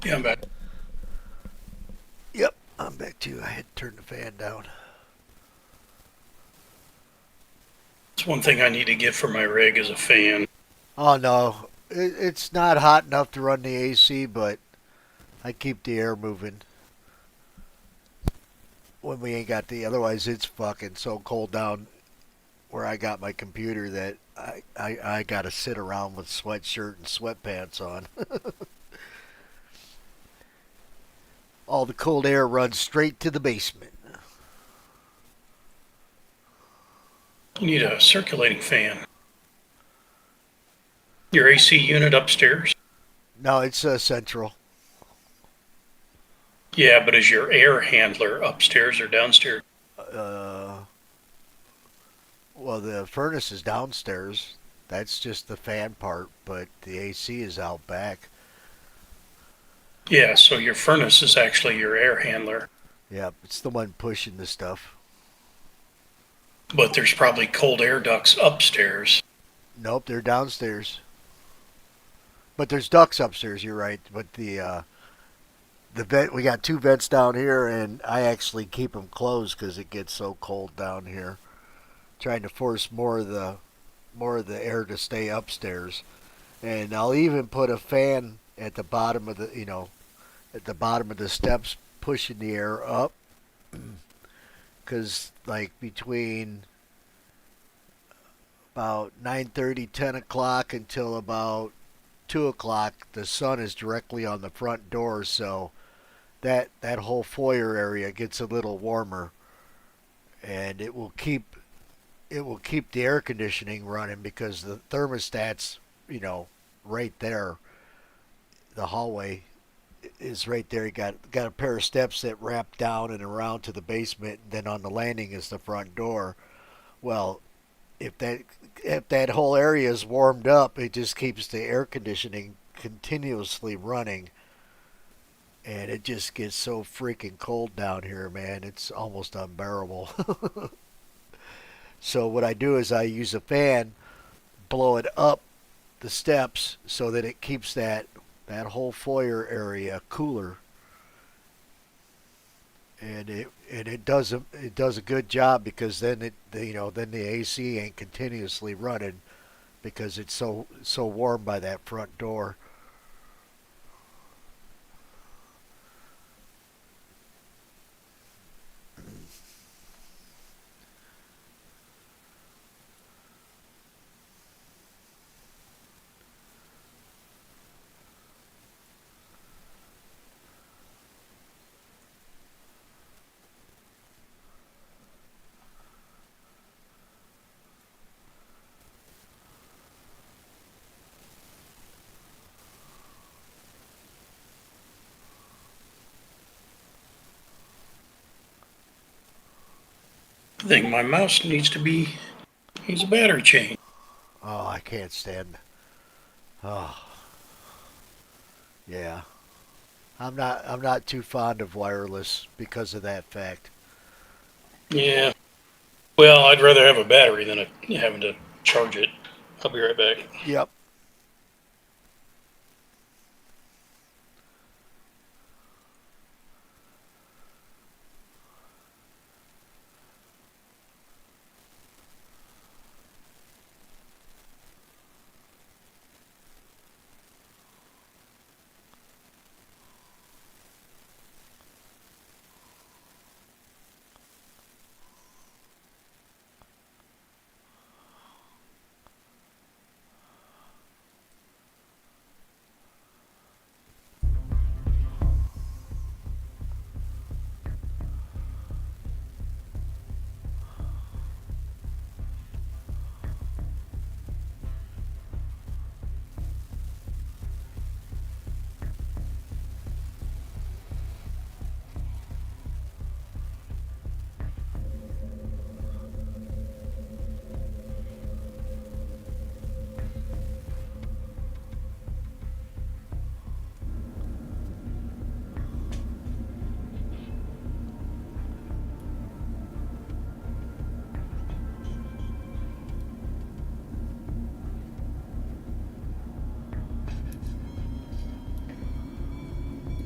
Yeah, I'm back. Yep, I'm back too. I had to turn the fan down. That's one thing I need to get for my rig is a fan. Oh no, it's not hot enough to run the AC, but I keep the air moving when we ain't got the. Otherwise, it's fucking so cold down where I got my computer that I gotta sit around with sweatshirt and sweatpants on. All the cold air runs straight to the basement. You need a circulating fan. Your AC unit upstairs? No, it's central. Yeah, but is your air handler upstairs or downstairs? Uh, well, the furnace is downstairs. That's just the fan part, but the AC is out back. Yeah, so your furnace is actually your air handler, Yep, it's the one pushing the stuff. but there's probably cold air ducts upstairs. Nope, they're downstairs. But there's ducts upstairs. You're right. But the vent, we got two vents down here, and I actually keep them closed because it gets so cold down here. Trying to force more of the air to stay upstairs, and I'll even put a fan at the bottom of the steps, pushing the air up. Because like between about 9:30, 10 o'clock until about 2 o'clock, the sun is directly on the front door, so that whole foyer area gets a little warmer, and it will keep the air conditioning running because the thermostat's right there. The hallway is right there. You got a pair of steps that wrap down and around to the basement, and then on the landing is the front door. Well, if that if that whole area is warmed up, it just keeps the air conditioning continuously running, and it just gets so freaking cold down here, man. It's almost unbearable. So what I do is I use a fan, blow it up the steps so that it keeps that whole foyer area cooler, and it does a good job because then then the AC ain't continuously running because it's so warm by that front door. I think my mouse needs a battery change. Oh, I can't stand. Oh, yeah. I'm not too fond of wireless because of that fact. Yeah. Well, I'd rather have a battery than having to charge it. I'll be right back. Yep.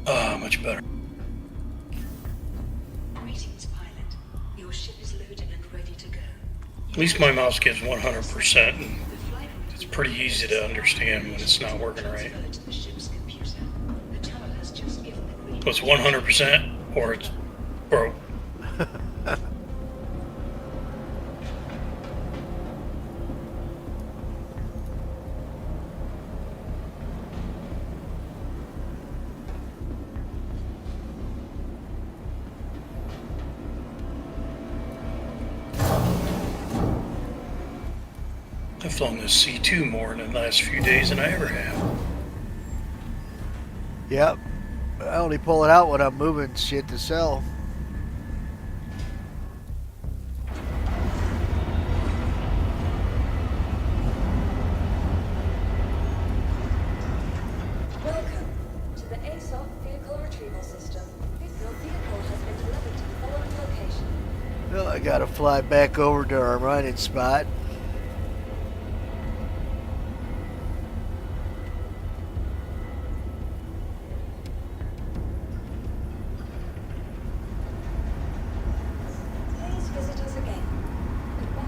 Much better. Greetings, pilot. Your ship is loaded and ready to go. At least my mouse gives 100%, and The flight it's pretty easy to understand when it's not working right. transferred to the ship's computer. The tower has just given the green So it's 100%, or it's broke. I've flown this C2 more in the last few days than I ever have. Yep. I only pull it out when I'm moving shit to sell. Welcome to the ASOP Vehicle Retrieval System. Your vehicle has been delivered to the following location. Well, I gotta fly back over to our mining spot. Please visit us again. Goodbye.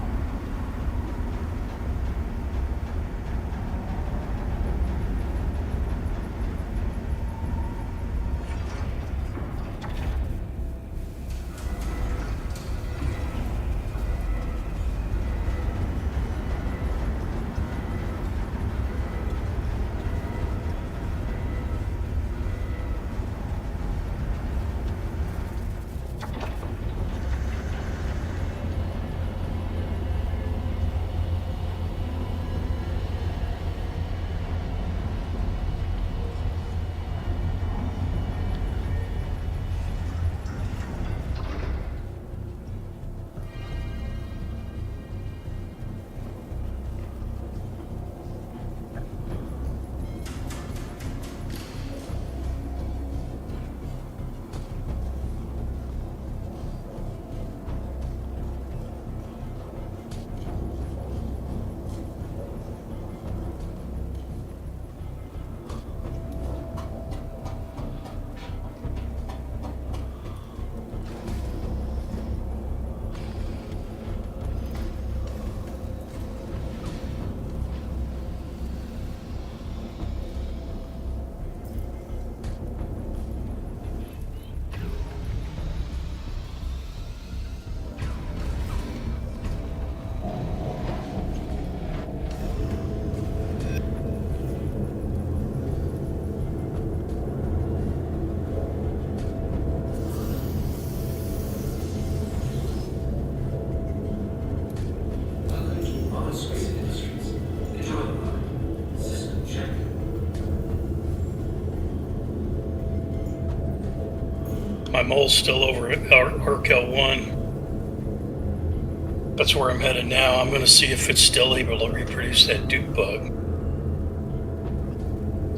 My mole's still over at Arkel 1. That's where I'm headed now. I'm going to see if it's still able to reproduce that Duke bug.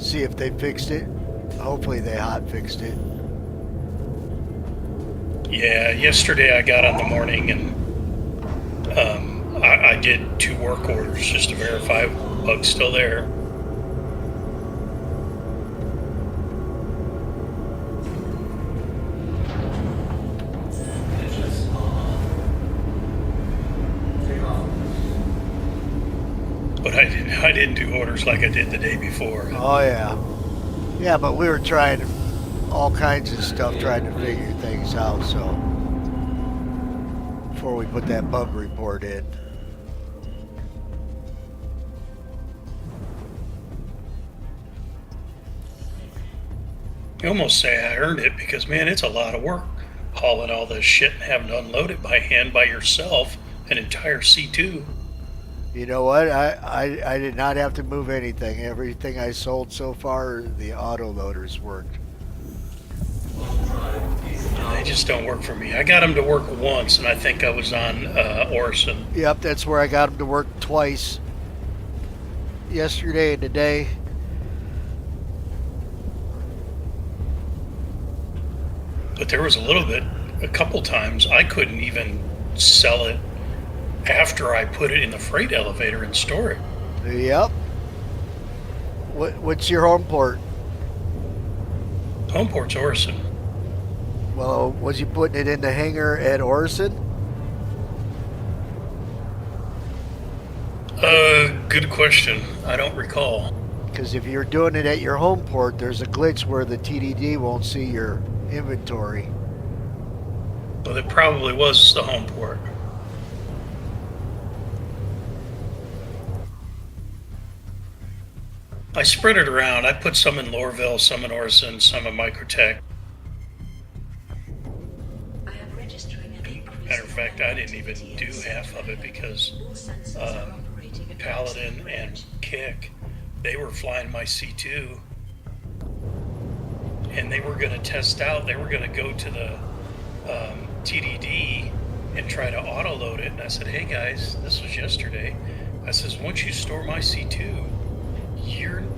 See if they fixed it. Hopefully they hot fixed it. Yeah, yesterday I got on the morning and I did 2 work orders just to verify the bug's still there. But I didn't do orders like I did the day before. Oh yeah. Yeah, but we were trying all kinds of stuff, trying to figure things out, so before we put that bug report in. You almost say I earned it because, man, it's a lot of work hauling all this shit and having to unload it by hand by yourself, an entire C2. You know what? I did not have to move anything. Everything I sold so far, the auto loaders worked. They just don't work for me. I got them to work once, and I think I was on Orson. Yep, that's where I got them to work twice. Yesterday and today. But there was a couple times I couldn't even sell it after I put it in the freight elevator and store it. Yep. What's your home port? Home port's Orison. Well, was he putting it in the hangar at Orison? Good question. I don't recall. Because if you're doing it at your home port, there's a glitch where the TDD won't see your inventory. But it probably was the home port. I spread it around. I put some in Lorville, some in Orison, some in Microtech. I am registering an increase. Matter of fact, I didn't even do half of it because Paladin and Kick, they were flying my C2, and they were going to test out. They were going to go to the TDD and try to auto load it. And I said, hey guys, this was yesterday. I says, once you store my C2,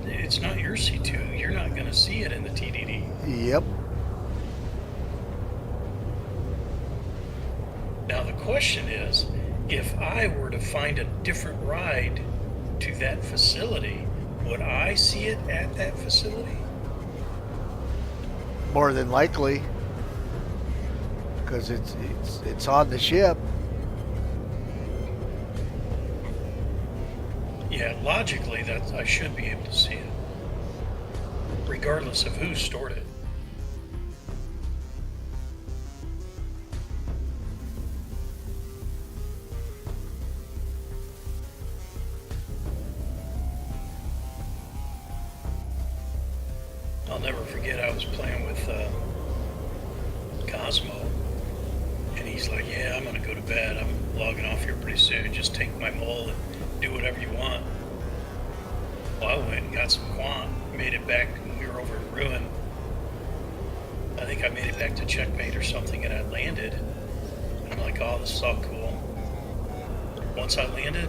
it's not your C2. You're not going to see it in the TDD. Yep. Now the question is, if I were to find a different ride to that facility, would I see it at that facility? More than likely. Because it's on the ship. Yeah, logically, that I should be able to see it, regardless of who stored it. I'll never forget, I was playing with Cosmo, and he's like, yeah, I'm gonna go to bed. I'm logging off here pretty soon. Just take my mole and do whatever you want. Well, I went and got some quant, made it back. We were over in Ruin. I think I made it back to checkmate or something, and I landed. And I'm like, oh, this is all cool. Once I landed,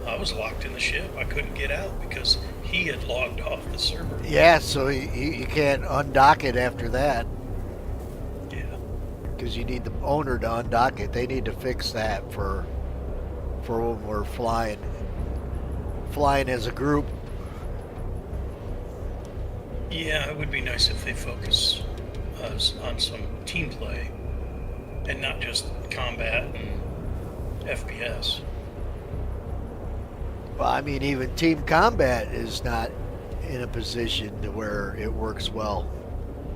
I was locked in the ship. I couldn't get out because he had logged off the server. Yeah, so you can't undock it after that. Yeah. Because you need the owner to undock it. They need to fix that for when we're flying as a group. Yeah, it would be nice if they focus us on some team play and not just combat and FPS. Well, I mean, even team combat is not in a position to where it works well.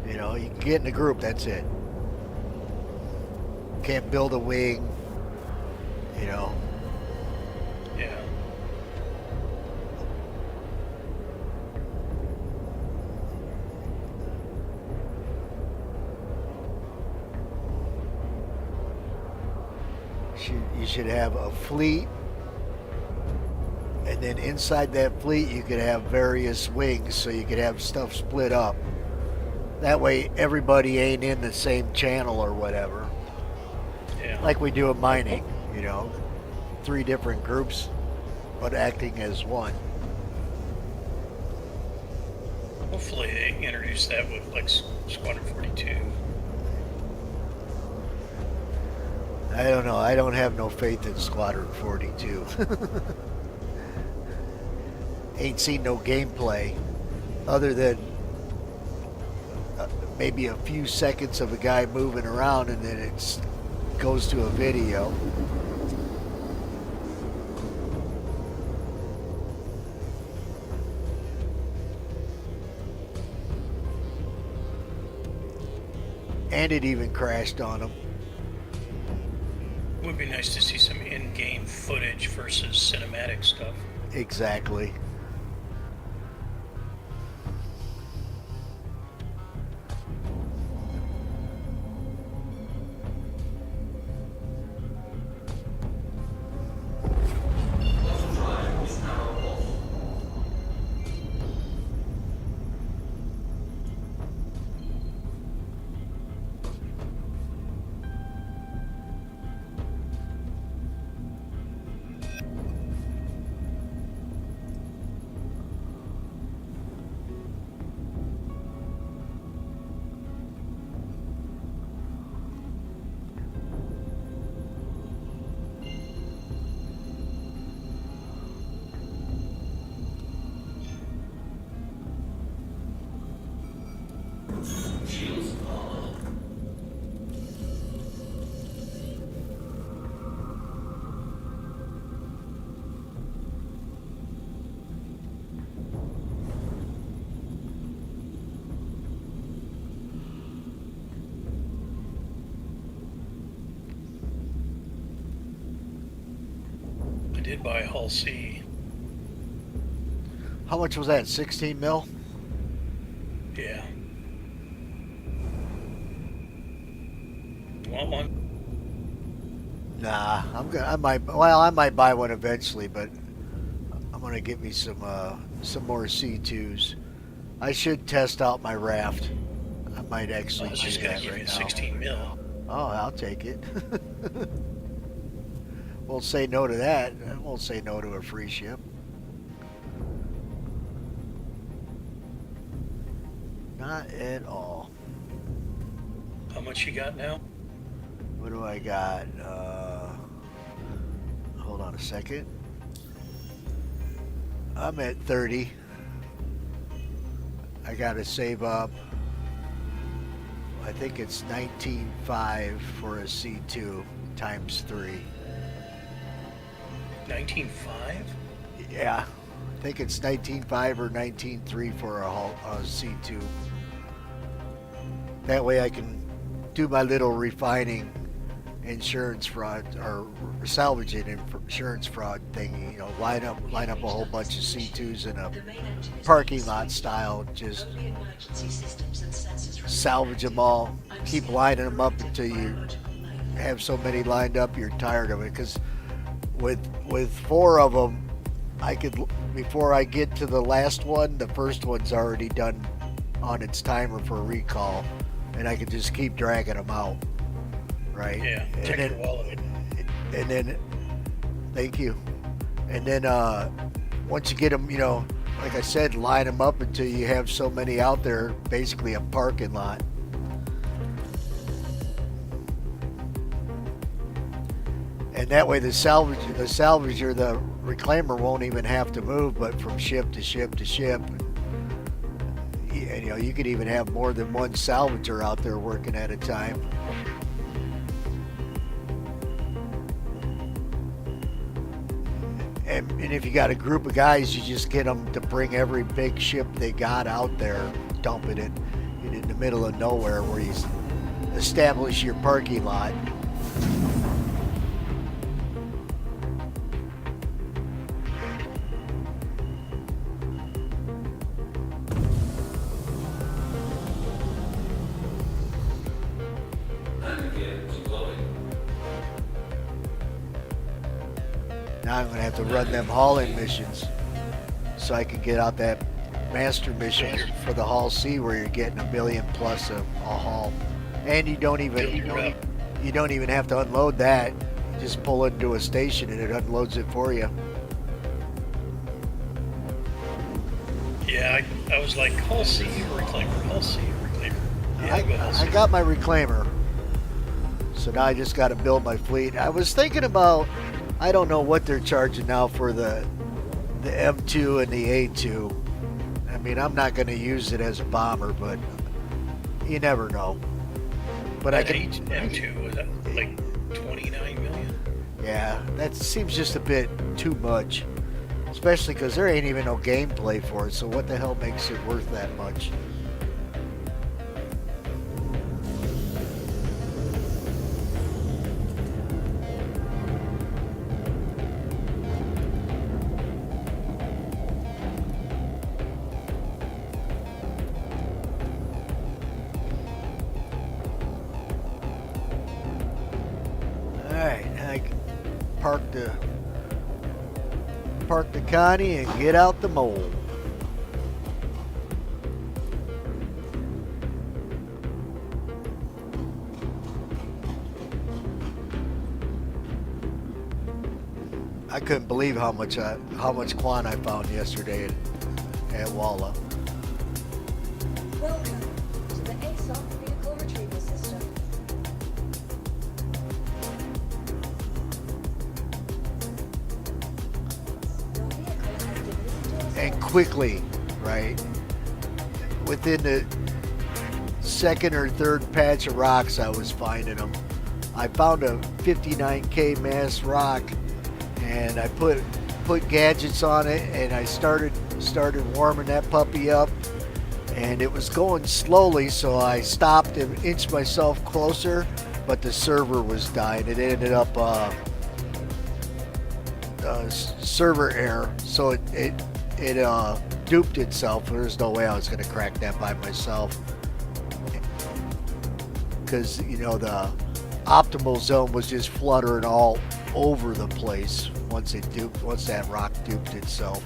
You know, you can get in a group, that's it. Can't build a wing, you know. Yeah. You should have a fleet, and then inside that fleet you could have various wings, so you could have stuff split up. That way everybody ain't in the same channel or whatever. Yeah. Like we do in mining, you know. 3 different groups, but acting as one. Hopefully they introduce that with like Squadron 42. I don't know. I don't have no faith in Squadron 42. Ain't seen no gameplay other than maybe a few seconds of a guy moving around, and then it goes to a video. And it even crashed on him. It would be nice to see some in-game footage versus cinematic stuff. Exactly. I did buy Hull C. How much was that? 16 mil? Yeah. Want one? Nah, I might buy one eventually, but I'm gonna get me some more C2s. I should test out my raft. I might actually I was do just gonna that give right you now. 16 mil. Oh, I'll take it. Won't say no to that. I won't say no to a free ship. Not at all. How much you got now? What do I got? Hold on a second. I'm at 30. I gotta save up. I think it's 19.5 for a C2 times 3. 19.5? Yeah, I think it's 19.5 or 19.3 for a C2. That way I can do my little refining insurance fraud or salvaging insurance fraud thingy. You know, line up a whole bunch of C2s in a parking lot style. Just salvage them all. Keep lining them up until you have so many lined up you're tired of it. Because with 4 of them, I could, before I get to the last one, the first one's already done on its timer for recall, and I could just keep dragging them out. Right? Yeah, check your wallet. And then, thank you. And then once you get them, you know, like I said, line them up until you have so many out there, basically a parking lot. And that way the salvager, the reclaimer won't even have to move, but from ship to ship to ship. And, you know, you could even have more than one salvager out there working at a time. And if you got a group of guys, you just get them to bring every big ship they got out there, dump it in the middle of nowhere where you establish your parking lot. Now I'm going to have to run them hauling missions so I can get out that master mission for the Hull C where you're getting $1 million plus a haul. And you don't even have to unload that. You just pull into a station and it unloads it for you. Yeah, I was like, Hull C or reclaimer, Hull C or reclaimer. Yeah, I'll go Hull C. I got my reclaimer. So now I just got to build my fleet. I was thinking about, I don't know what they're charging now for the M2 and the A2. I mean, I'm not going to use it as a bomber, but you never know. But I can. M2 was that like 29 million? Yeah, that seems just a bit too much, especially because there ain't even no gameplay for it. So what the hell makes it worth that much? Park the Connie and get out the mole. I couldn't believe how much Quan I found yesterday at Walla. Welcome to the ASOC vehicle retrieval system. Your vehicle has been And quickly, right? Within second or third patch of rocks I was finding them. I found a 59K mass rock, and I put gadgets on it, and I started warming that puppy up, and it was going slowly, so I stopped and inched myself closer, but the server was dying. It ended up server error, so it duped itself. There's no way I was going to crack that by myself, because you know the optimal zone was just fluttering all over the place once that rock duped itself.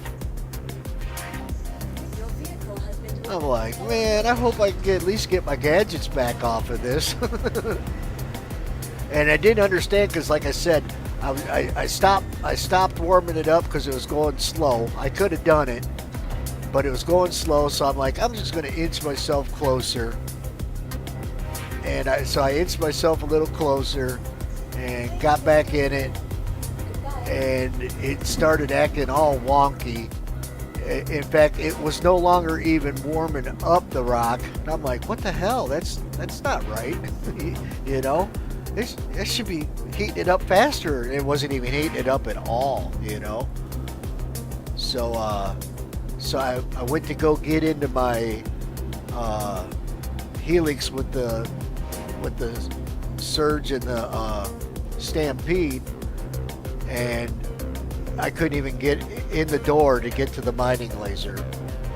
Your vehicle has been delivered. I'm like, man, I hope I can at least get my gadgets back off of this. And I didn't understand, because like I said, I stopped warming it up because it was going slow. I could have done it, but it was going slow, so I'm like, I'm just going to inch myself closer. And so I inched myself a little closer and got back in it, and it started acting all wonky. In fact, it was no longer even warming up the rock. And I'm like, what the hell? That's not right. You know, it should be heating it up faster. It wasn't even heating it up at all, you know. So I went to go get into my Helix with the Surge and the Stampede, and I couldn't even get in the door to get to the mining laser.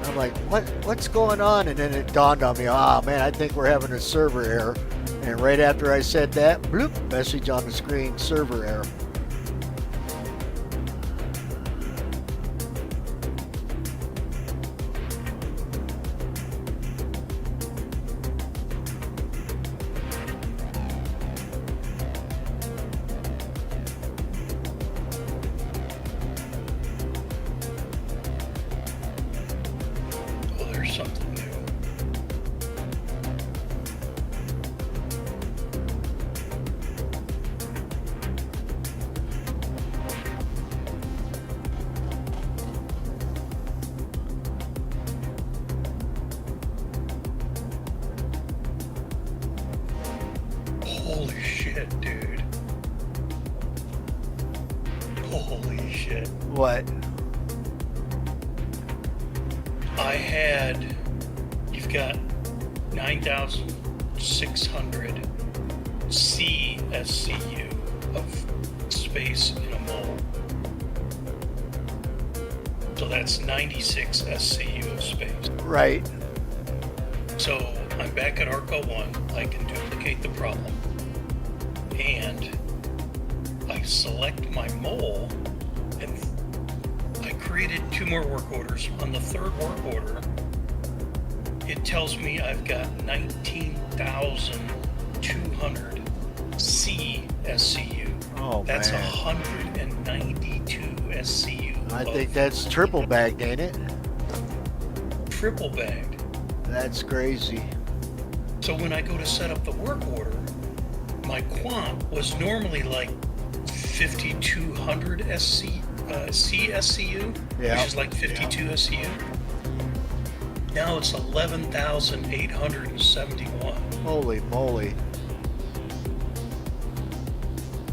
I'm like, what's going on? And then it dawned on me, man, I think we're having a server error. And right after I said that, bloop, message on the screen, server error. Oh, there's something new. Holy shit, dude. Holy shit. What? You've got 9,600 CSCU of space in a mole. So that's 96 SCU of space. Right. So I'm back at ARCO 1. I can duplicate the problem. And I select my mole, and I created 2 more work orders. On the 3rd work order, it tells me I've got 19,200 CSCU. Oh, That's man. 192 SCU. I think that's triple bagged, ain't it? triple bagged. That's crazy. So when I go to set up the work order, my quant was normally like 5,200 CSCU, Yeah. which is like 52 SCU. Now it's 11,871. Holy moly.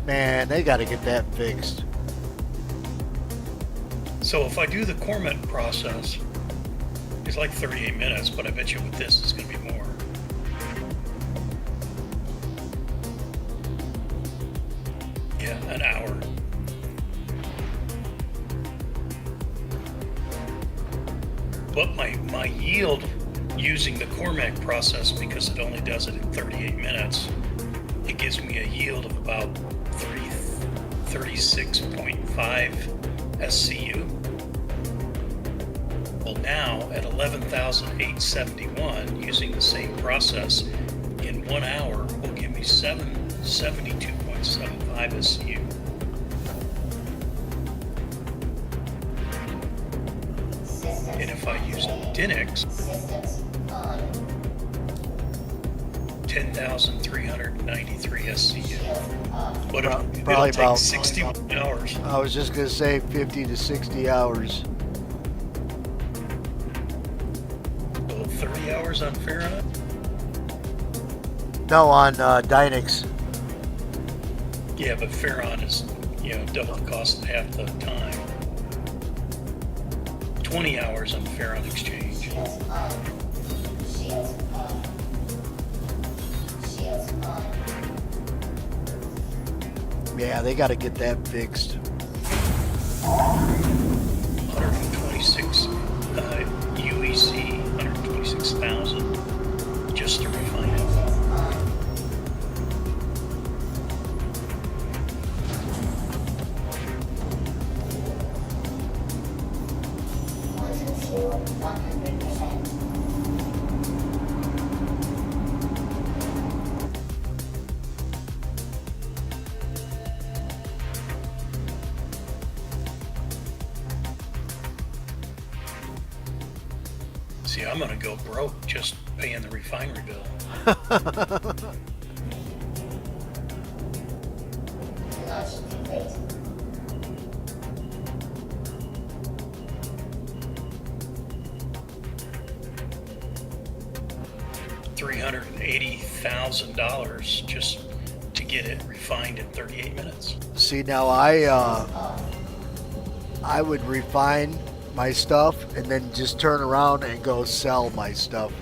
Man, they got to get that fixed. So if I do the Cormet process, it's like 38 minutes, but I bet you with this it's going to be more. Yeah, an hour. But my yield using the Cormac process, because it only does it in 38 minutes, it gives me a yield of about 36.5 SCU. Well, now at 11,871, using the same process, in 1 hour will give me 72.75 SCU. And if I use Dinix, 10,393 SCU. But Probably it'll take about 61 hours. I was just going to say 50 to 60 hours. So 30 hours on Fahrenheit? No, on Dynex. Yeah, but Farron is, double the cost and half the time. 20 hours on Farron Exchange. Yeah, they got to get that fixed. 126 UEC, 126,000 just to refine it. See, I'm gonna go broke just paying the refinery bill. $380,000 just to get it refined in 38 minutes. See, now I would refine my stuff and then just turn around and go sell my stuff.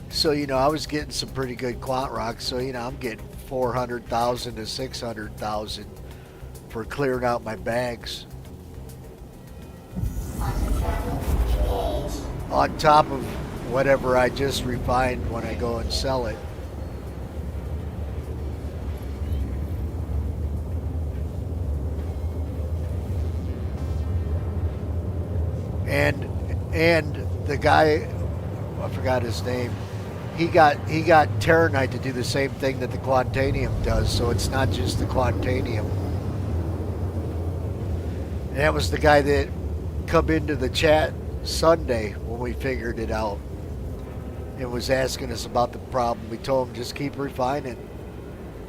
So, I was getting some pretty good quant rocks. So, I'm getting 400,000 to 600,000 for clearing out my bags. On top of whatever I just refined when I go and sell it. And the guy, I forgot his name, he got Terranite to do the same thing that the Quantanium does, so it's not just the Quantanium. And that was the guy that come into the chat Sunday when we figured it out and was asking us about the problem. We told him just keep refining.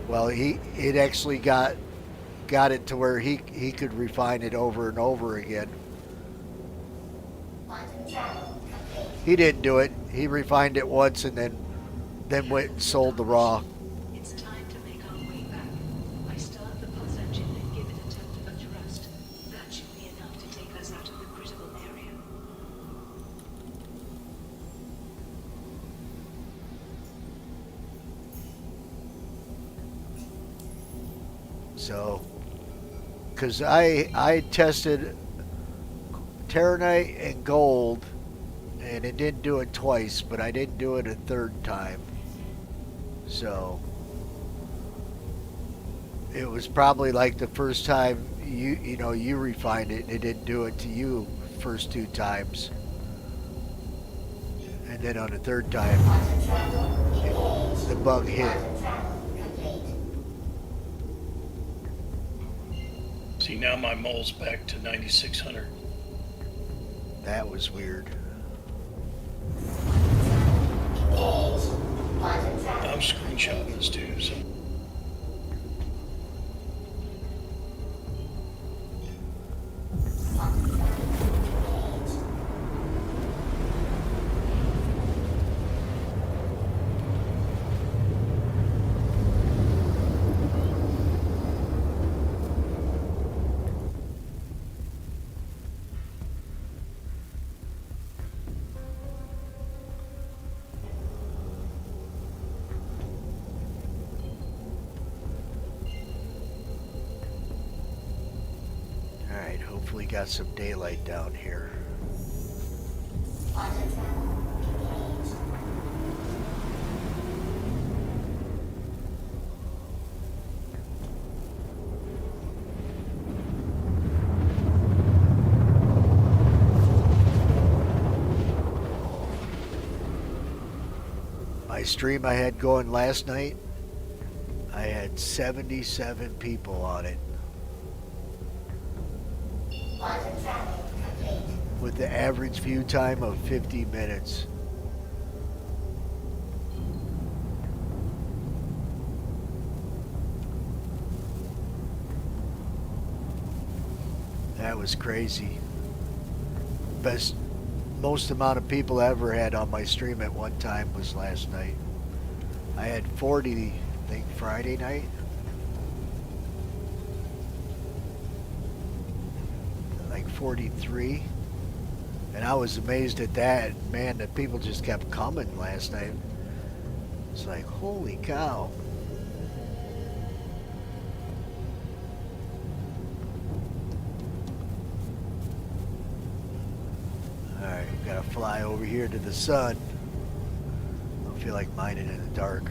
Well, it actually got it to where he could refine it over and over again. He didn't do it. He refined it once and then went and sold the raw. It's time to make our way back. I start the pulse engine and give it a turn to thrust. That should be enough to take us out of the critical area. So, because I tested Terranite and gold, and it didn't do it twice, but I didn't do it a third time. So it was probably like the first time you refined it and it didn't do it to you first two times. And then on the third time the bug hit. See, now my mole's back to 9,600. That was weird. I'm screenshotting this too, so. Alright, hopefully got some daylight down here. My stream I had going last night, I had 77 people on it. With the average view time of 50 minutes. That was crazy. Most amount of people I ever had on my stream at one time was last night. I had 40, I think, Friday night. Like 43. And I was amazed at that. Man, the people just kept coming last night. It's like, holy cow. Alright, we gotta fly over here to the sun. I don't feel like mining in the dark.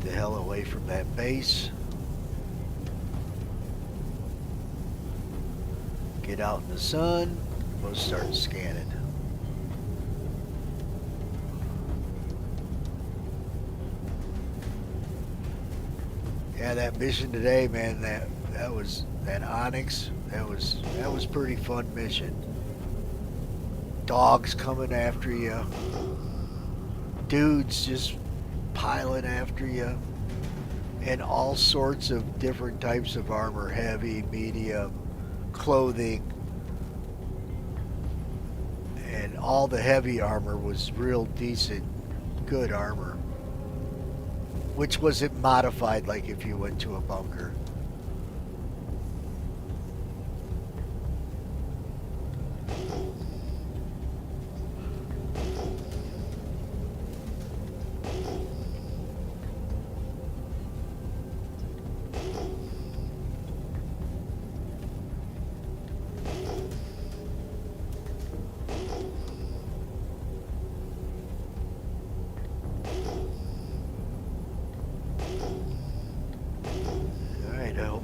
The hell away from that base. Get out in the sun. We'll start scanning. Yeah, that mission today, man. That was that Onyx. That was pretty fun mission. Dogs coming after you. Dudes just piling after you, and all sorts of different types of armor, heavy, medium, clothing, and all the heavy armor was real decent, good armor, which wasn't modified like if you went to a bunker.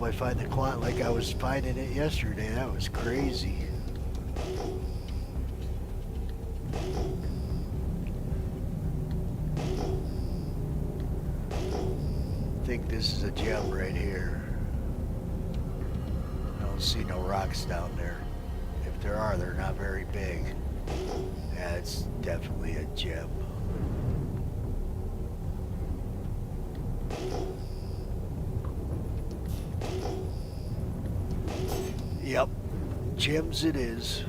I find the quant like I was finding it yesterday. That was crazy. I think this is a gem right here. I don't see no rocks down there. If there are, they're not very big. Yeah, it's definitely a gem. Yep, gems it is.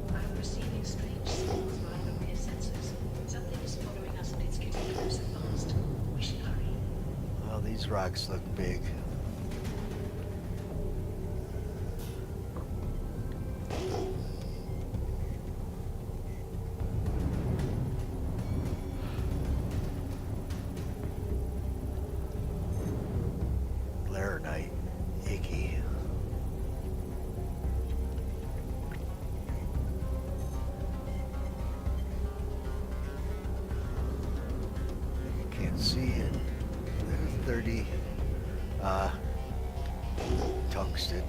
I'm receiving strange signals via the rear sensors. Something is following us and it's getting closer fast. We should hurry. Well, these rocks look big. Icky. Can't see it. There's 30 tungsten.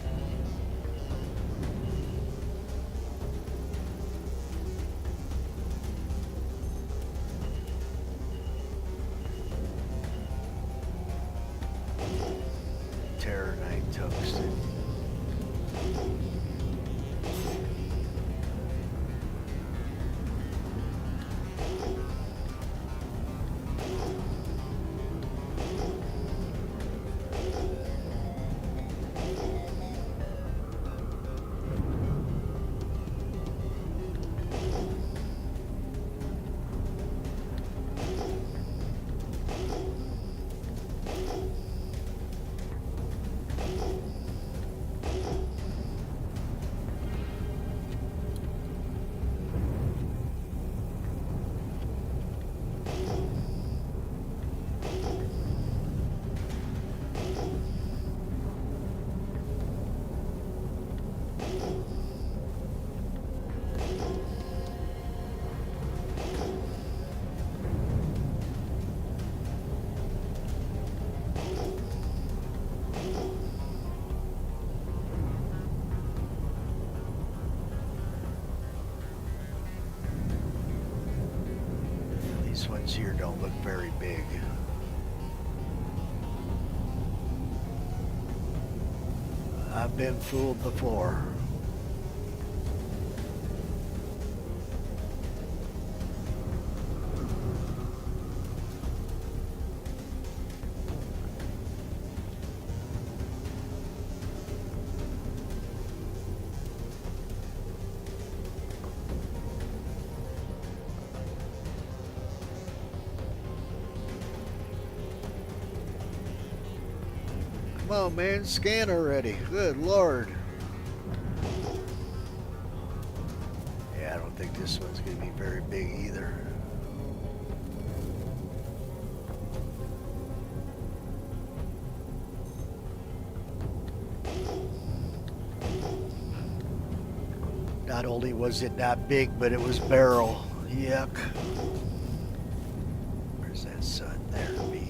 Terranite tungsten. These ones here don't look very big. I've been fooled before. Come on, man, scan already. Good Lord. Yeah, I don't think this one's going to be very big either. Not only was it not big, but it was barrel. Yuck. Where's that sun? There to be.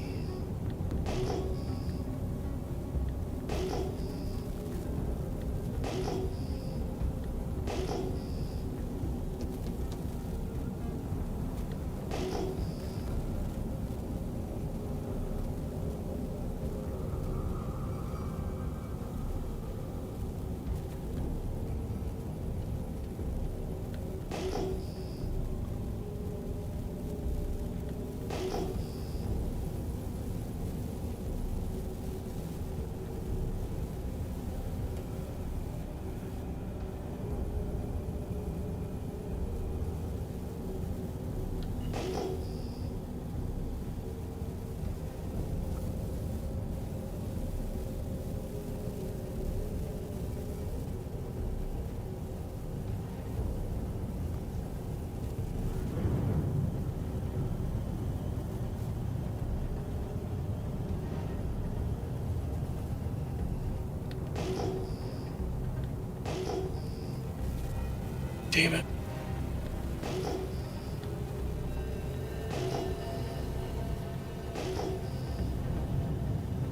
Damn it.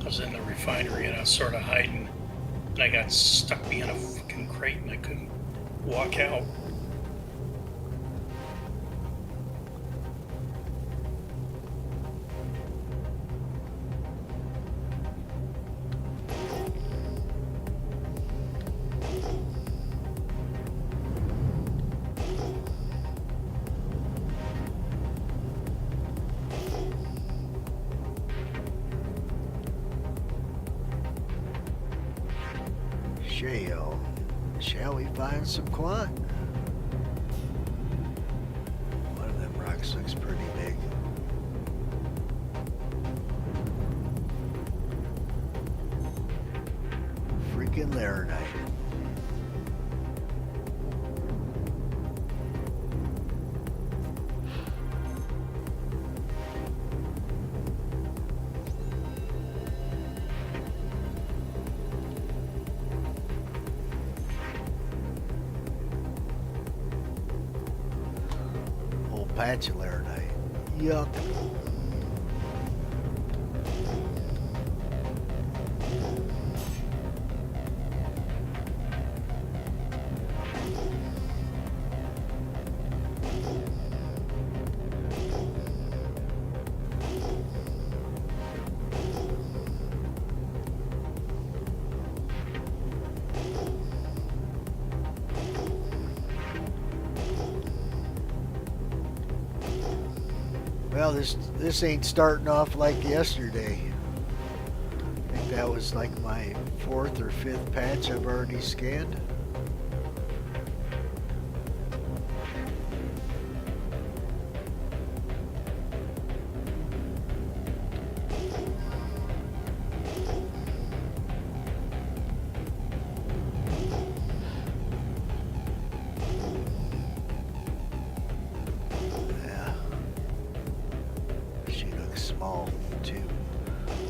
I was in the refinery and I was sort of hiding, and I got stuck behind a fucking crate and I couldn't walk out. Shall we find some quant? One of them rocks looks pretty big. Freaking laranite. Patch of laranite. Yuck. Well, this ain't starting off like yesterday. I think that was like my 4th or 5th patch I've already scanned.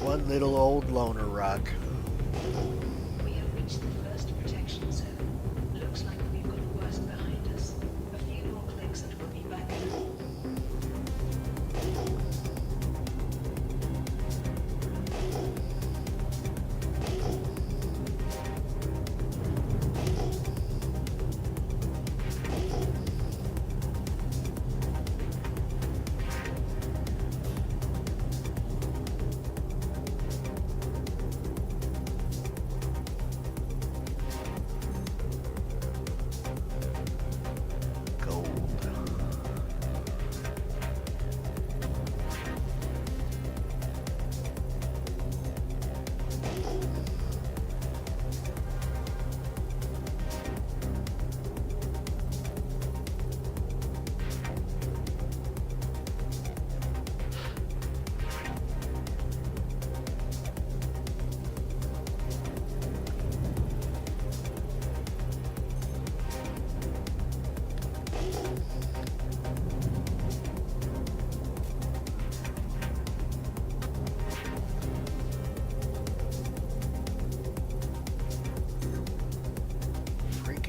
One little old loner rock. We have reached the first protection zone. Looks like we've got the worst behind us. A few more clicks and we'll be back.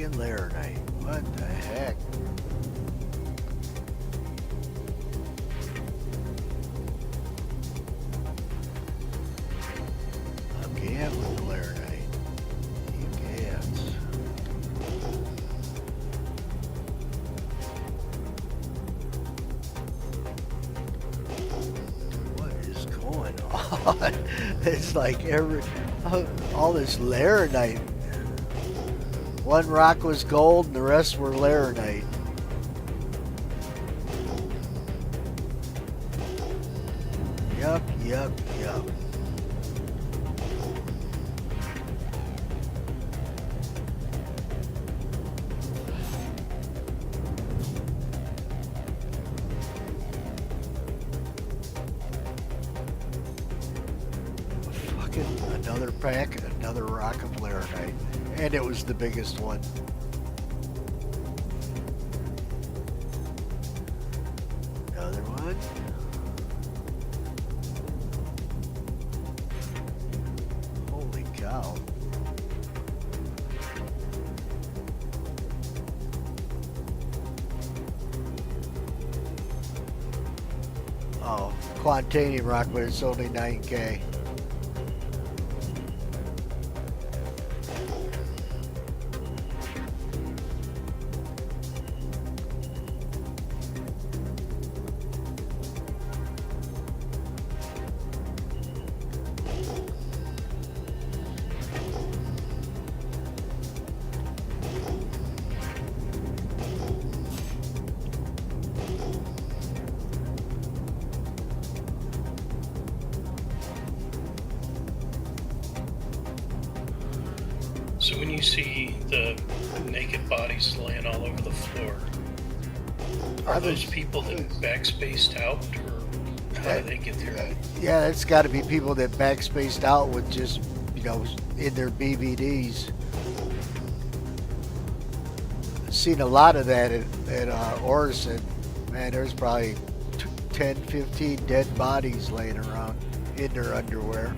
Fucking laranite. What the heck? I can't with the laranite. You can't. What is going on? It's like all this laranite. One rock was gold and the rest were laranite. Yup, yup, yup. Fucking another pack, another rock of laranite. And it was the biggest one. Another one. Holy cow. Oh, Quantanium rock, but it's only 9K. So when you see the naked bodies laying all over the floor, are those people that backspaced out, or how did they get there? Yeah, it's got to be people that backspaced out with just, you know, in their BVDs. I've seen a lot of that at Orison. Man, there's probably 10, 15 dead bodies laying around in their underwear.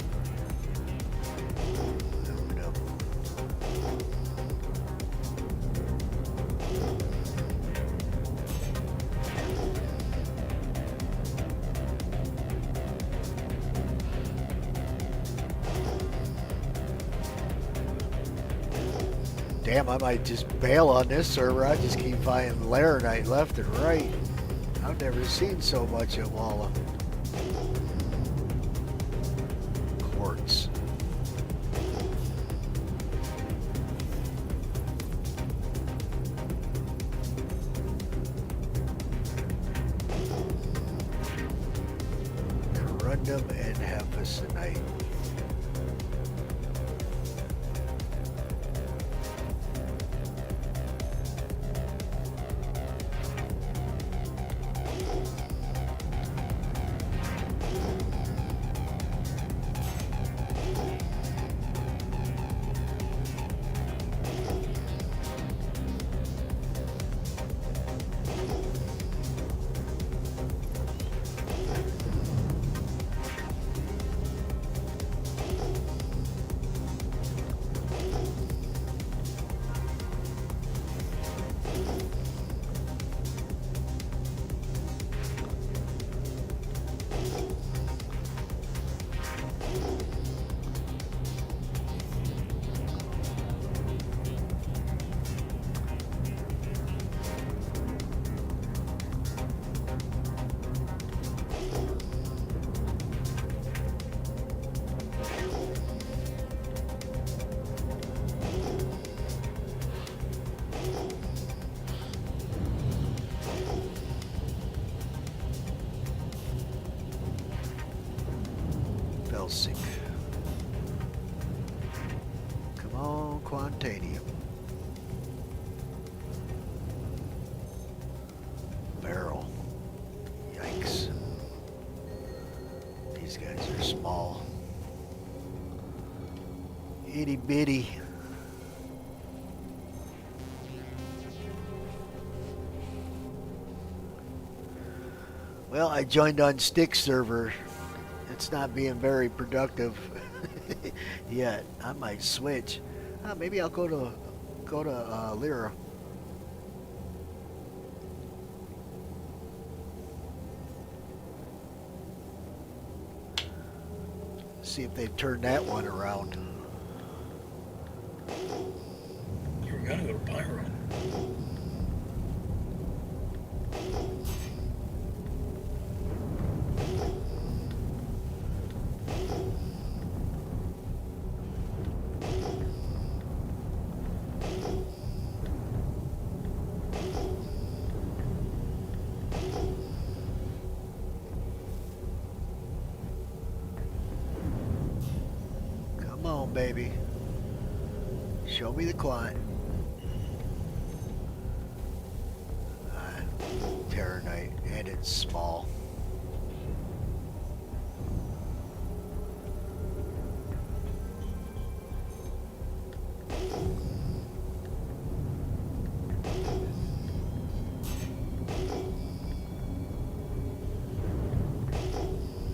Damn, I might just bail on this server. I just keep finding laranite left and right. I've never seen so much at Walla. Quartz. Corundum and hephaesonite. Felsic. Come on, Quantanium. Barrel. Yikes. These guys are small. Itty bitty. Well, I joined on Stick server. It's not being very productive yet. I might switch. Maybe I'll go to go to Lyra. See if they've turned that one around. You were gonna go to Pyro. Come on, baby. Show me the quant. Terranite, and it's small.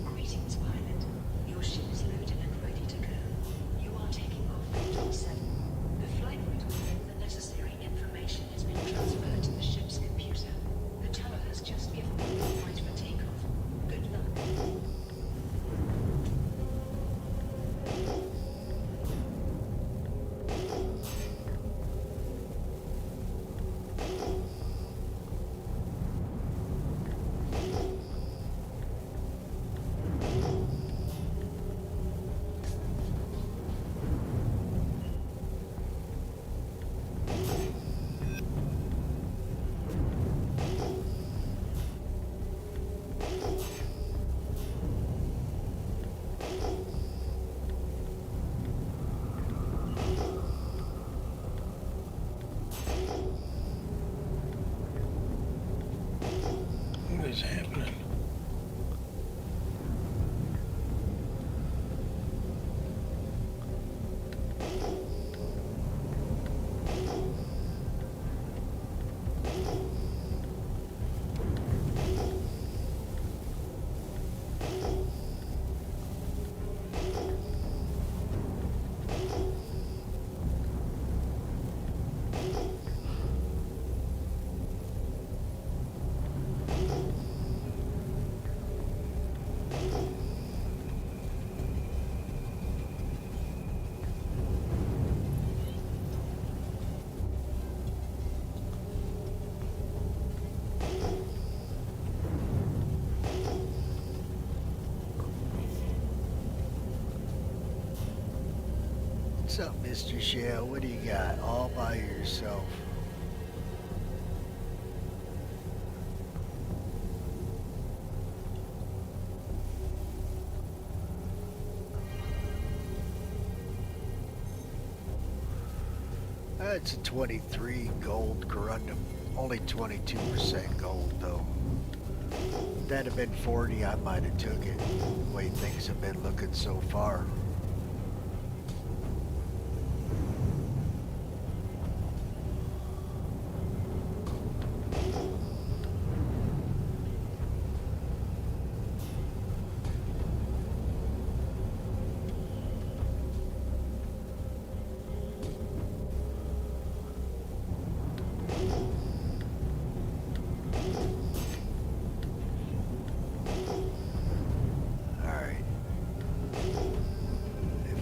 Greetings, pilot. Your ship is loaded and ready to go. You are taking off from Dock 7. The flight route within the necessary information has been transferred to the ship's computer. The tower has just given me the right for takeoff. Good luck. What is happening? What's up, Mr. Shell? What do you got? All by yourself. That's a 23 gold corundum. Only 22% gold, though. If that had been 40, I might have took it. The way things have been looking so far.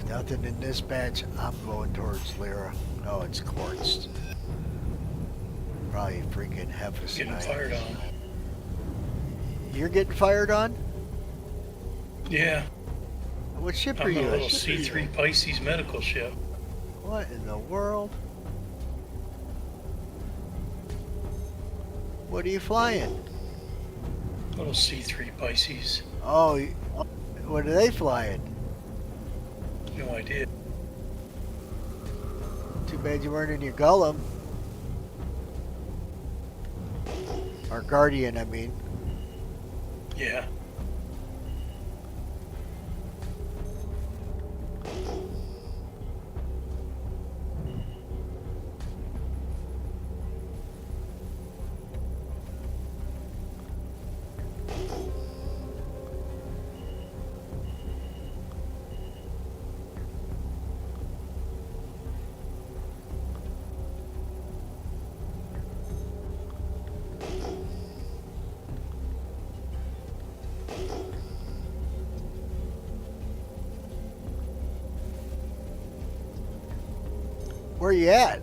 Nothing in this batch. I'm going towards Lyra. Oh, it's quartzed. Probably freaking Getting Hephaestus. fired on. You're getting fired on? Yeah, What ship are I'm you? on a on? little C3 Pisces medical ship. What in the world? What are you flying? Little C3 Pisces. Oh, what are they flying? No idea. Too bad you weren't in your Gollum. Or Guardian, I mean. Yeah. Where you at?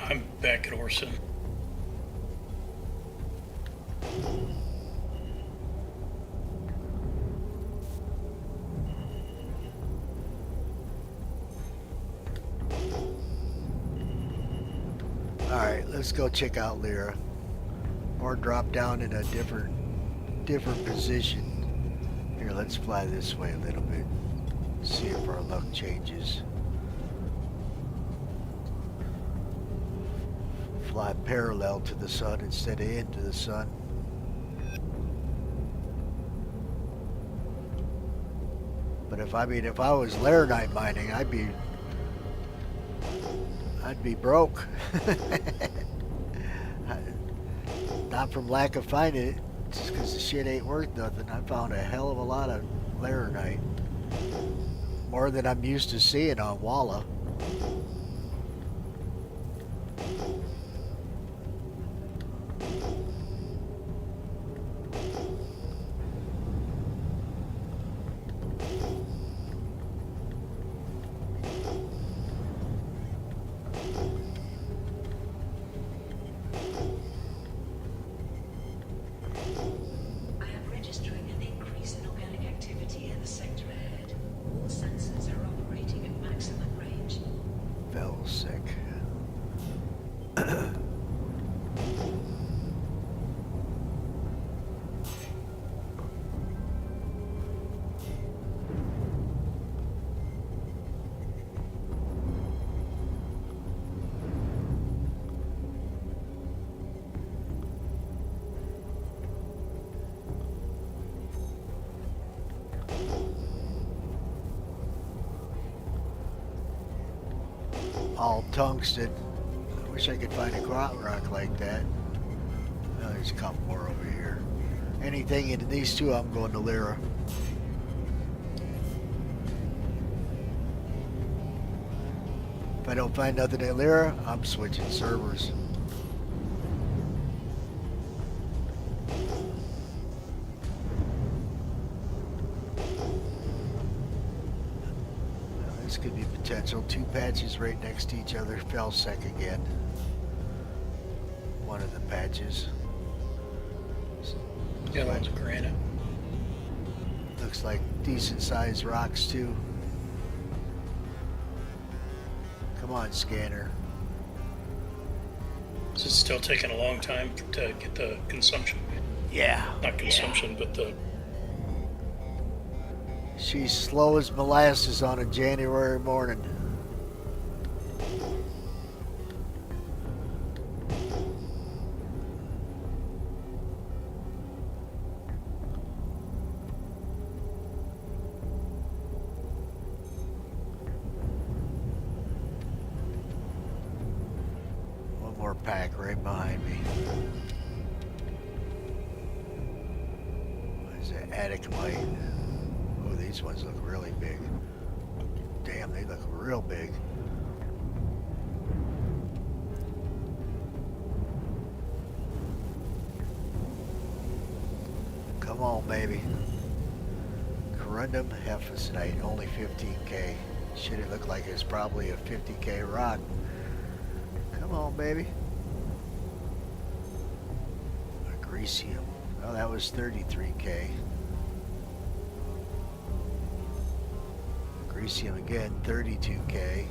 I'm back at Orson. Alright, let's go check out Lyra. Or drop down in a different position. Here, let's fly this way a little bit. See if our luck changes. Fly parallel to the sun instead of into the sun. But if I was Laranite mining, I'd be broke. Not from lack of finding it, just because the shit ain't worth nothing. I found a hell of a lot of Laranite. More than I'm used to seeing on Walla. I am registering an increase in organic activity in the sector ahead. All sensors are operating at maximum range. Fell sick. All tungsten. I wish I could find a grout rock like that. Oh, there's a couple more over here. Anything in these two, I'm going to Lyra. If I don't find nothing in Lyra, I'm switching servers. This could be potential. Two patches right next to each other. Fell sec again. One of the patches. The other one's granite. Looks like decent sized rocks too. Come on, scanner. Is it still taking a long time to get the consumption? Yeah. Not consumption, but the... She's slow as molasses on a January morning. One more pack right behind me. What is that? Atticamite. Oh, these ones look really big. Damn, they look real big. Come on, baby. Corundum Hephaesonite, only 15k. Shit, it looked like it's probably a 50k rock. Come on, baby. Agricium. Oh, that was 33k. Agricium again, 32k.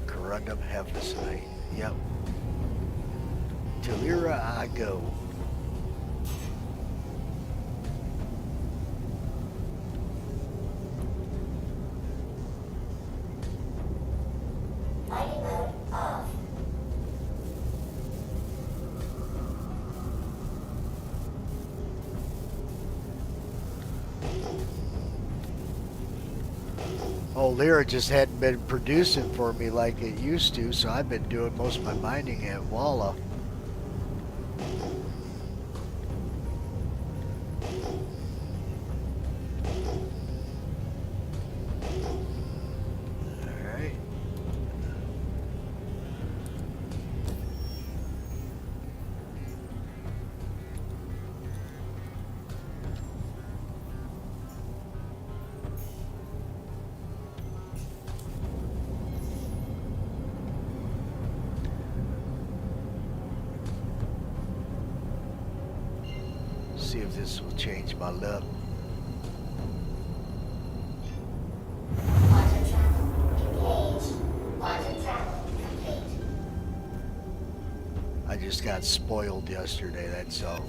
Corundum Hephaesonite. Yep. To Lyra I go. Oh, Lyra just hadn't been producing for me like it used to, so I've been doing most of my mining at Walla. Alright. See if this will change my luck. I just got spoiled yesterday, that's all.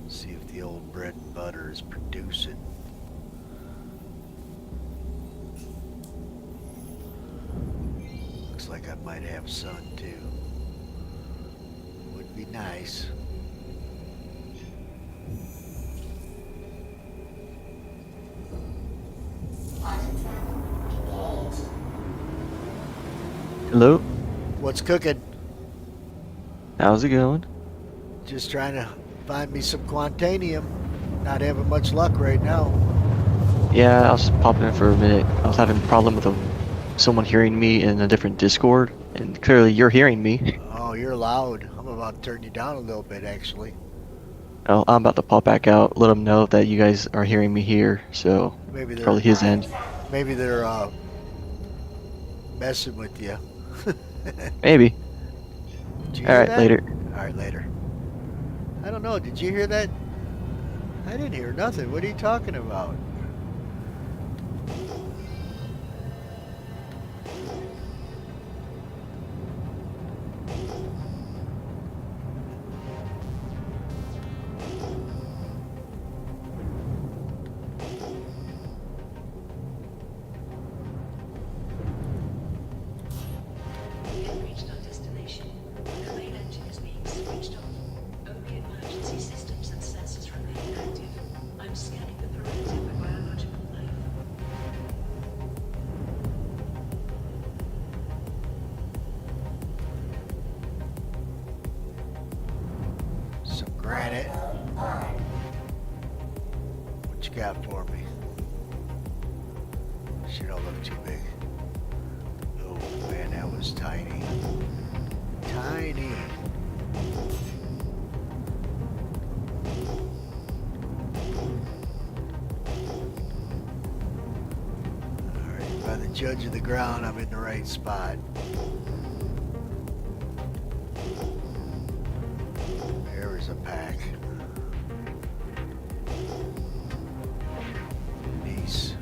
See if the old bread and butter is producing. Looks like I might have sun too. Would be nice. Hello? What's cooking? How's it going? Just trying to find me some Quantanium. Not having much luck right now. Yeah, I was popping in for a minute. I was having a problem with someone hearing me in a different Discord, and clearly you're hearing me. Oh, you're loud. I'm about to turn you down a little bit, actually. Well, I'm about to pop back out, let them know that you guys are hearing me here, so Maybe it's they're probably his end. maybe they're messing with you. Maybe. Did you hear Alright, that? later. All right, later. I don't know. Did you hear that? I didn't hear nothing. What are you talking about? We have reached our destination. The main engine is being switched off. Only emergency systems and sensors remain active. I'm scanning the perimeter for biological life. Some granite. What you got for me? Sure don't look too big. Oh man, that was tiny. Tiny. Alright, by the judge of the ground, I'm in the right spot. There is a pack. Nice.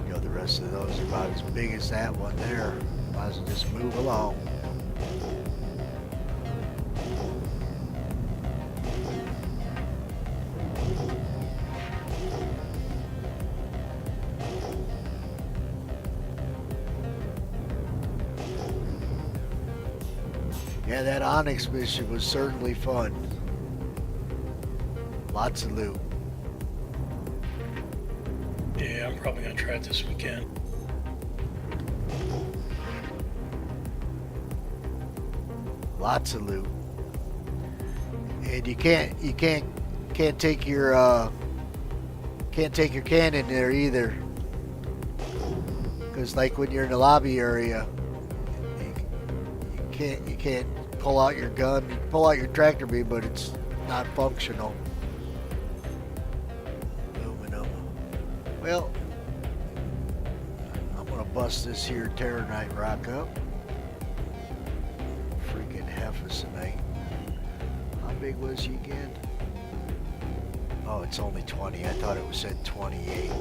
You know, the rest of those are about as big as that one there. Might as well just move along. Yeah, that Onyx mission was certainly fun. Lots of loot. Yeah, I'm probably gonna try it this weekend. Lots of loot. And you can't take your cannon there either. Cause like when you're in the lobby area, you can't pull out your gun. You can pull out your tractor beam, but it's not functional. Aluminum. Well, I'm gonna bust this here Terranite rock up. Freaking Hephaesonite. How big was he again? Oh, it's only 20. I thought it was said 28.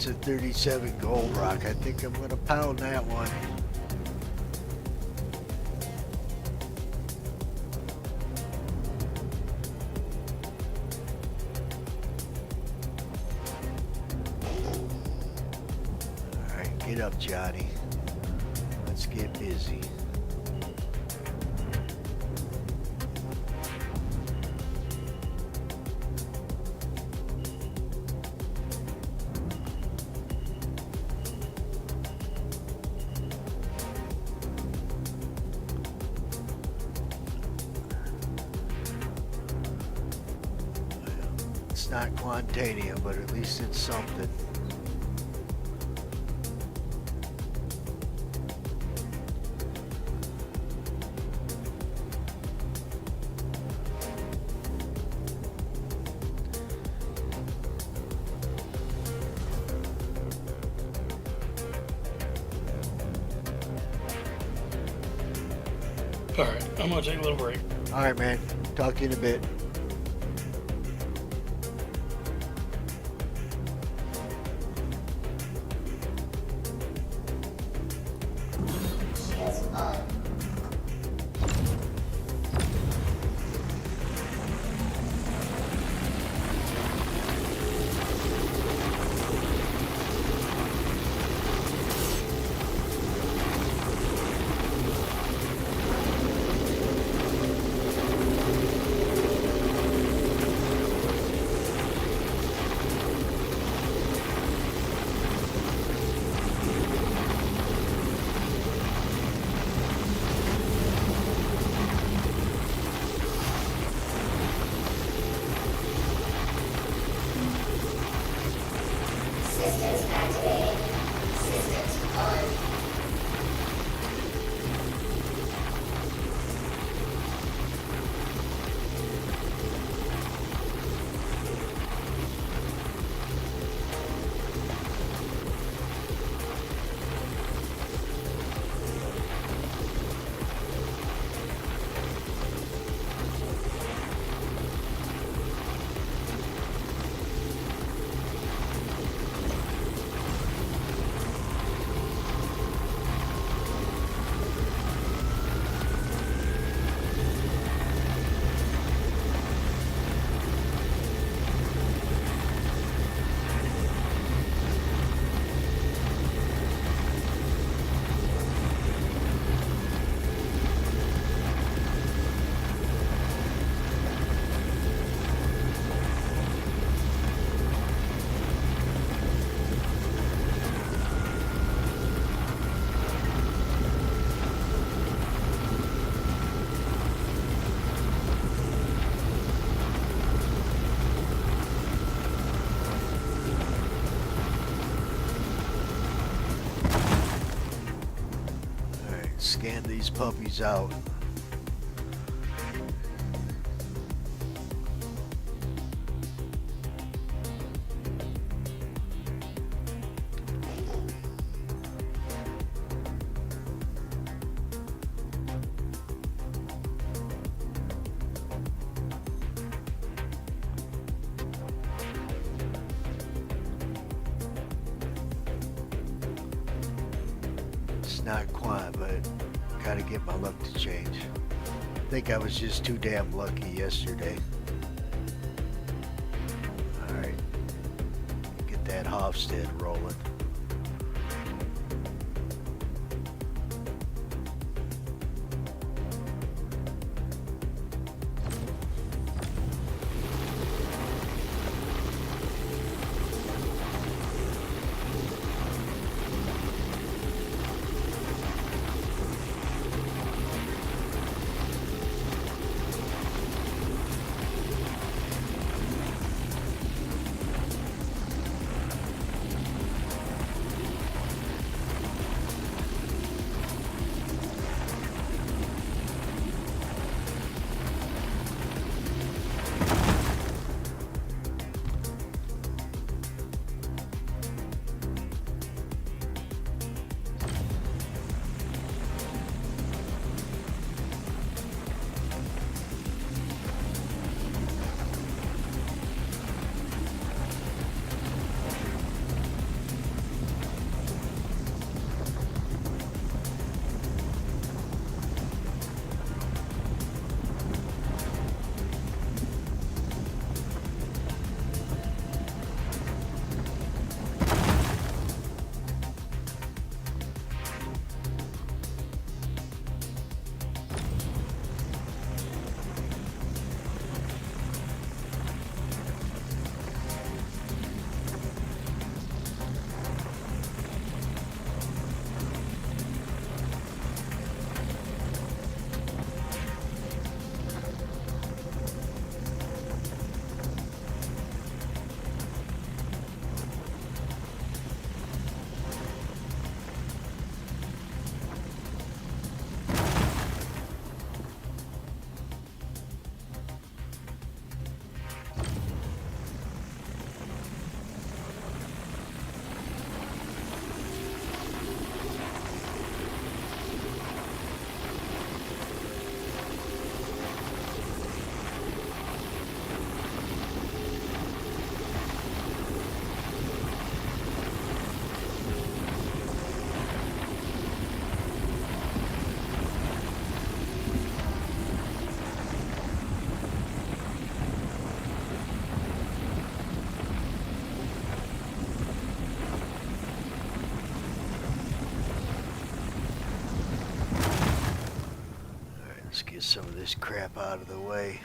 It's a 37 gold rock. I think I'm gonna pound that one. Alright, get up, Johnny. Let's get busy. It's not Quantanium, but at least it's something. All right, I'm gonna take a little break. Alright, man. Talk to you in a bit. Scan these puppies out. It's not quite, but gotta get my luck to change. I think I was just too damn lucky yesterday. Alright. Get that Hofstad rolling. Get some of this crap out of the way.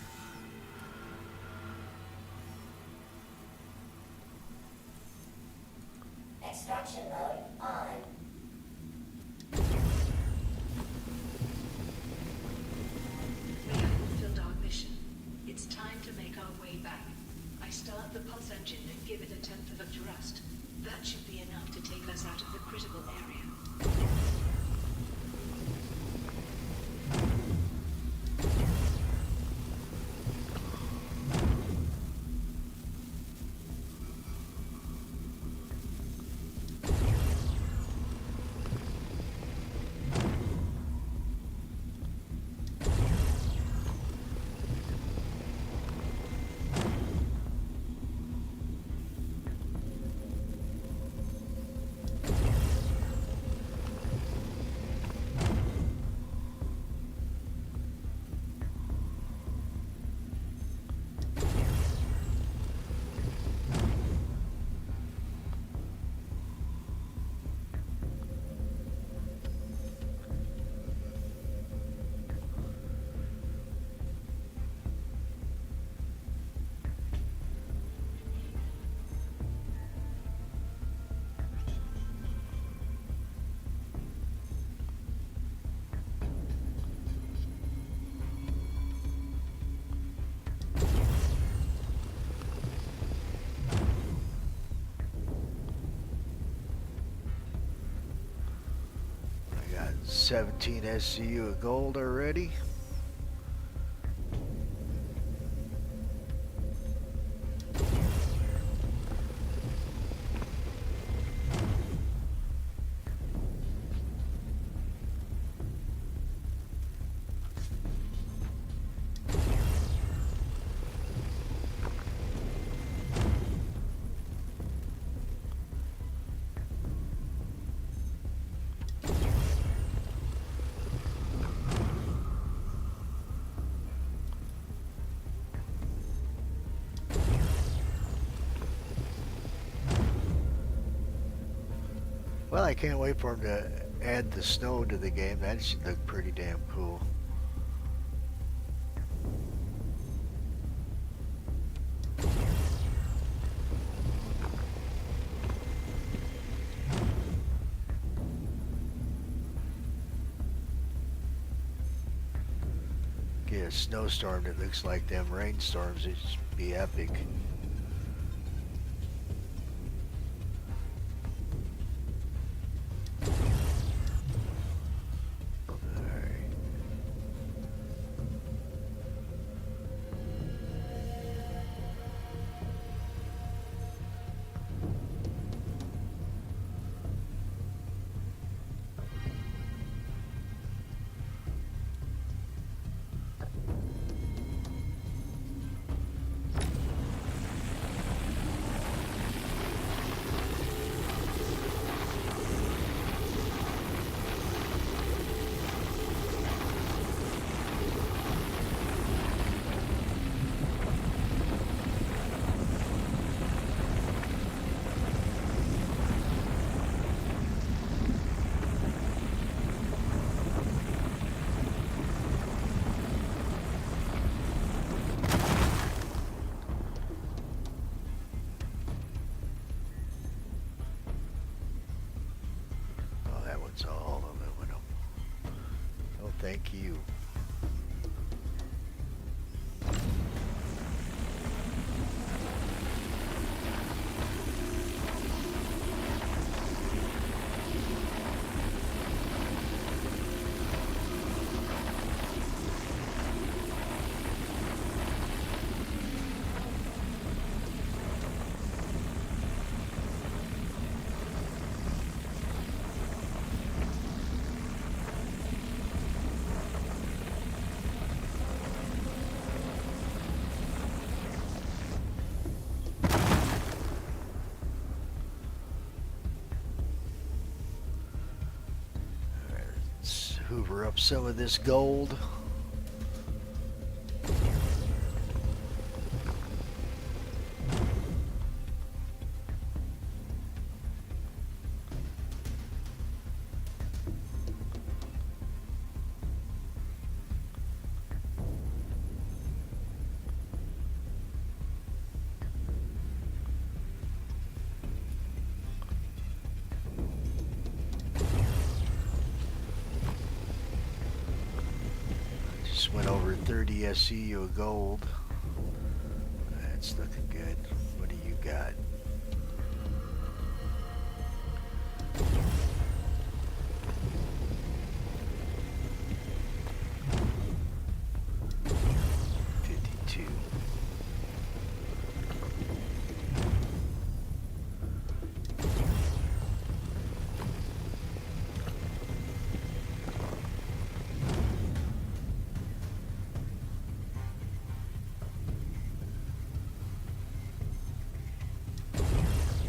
Extraction mode on. We have fulfilled our mission. It's time to make our way back. I start the pulse engine and give it a tenth of a thrust. That should be enough to take us out of the critical area. I got 17 SCU of gold already. Well, I can't wait for him to add the snow to the game. That should look pretty damn cool. Get a snowstorm that looks like them rainstorms. It'd be epic. Oh, that one's all aluminum. Oh, thank you. Let's hoover up some of this gold. just went over 30 SCU of gold. That's looking good. What do you got?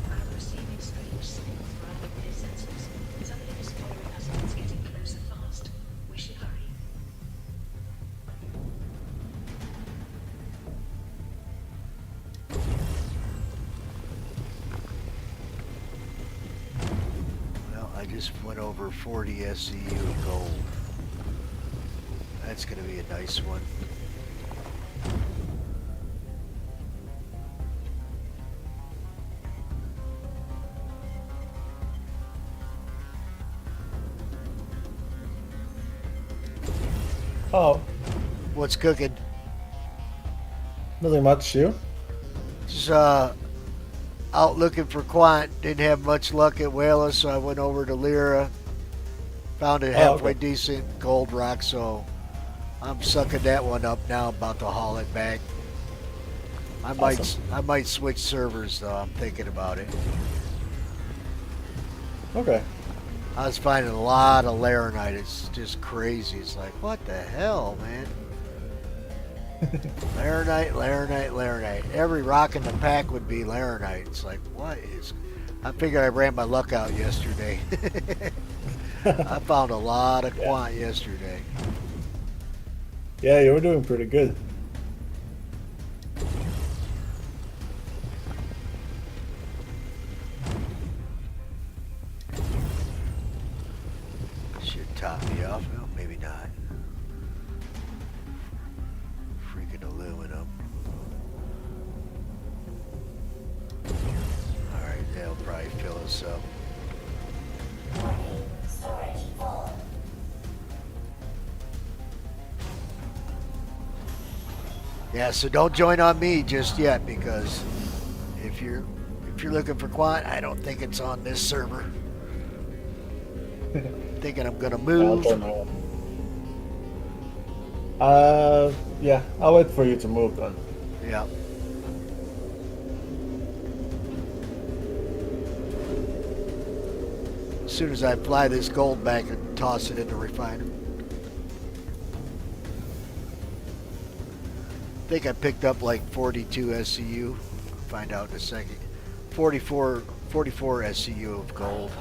I'm receiving strange signals from our nuclear sensors. Something is following us and it's getting closer fast. We should hurry. Well, I just went over 40 SCU of gold. That's going to be a nice one. Oh, What's cooking? nothing much, you? Just out looking for Quant. Didn't have much luck at Whala, so I went over to Lyra. Found a halfway okay. decent gold rock, so I'm sucking that one up now. About to haul it back. Awesome. I might switch servers though. I'm thinking about it. Okay. I was finding a lot of laranite. It's just crazy. It's like, what the hell, man? Laranite, laranite, laranite. Every rock in the pack would be laranite. It's like, what is... I figured I ran my luck out yesterday. I found a lot of Quant yesterday. Yeah, you were doing pretty good. Should top me off. Well, maybe not. Freaking aluminum. Alright, that'll probably fill us up. Warning, storage full. Yeah, so don't join on me just yet, because if you're looking for Quant, I don't think it's on this server. Thinking I'm gonna I'll move. turn my own. Yeah, I'll wait for you to move then. Yeah. As soon as I fly this gold back and toss it in the refiner. I think I picked up like 42 SCU. Find out in a second. 44 SCU of gold.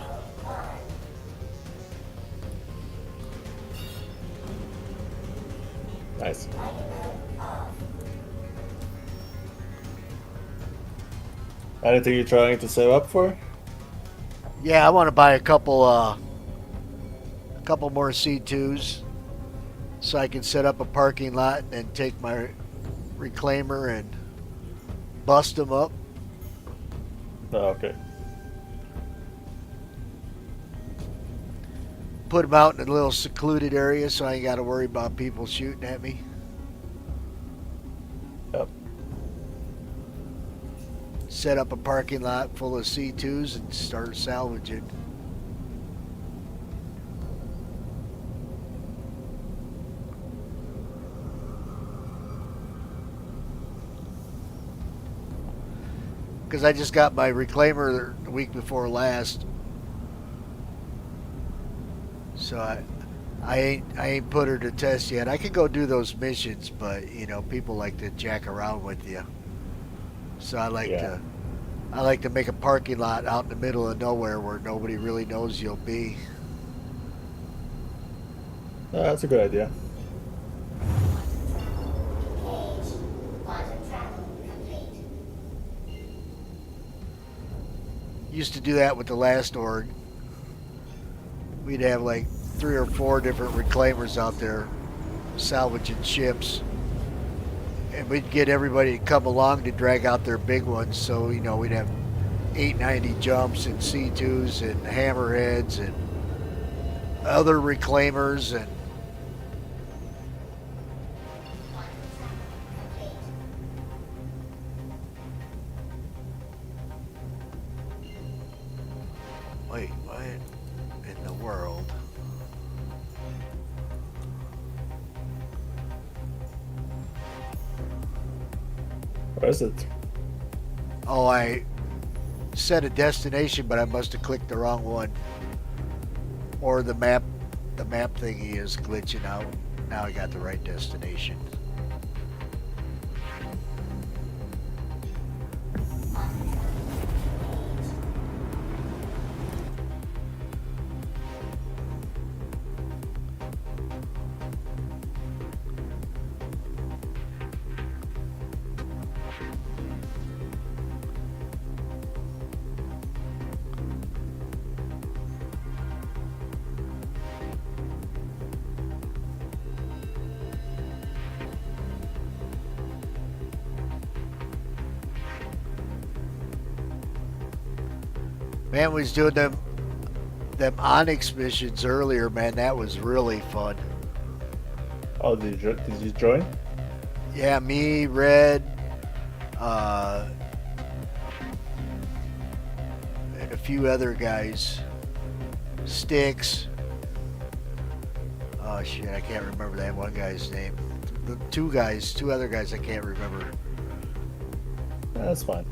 Nice. Anything you're trying to save up for? Yeah, I want to buy a couple more C2s so I can set up a parking lot and take my reclaimer and bust them up. Oh, okay. Put them out in a little secluded area so I ain't got to worry about people shooting at me. Yep. Set up a parking lot full of C2s and start salvaging. Because I just got my reclaimer the week before last. So I ain't put her to test yet. I could go do those missions, but you know, people like to jack around with you. So I like to make a parking lot out in the middle of nowhere where nobody really knows you'll be. Oh, that's a good idea. Engage. Quantum travel complete. Used to do that with the last org. We'd have like 3 or 4 different reclaimers out there salvaging ships. And we'd get everybody to come along to drag out their big ones. So, you know, we'd have 890 jumps and C2s and hammerheads and other reclaimers. And Wait, what in the world? Where is it? Oh, I set a destination, but I must have clicked the wrong one. Or the map thingy is glitching out. Now I got the right destination. Man, we was doing them Onyx missions earlier, man. That was really fun. Oh, did you join? Yeah, me, Red, and a few other guys. Sticks. Oh shit, I can't remember that one guy's name. The two other guys I can't remember. That's fine.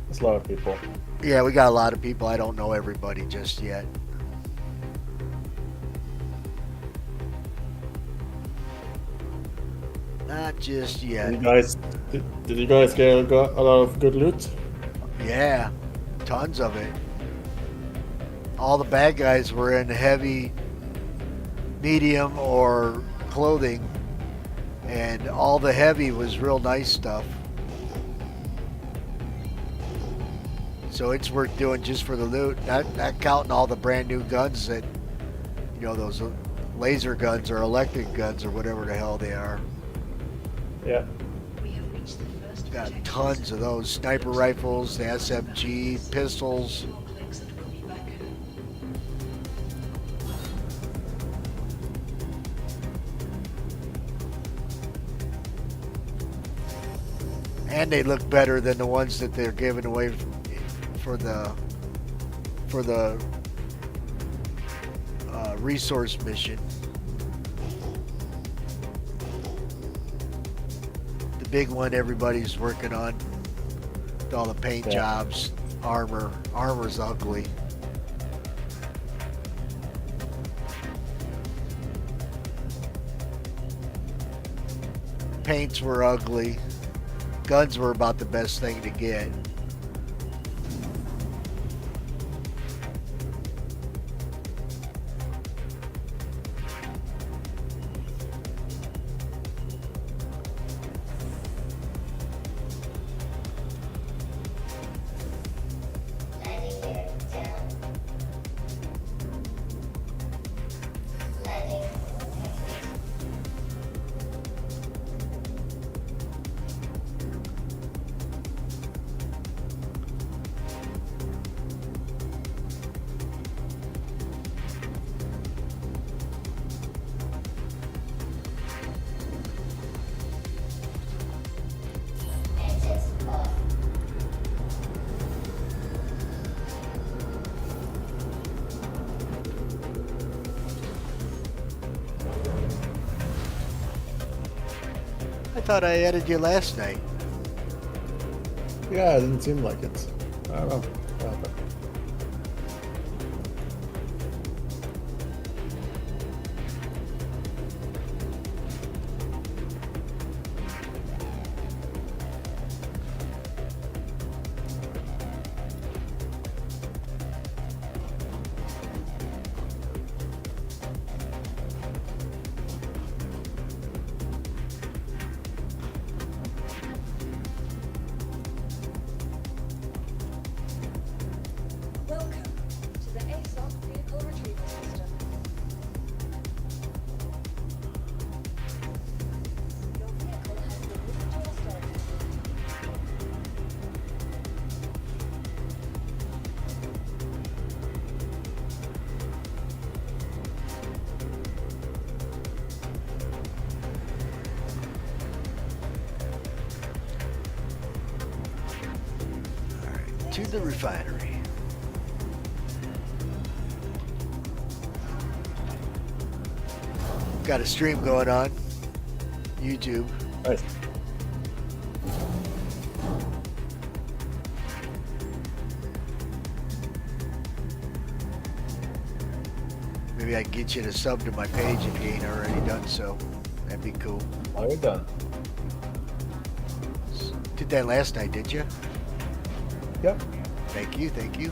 That's a lot of people. Yeah, we got a lot of people. I don't know everybody just yet. Not just yet. Did you guys get a lot of good loot? Yeah, tons of it. All the bad guys were in heavy, medium, or clothing, and all the heavy was real nice stuff. So it's worth doing just for the loot, not counting all the brand new guns that, you know, those laser guns or electric guns or whatever the hell they are. Yeah. We have reached the first Got projection tons of zone. those sniper rifles, the SMG, pistols. More clicks and we'll be back. And they look better than the ones that they're giving away for the resource mission. The big one everybody's working on. With all the paint Yeah. jobs, armor's ugly. Paints were ugly. Guns were about the best thing to get. Landing gear down. Landing complete. Engines off. I thought I added you last night. Yeah, it didn't seem like it. I don't know what happened. Welcome to the ASOC vehicle retrieval system. Your vehicle has been moved to a storage. All right, to the refinery. Got a stream going on. YouTube. Nice. Maybe I can get you to sub to my page if you ain't already done so. That'd be cool. Oh, you're done. Did that last night, did you? Yep. Thank you, thank you.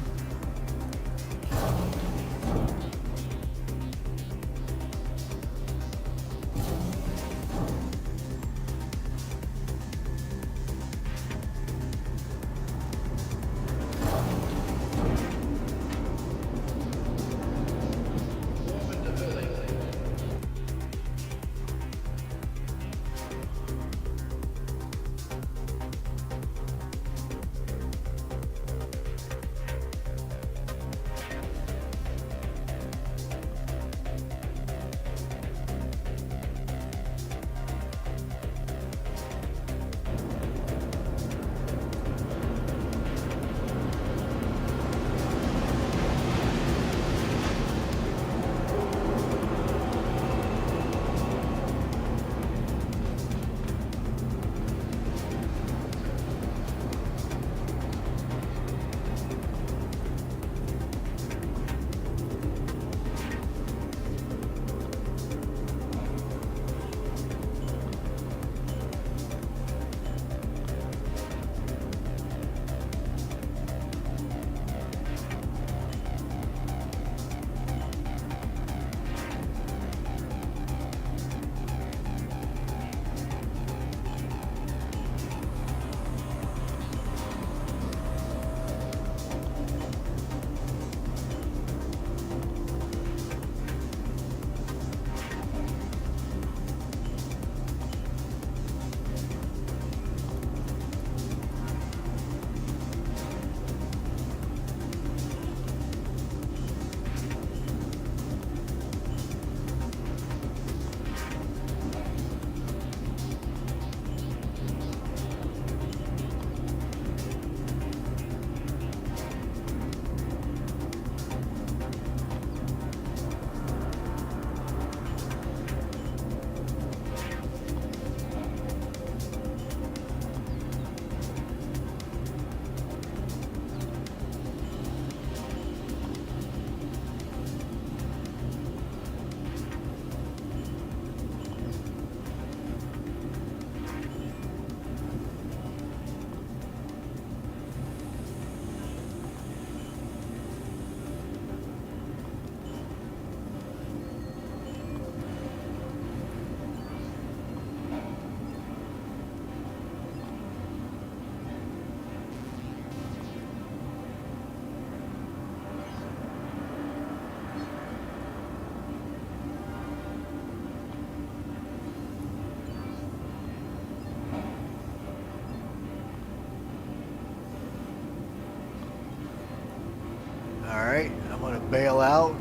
Alright, I'm gonna bail out.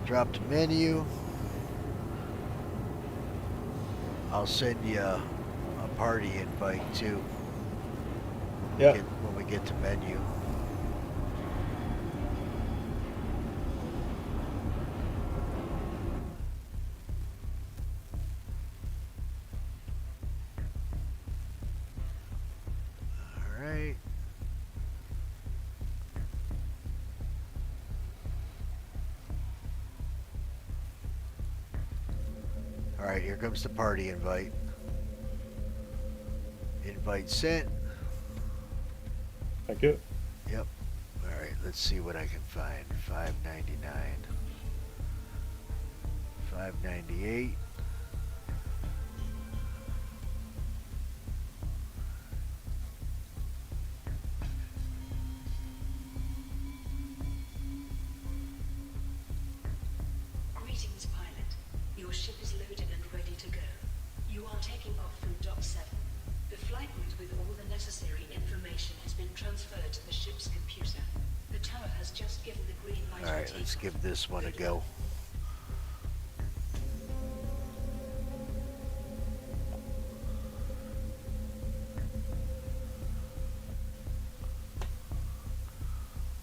Drop the menu. I'll send you a party invite too. Yeah. When we get to menu. Alright. Alright, here comes the party invite. Invite sent. Thank you. Yep. Alright, let's see what I can find. $5.99. $5.98. Greetings, pilot. Your ship is loaded and ready to go. You are taking off from Dock 7. The flight route with all the necessary information has been transferred to the ship's computer. The tower has just given the green light. Alright, let's give this one a go.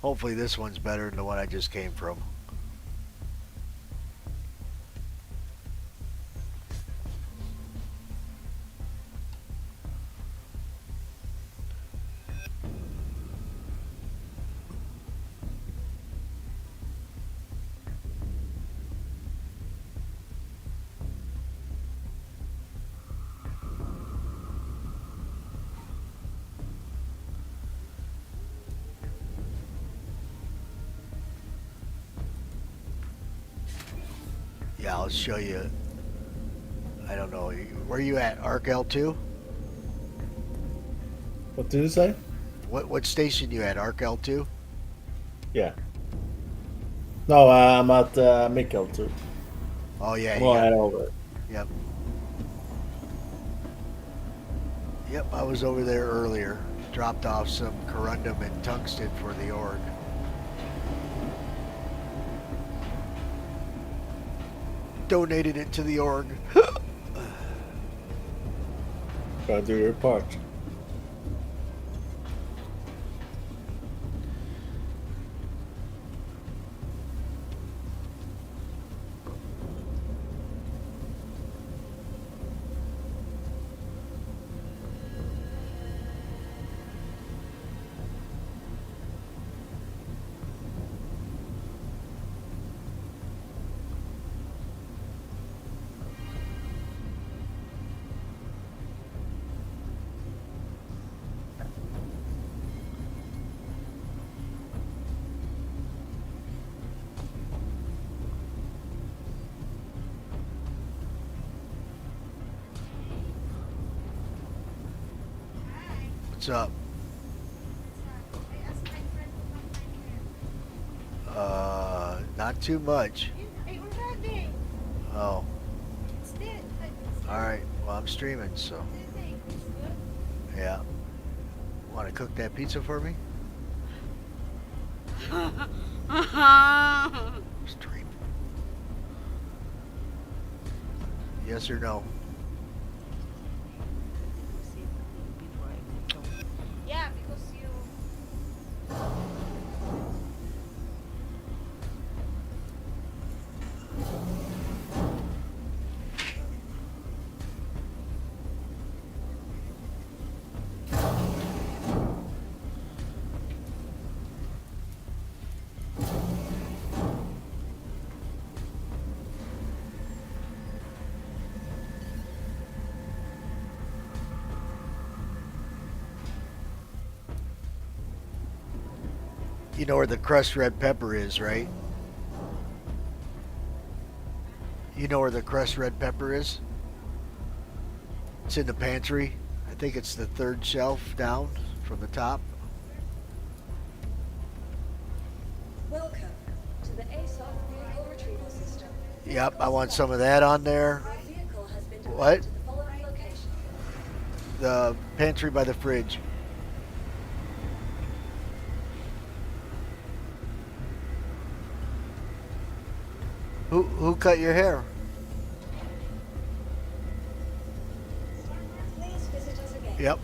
Hopefully this one's better than the one I just came from. Yeah, I'll show you. I don't know. Where you at? Arc L2? What did you say? What station you at? Arc L2? Yeah. No, I'm at Mikkel too. Oh yeah, I'm you gonna got. head over. Yep. Yep, I was over there earlier. Dropped off some corundum and tungsten for the org. Donated it to the org. Gotta do your part. What's up? Not too much. Oh. Alright, well I'm streaming, so. Yeah. Want to cook that pizza for me? Stream. Yes or no? Yeah, because you. You know where the crushed red pepper is, right? You know where the crushed red pepper is? It's in the pantry. I think it's the third shelf down from the top. Welcome to the ASOC vehicle retrieval system. Yep, I want some of that on there. Our vehicle has been delivered What? to the following location. The pantry by the fridge. Who cut your hair? Please visit us again. Yep.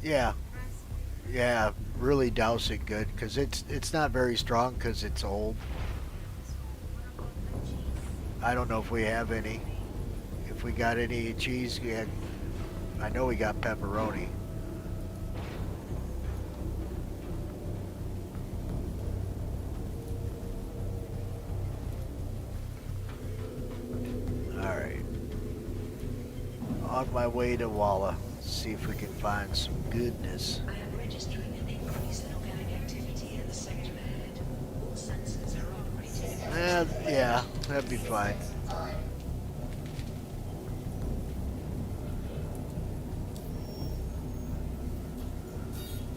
Yeah. Yeah, really douse it good because it's not very strong because it's old. I don't know if we have any. If we got any cheese, yeah, I know we got pepperoni. All right. On my way to Walla. See if we can find some goodness. I am registering an increase in organic activity in the sector ahead. All sensors are operating. Yeah, that'd be fine. On.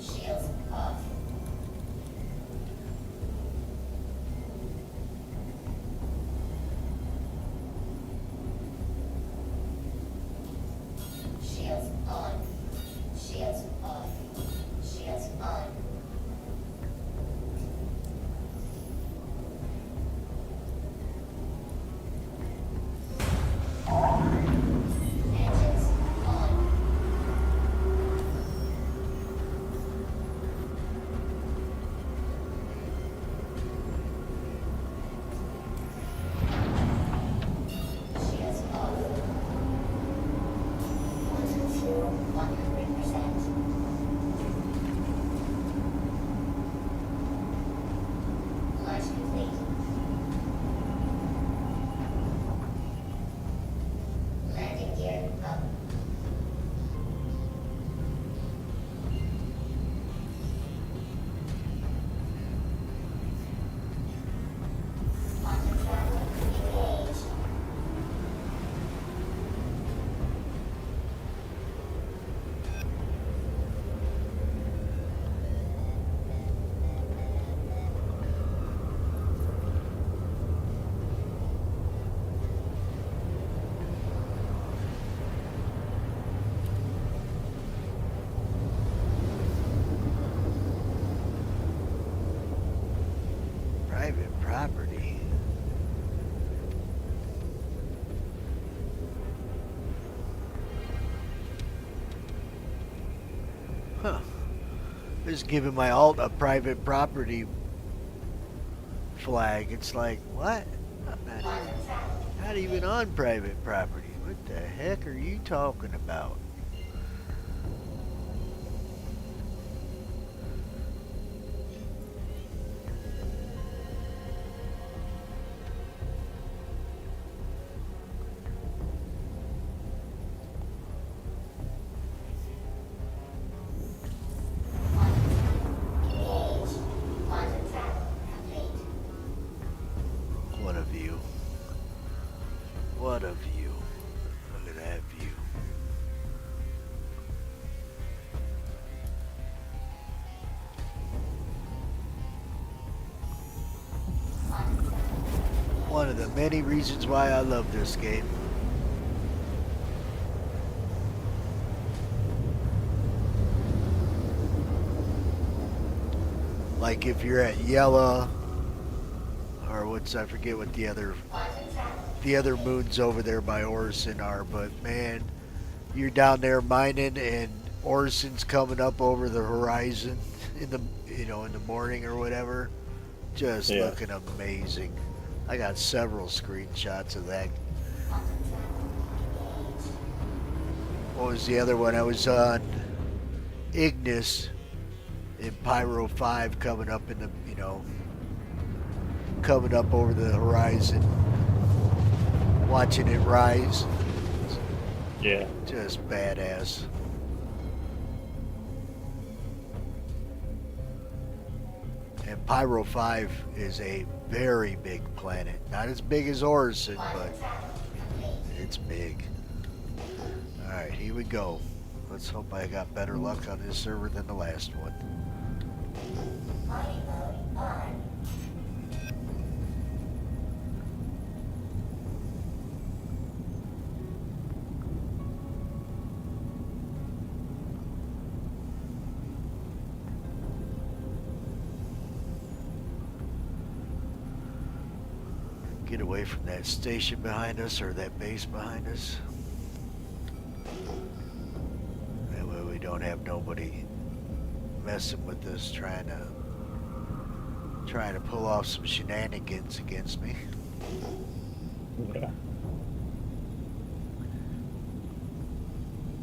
Shields off. Shields on. Shields off. Shields on. Huh. Just giving my alt a private property flag. It's like, what? I'm not even on private property. What the heck are you talking about? What a view. What a view. Look at that view. One of the many reasons why I love this game. Like if you're at Yella, or I forget what the other moons over there by Orison are, but man, you're down there mining and Orison's coming up over the horizon in the in the morning or whatever, just looking amazing. I got several screenshots of that. What was the other one? I was on Ignis in Pyro 5 coming up in the coming up over the horizon, watching it rise. Yeah. Just badass. And Pyro 5 is a very big planet. Not as big as Orison, but it's big. Alright, here we go. Let's hope I got better luck on this server than the last one. Get away from that station behind us or that base behind us. That way we don't have nobody messing with us trying to pull off some shenanigans against me. Yeah.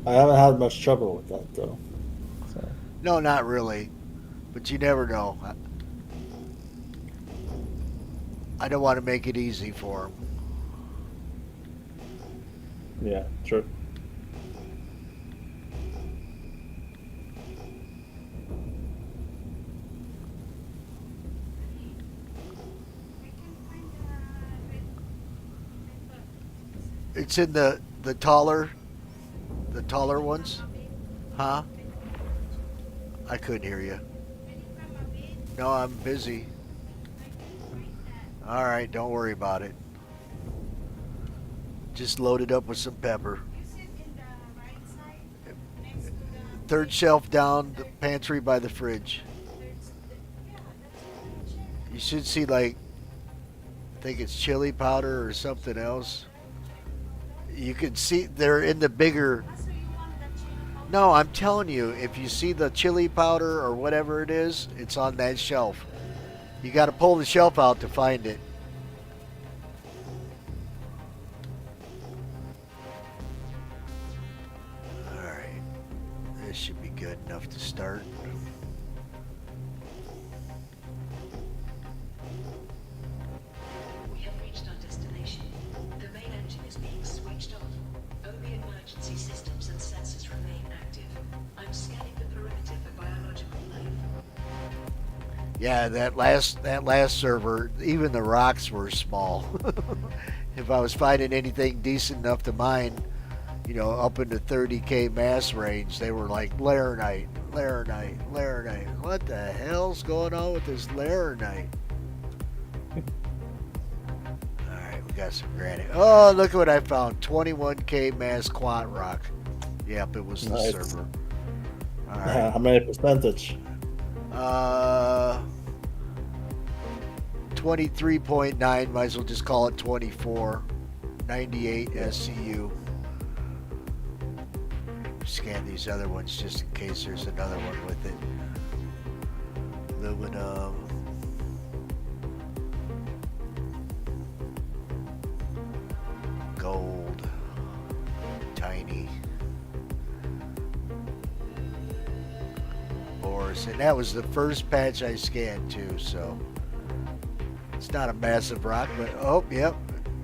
I haven't had much trouble with that though. So. No, not really. But you never know. I don't want to make it easy for them. Yeah, true. It's in the taller ones. Huh? I couldn't hear you. No, I'm busy. All right, don't worry about it. Just load it up with some pepper. Third shelf down, the pantry by the fridge. You should see, like, I think it's chili powder or something else. You can see they're in the bigger. No, I'm telling you, if you see the chili powder or whatever it is, it's on that shelf. You got to pull the shelf out to find it. All right, this should be good enough to start. We have reached our destination. The main engine is being switched off. Only emergency systems and sensors remain active. I'm scanning the perimeter for biological life. Yeah, that last server, even the rocks were small. If I was finding anything decent enough to mine, up in the 30K mass range, they were like laranite. What the hell's going on with this laranite? Alright, we got some granite. Oh, look what I found. 21K mass quant rock. Yep, it was the Nice. server. Alright. How many percentage? 23.9, might as well just call it 24. 98 SCU. Scan these other ones just in case there's another one with it. Aluminum. Gold. Tiny. Ores. And that was the first patch I scanned too, so it's not a massive rock, but oh, yep.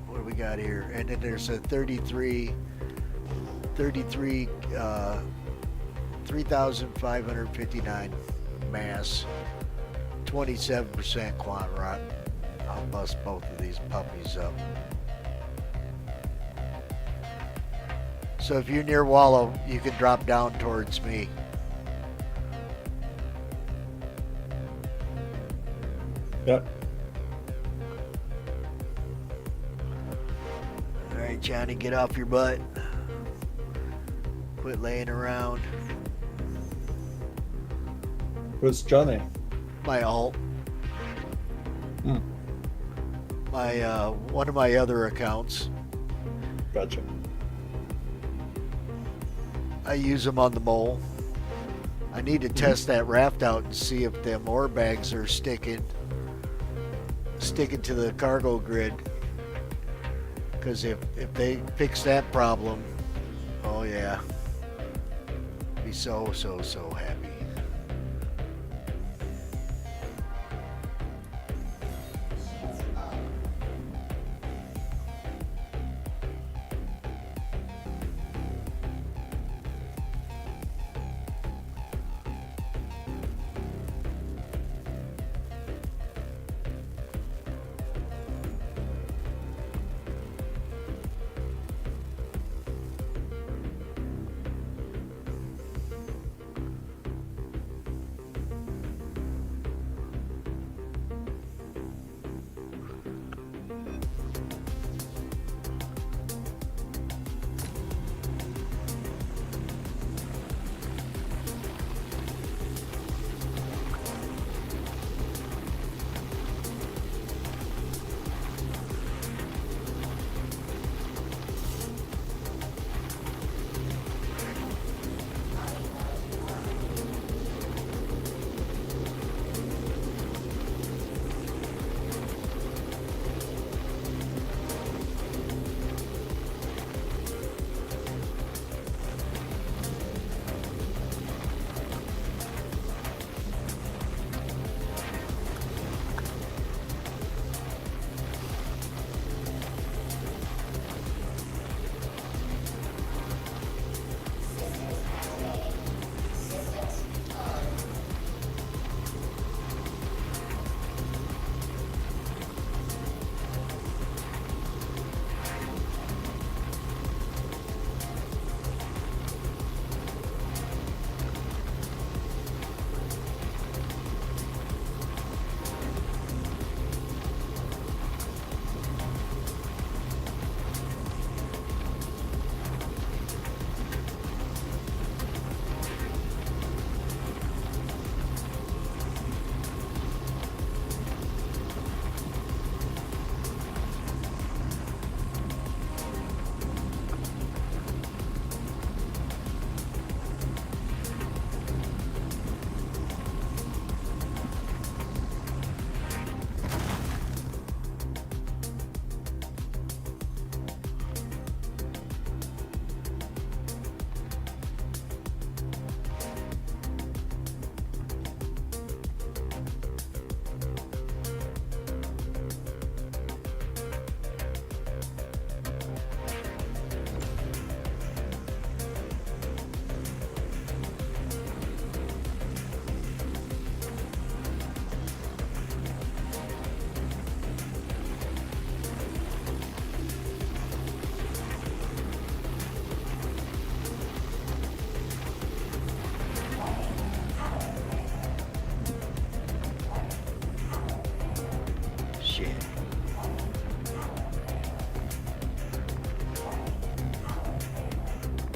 What do we got here? And then there's a 3,559 mass, 27% quant rock. I'll bust both of these puppies up. So if you're near Wallow, you can drop down towards me. Yep. All right, Johnny, get off your butt. Quit laying around. Who's Johnny? My alt. Hmm. My one of my other accounts. Gotcha. I use them on the mole. I need to test that raft out and see if them ore bags are sticking to the cargo grid. Because if they fix that problem, oh yeah, be so happy.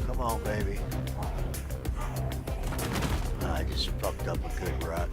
Come on, baby. I just fucked up a good rock.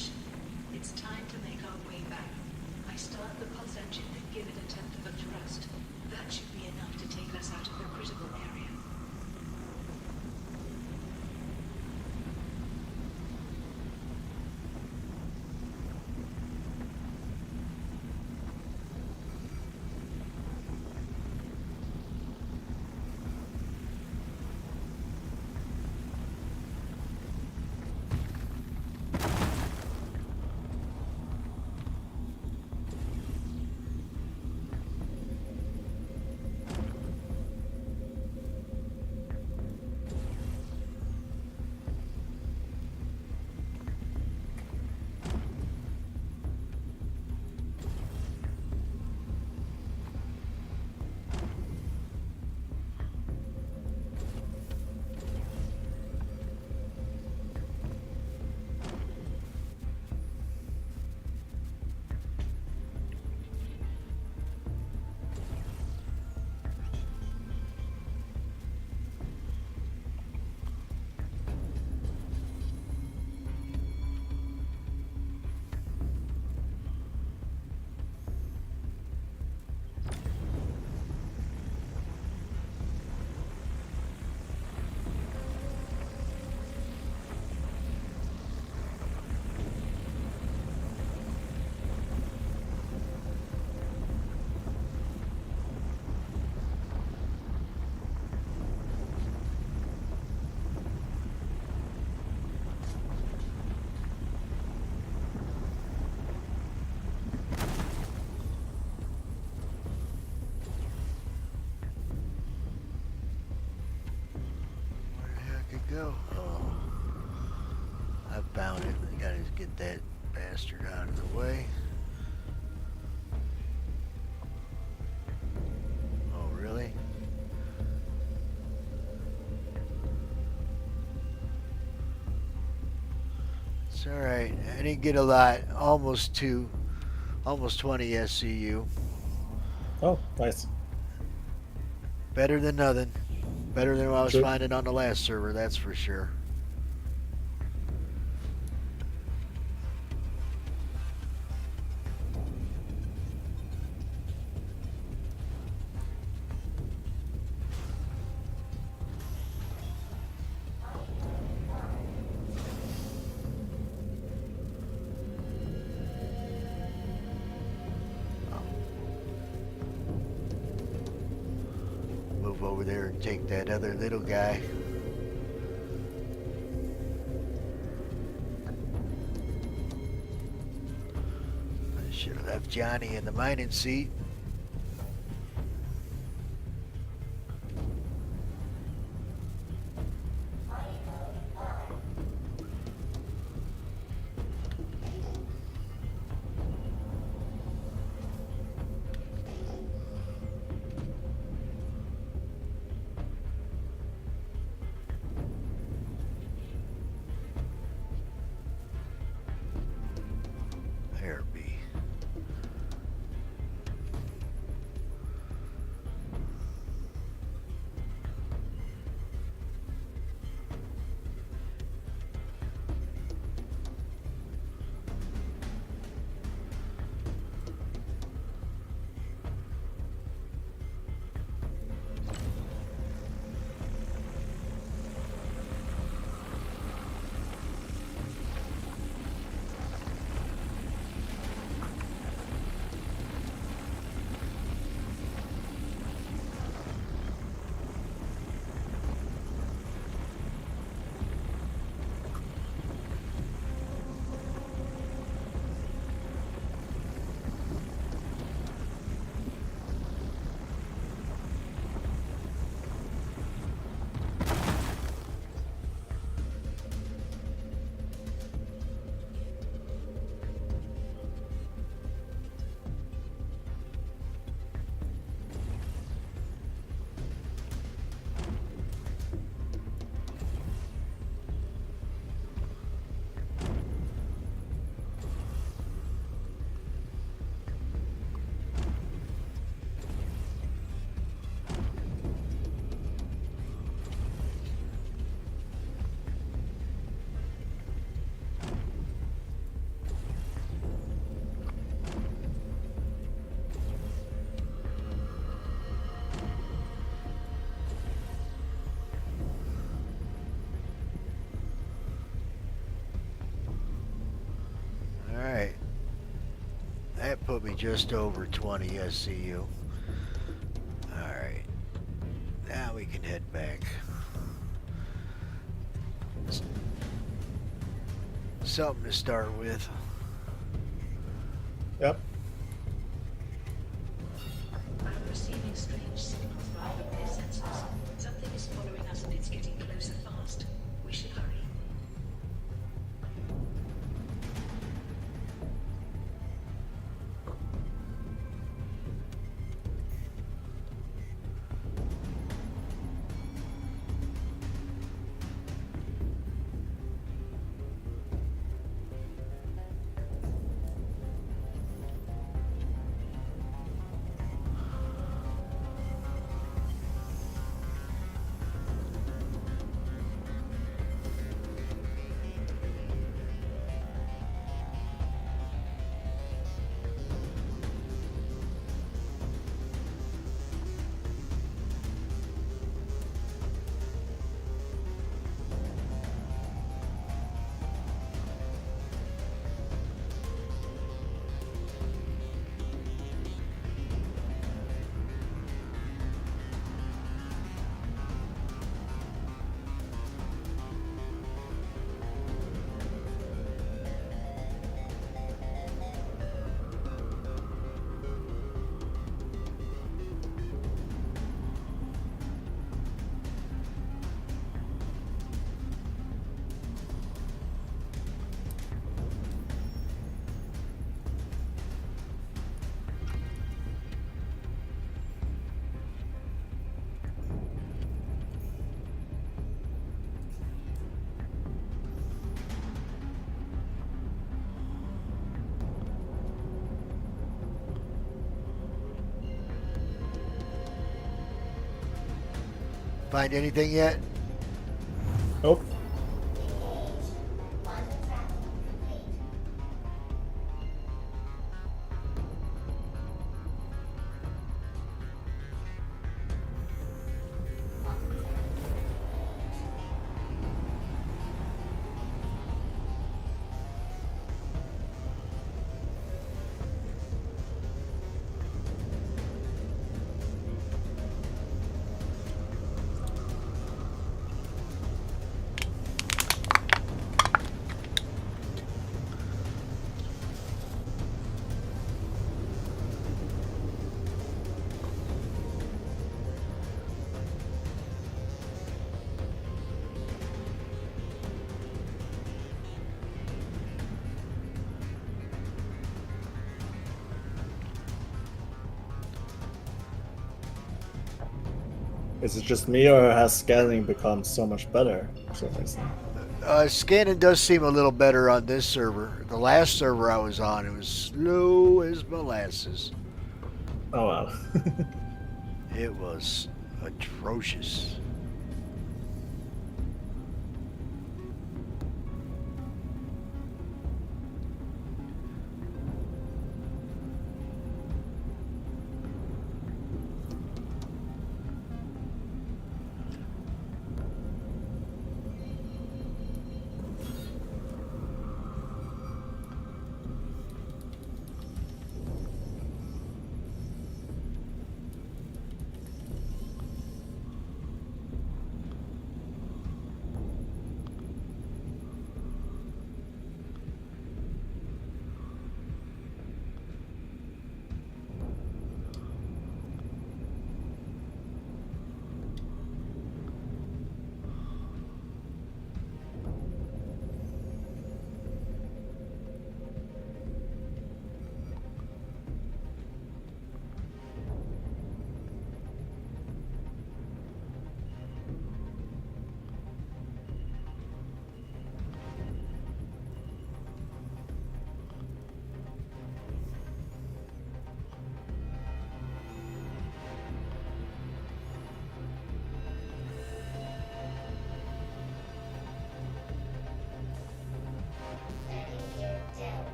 position. It's time to make our way back. I start the pulse engine and give it a tenth of a thrust. That should be enough to take us out of the critical area. Where the heck it go? Oh, I found it. I gotta get that bastard out of the way. Oh, really? It's alright. I didn't get a lot. Almost 20 SCU. Oh, nice. Better than nothing. Better than what I was True. finding on the last server, that's for sure. Move over there and take that other little guy. I should have left Johnny in the mining seat. There it be. put me just over 20 SCU. Alright. Now we can head back. Something to start with. Yep. I'm receiving strange signals via the rear sensors. Something is following us and it's getting closer fast. We should hurry. Find anything yet? Nope. Quantum tracking complete. Is it just me, or has scanning become so much better for some reason? Scanning does seem a little better on this server. The last server I was on, it was slow as molasses. Oh wow. It was atrocious.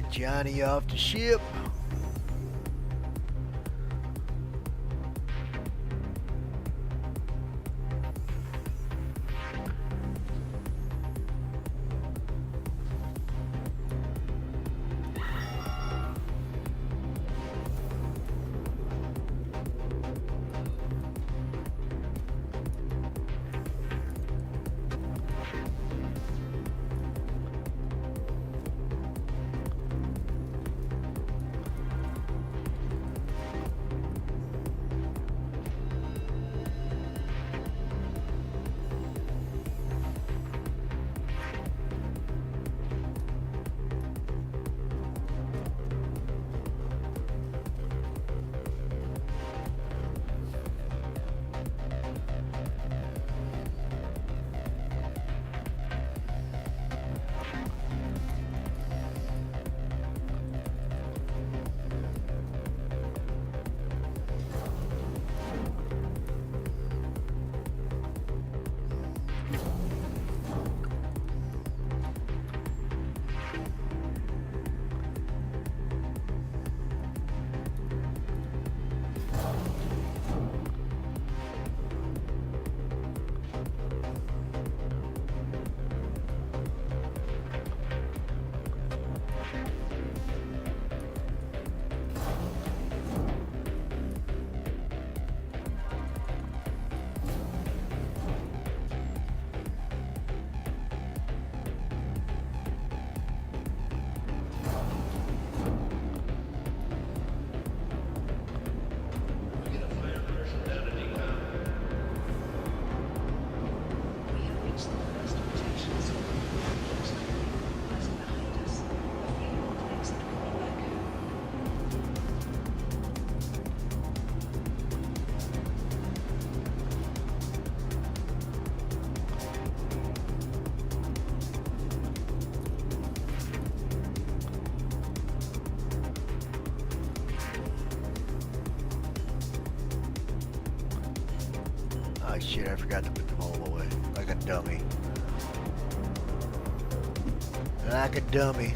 Get Johnny off the ship. We have reached the first protection zone. Looks like the vehicle is behind us. A few more clicks and we'll be back home. Oh shit, I forgot to put them all away. Like a dummy. Like a dummy.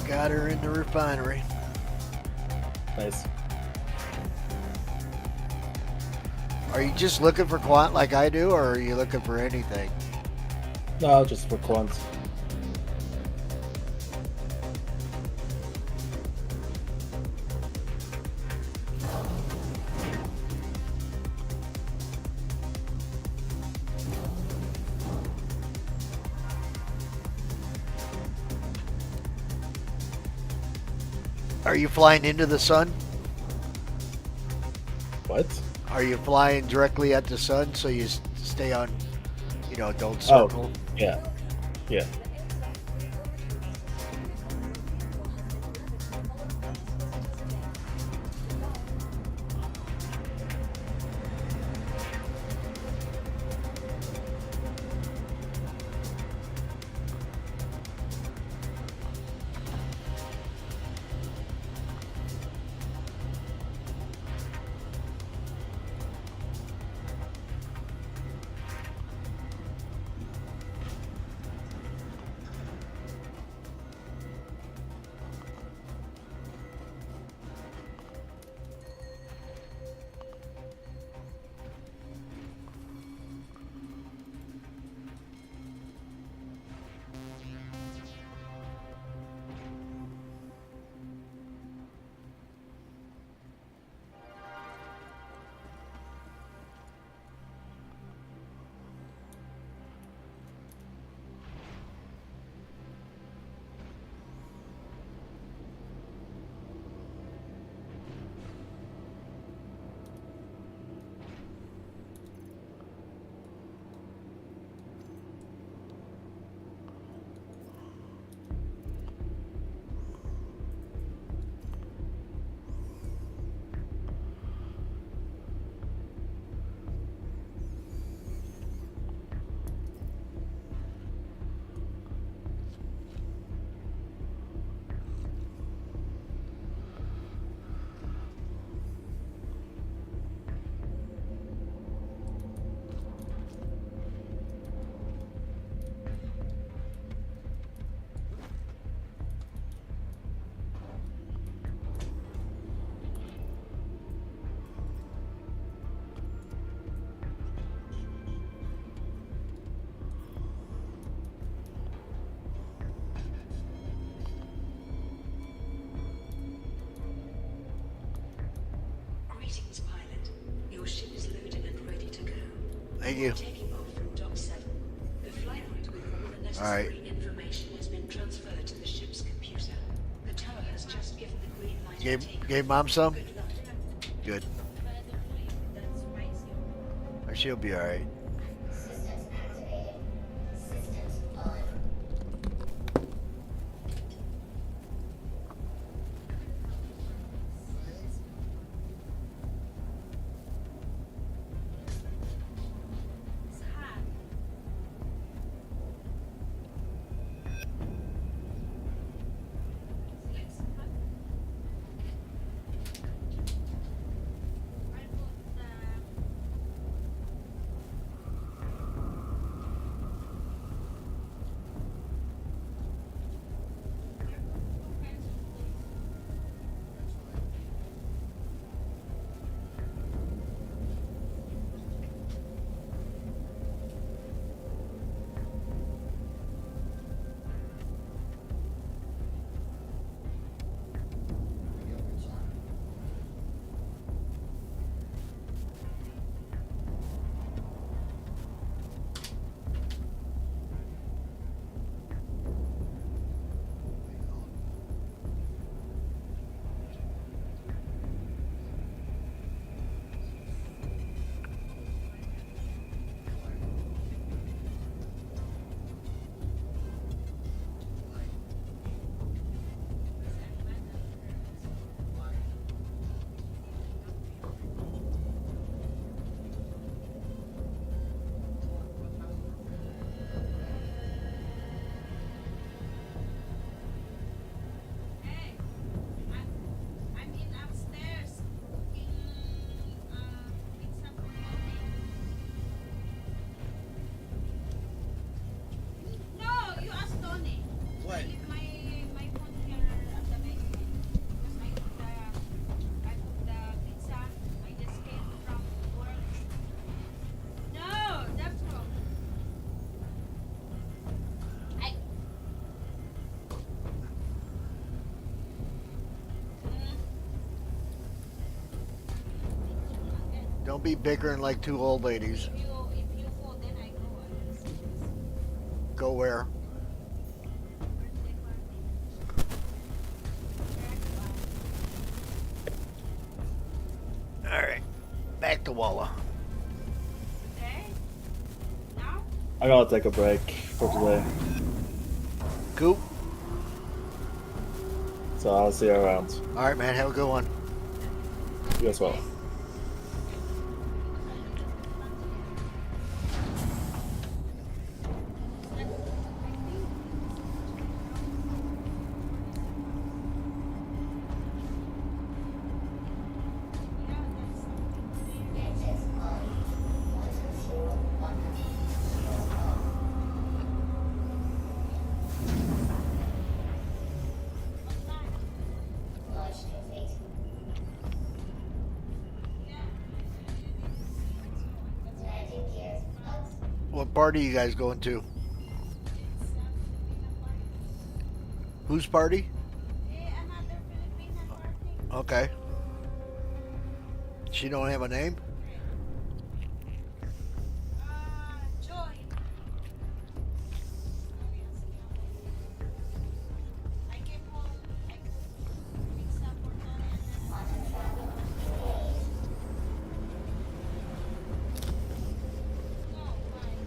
Got her in the refinery. Nice. Are you just looking for quant like I do, or are you looking for anything? No, just for quant. Are you flying into the sun? What? Are you flying directly at the sun so you stay on, don't Oh, circle? yeah. Yeah. Greetings, pilot. Your ship is loaded and ready to go. Thank You you. are taking off from Dock 7. The flight route with all the necessary information has been transferred to the ship's computer. The tower has just given the green light for takeoff. Gave Mom some? Good luck. Good. But I don't know if that's spicy or Or she'll be alright. Systems activated. Systems on. it's hot. It's hot. I put Don't be bickering like two old ladies. If you fall, then I go. Go where? Birthday party. All right, back to Walla. Okay. Now? I gotta take a break for today. Coop. So I'll see you around. All right, man. Have a good one. You as well. What party you guys going to? Whose party? Another Filipino party. Okay. She don't have a name? Joy. I came home. I could mix up for No, fine.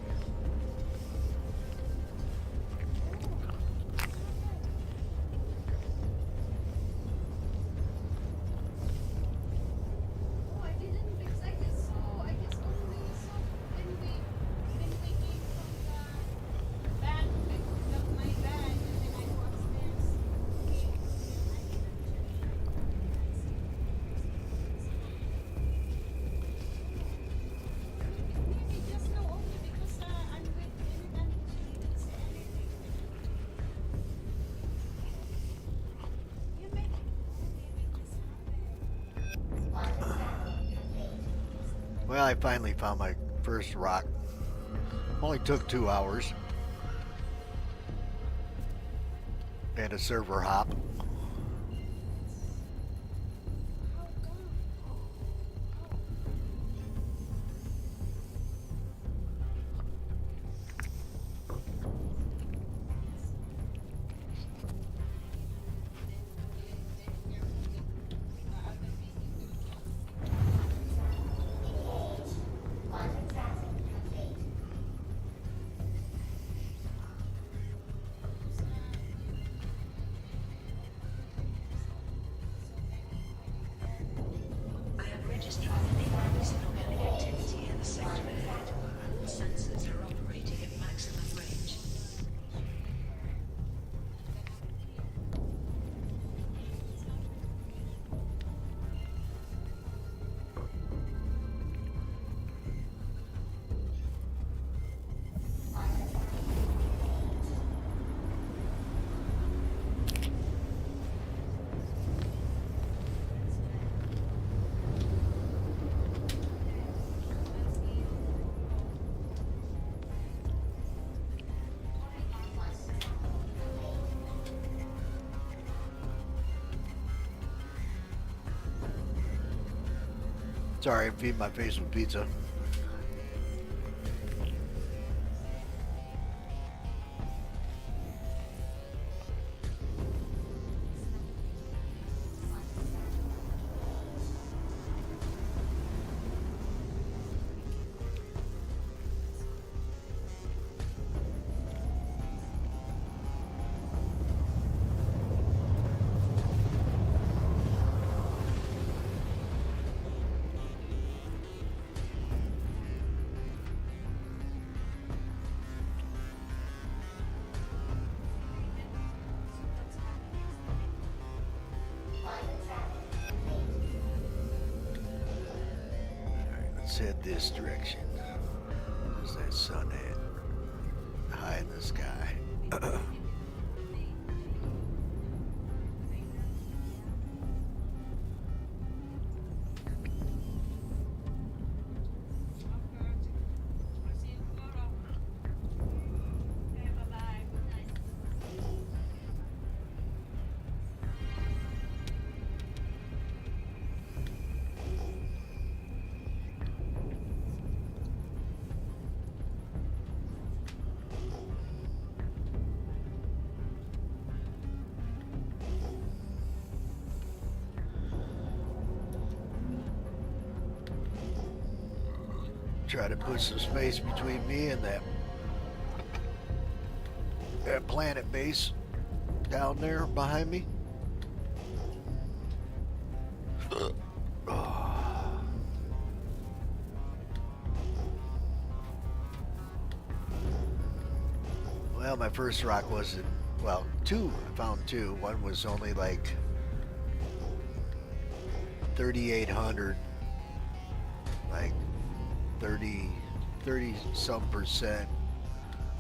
Oh, I didn't because I just saw. I just only saw when we came from the bag. I picked up my bag and then I go upstairs. Okay, maybe just go only because I'm with anytime she needs anything. You make Well, I finally found my first rock. Only took 2 hours. And a server hop. I have registered the increase in organic activity in the sector ahead. All sensors are operating at maximum range. Sorry, I'm feeding my face with pizza. Let's head this direction. There's that sun at? High in the sky. See you tomorrow. Okay, bye-bye. Good night. Try to put some space between me and that planet base down there behind me. Well, my first rock wasn't, well, two. I found two. One was only like 3,800, like 30 some percent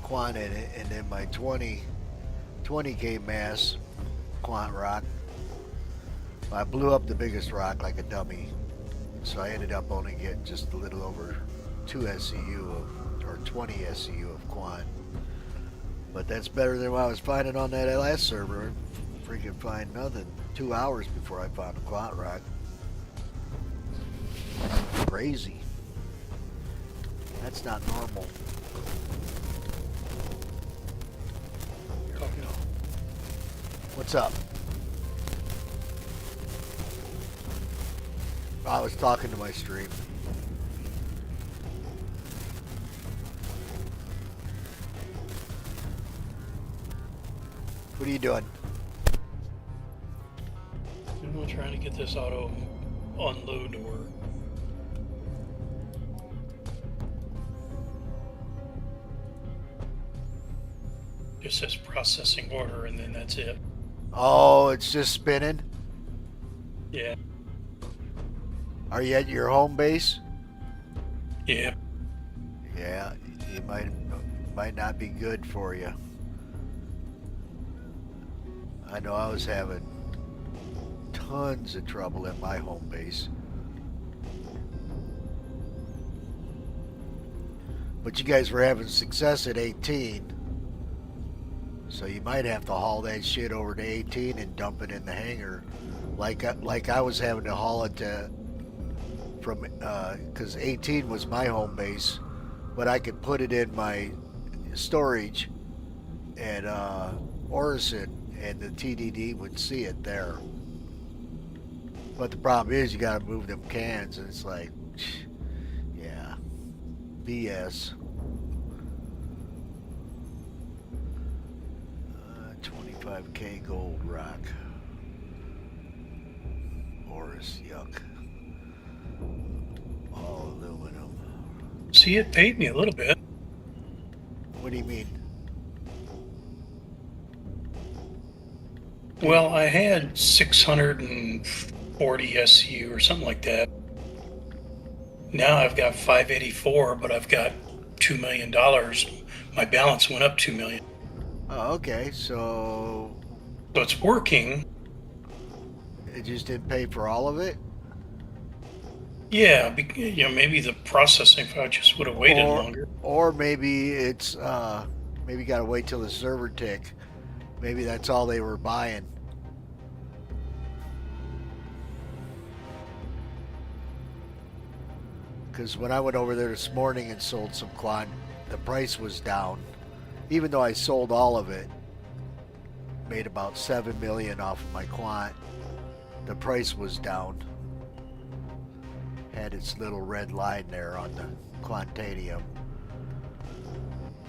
quant in it, and then my 20K mass quant rock, I blew up the biggest rock like a dummy, so I ended up only getting just a little over 2 SCU or 20 SCU of quant. But that's better than what I was finding on that last server. Freaking find nothing. 2 hours before I found a quant rock. Crazy. That's not normal. Here we go. What's up? I was talking to my stream. What are you doing? I'm trying to get this auto unload to work. Just says processing order, and then that's it. Oh, it's just spinning? Yeah. Are you at your home base? Yeah. Yeah, it might not be good for you. I know I was having tons of trouble at my home base. But you guys were having success at 18. So you might have to haul that shit over to 18 and dump it in the hangar. Like I was having to haul it to from because 18 was my home base, but I could put it in my storage at Orison, and the TDD would see it there. But the problem is you gotta move them cans, and it's like, yeah, BS. 25K gold rock. Oris, yuck. All aluminum. See, it paid me a little bit. What do you mean? Well, I had 640 SCU or something like that. Now I've got 584, but I've got $2 million. My balance went up 2 million. Oh, okay, so So it's working. it just didn't pay for all of it? Yeah, maybe the processing, if I just would have waited longer. Or maybe it's, maybe you gotta wait till the server tick. Maybe that's all they were buying. Because when I went over there this morning and sold some quant, the price was down. Even though I sold all of it, made about 7 million off of my quant, the price was down. Had its little red line there on the Quantanium.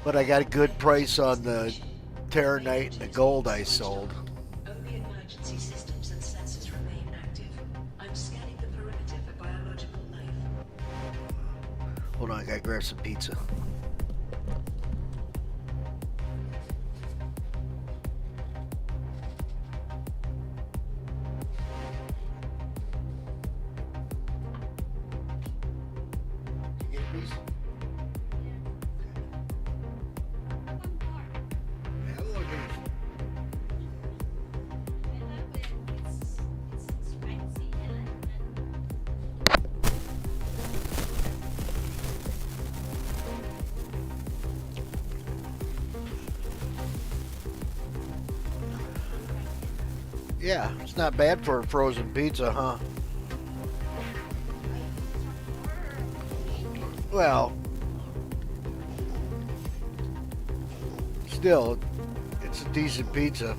But I got a good price on the Terranite and the gold I sold. Only emergency systems and sensors remain active. I'm scanning the perimeter for biological life. Hold on, I gotta grab some pizza. Did you get a piece? One more. Yeah, a little piece. I love it. It's spicy and Yeah, it's not bad for a frozen pizza, huh? Well, still, it's a decent pizza.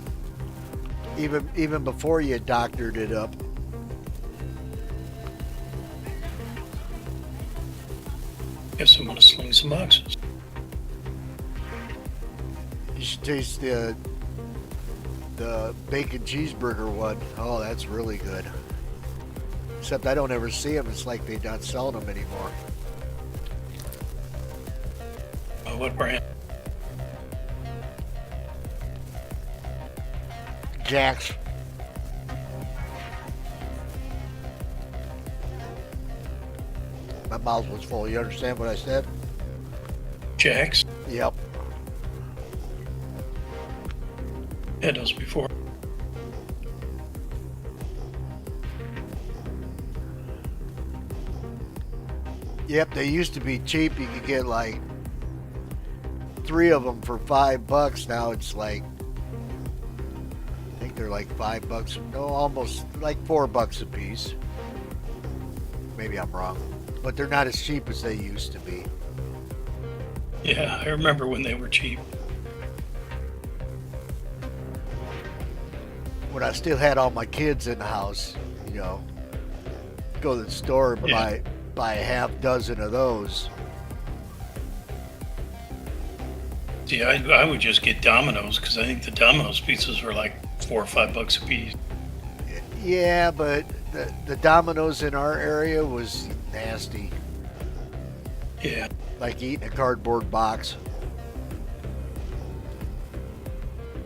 Even before you doctored it up. Guess I'm gonna sling some boxes. You should taste the bacon cheeseburger one. Oh, that's really good. Except I don't ever see them. It's like they're not selling them anymore. What brand? Jack's. My mouth was full. You understand what I said? Jack's? Yep. Had those before. Yep, they used to be cheap. You could get like 3 of them for $5. Now it's like, I think they're like $5. No, almost like $4 a piece. Maybe I'm wrong, but they're not as cheap as they used to be. Yeah, I remember when they were cheap. When I still had all my kids in the house, you know, go to the store and buy a half dozen of those. See, I would just get Domino's because I think the Domino's pizzas were like $4 or $5 a piece. Yeah, but the Domino's in our area was nasty. Yeah. Like eating a cardboard box.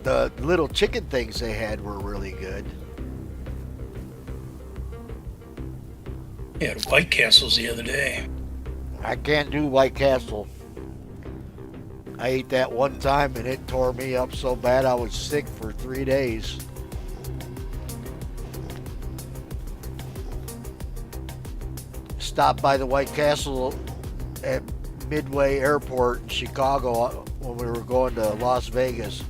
The little chicken things they had were really good. I had White Castles the other day. I can't do White Castle. I ate that one time and it tore me up so bad I was sick for 3 days. Stopped by the White Castle at Midway Airport in Chicago when we were going to Las Vegas.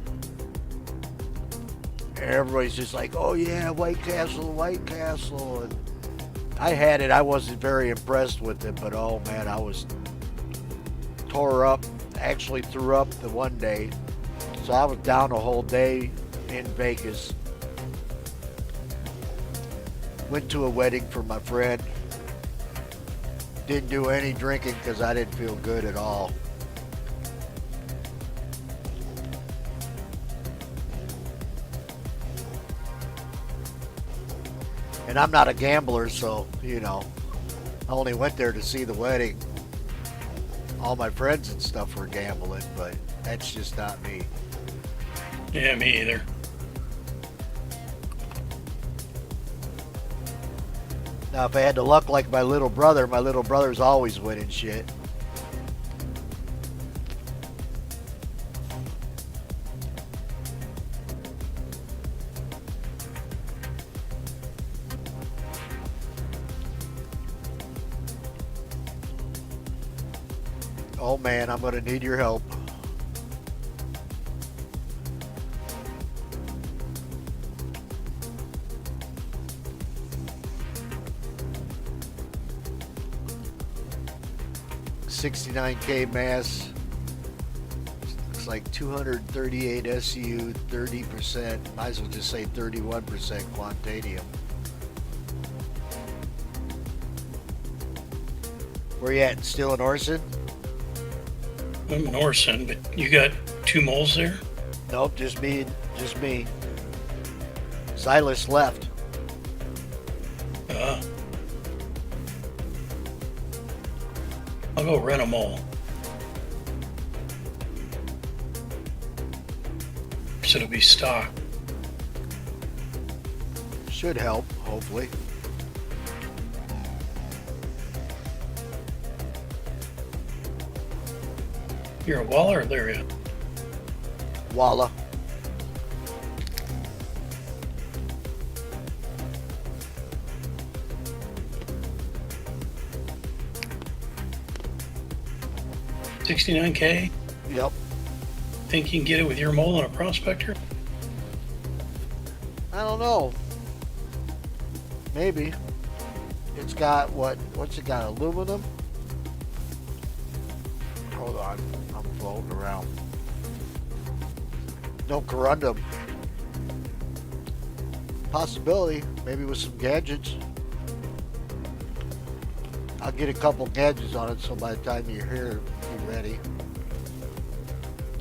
And everybody's just like, oh yeah, White Castle, White Castle. And I had it. I wasn't very impressed with it, but oh man, I was tore up. Actually threw up the one day. So I was down a whole day in Vegas. Went to a wedding for my friend. Didn't do any drinking because I didn't feel good at all. And I'm not a gambler, so, you know, I only went there to see the wedding. All my friends and stuff were gambling, but that's just not me. Yeah, me either. Now, if I had the luck like my little brother's always winning shit. Oh man, I'm gonna need your help. $69K mass. Looks like 238 SU, 30%. Might as well just say 31% Quantanium. Where you at? Still in Orson? I'm in Orson, but you got 2 moles there? Nope, just me. Just me. Silas left. I'll go rent a mole. So it'll be stock. Should help, hopefully. You're a Walla or Lyria? Walla. $69K? Yep. Think you can get it with your mole and a prospector? I don't know. Maybe. It's got what's it got? Aluminum? Hold on. I'm floating around. No corundum. Possibility. Maybe with some gadgets. I'll get a couple gadgets on it, so by the time you're here, you're ready.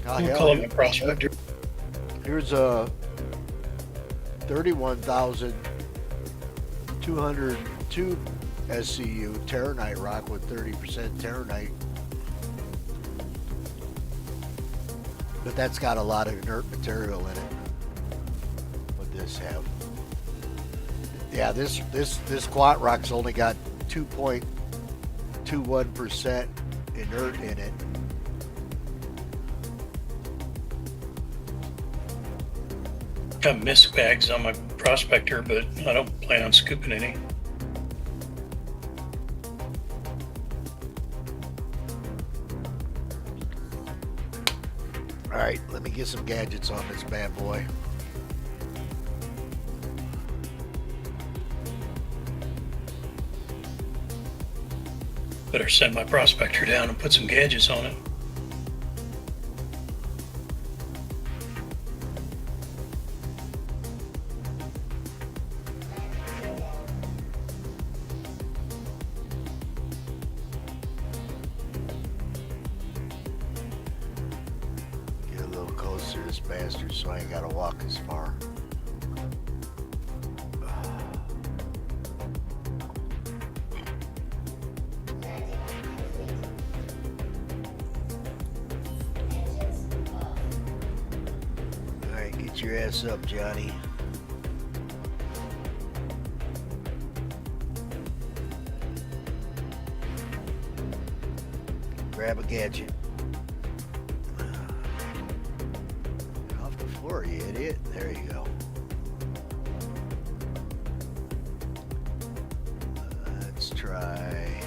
Oh, We'll hell, call it my prospector. here's a 31,202 SCU Terranite rock with 30% Terranite. But that's got a lot of inert material in it. What does this have? Yeah, this quant rock's only got 2.21% inert in it. Got mist bags on my prospector, but I don't plan on scooping any. Alright, let me get some gadgets on this bad boy. Better send my prospector down and put some gadgets on it. Get a little closer to this bastard so I ain't gotta walk as far. Alright, get your ass up, Johnny. Grab a gadget. Off the floor, you idiot. There you go. Let's try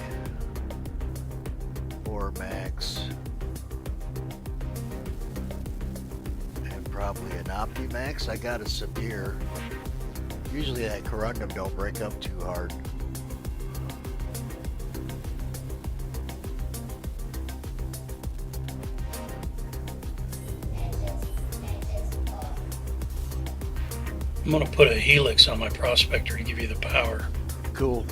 4 max. And probably an Optimax. I got a severe. Usually that corundum don't break up too hard. I'm gonna put a helix on my prospector to give you the power. Cool.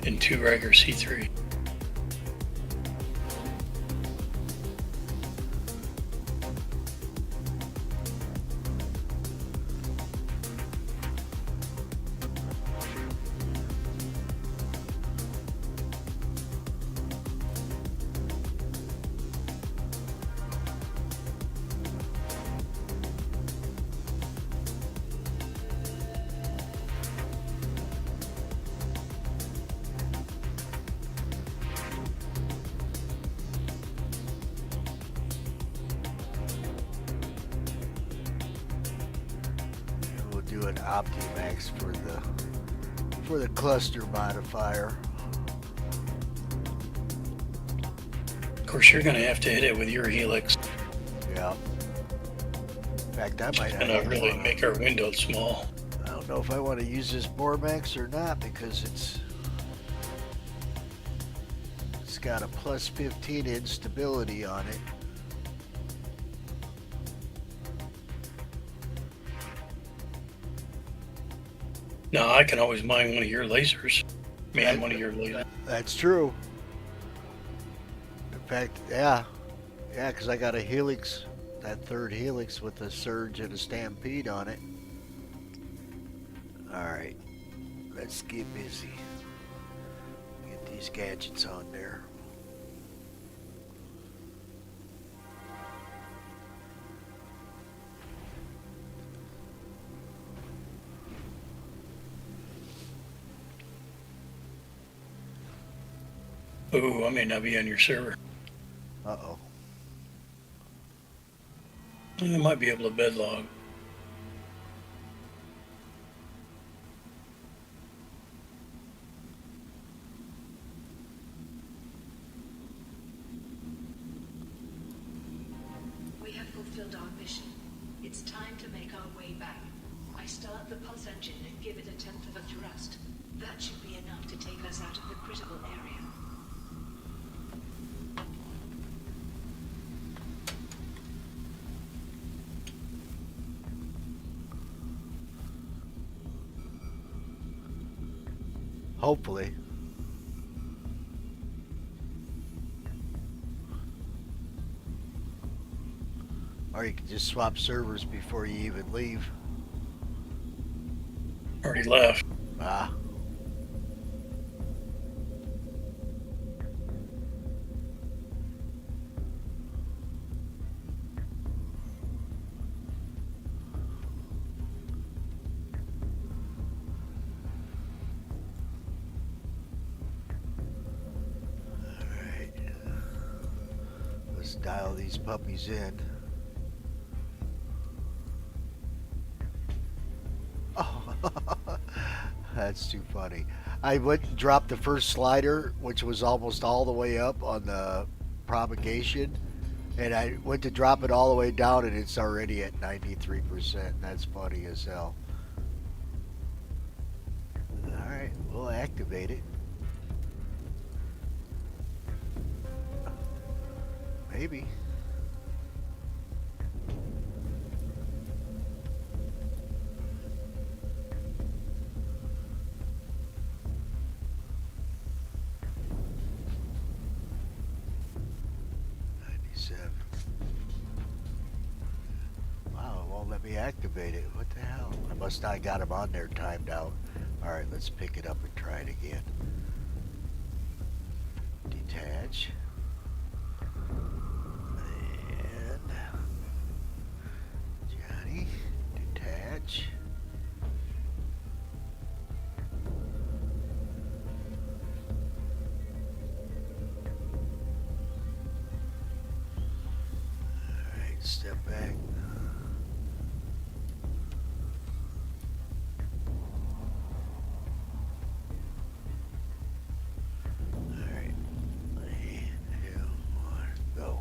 And 2 Riker C3. We'll do an Optimax for the cluster modifier. Of course, you're gonna have to hit it with your helix. Yeah. In fact, I might It's gonna have really make our window small. I don't know if I want to use this Bormax or not because it's got a plus 15 instability on it. No, I can always mine one of your lasers. Man, one of your lasers. That's true. In fact, yeah, because I got a helix, that third helix with a surge and a stampede on it. All right, let's get busy. Get these gadgets on there. Ooh, I may not be on your server. Uh-oh. I might be able to bedlog. We have fulfilled our mission. It's time to make our way back. I start the pulse engine and give it a tenth of a thrust. That should be enough to take us out of the critical area. Hopefully. Or you can just swap servers before you even leave. Already left. Ah. Alright. Let's dial these puppies in. Oh, that's too funny. I went and dropped the first slider, which was almost all the way up on the propagation, and I went to drop it all the way down, and it's already at 93%. That's funny as hell. Alright, we'll activate it. Maybe. Wow, it won't let me activate it. What the hell? I must not got him on there timed out. Alright, let's pick it up and try it again. Detach. And Johnny, detach. Alright, step back. Alright. 3, 2, 1, go.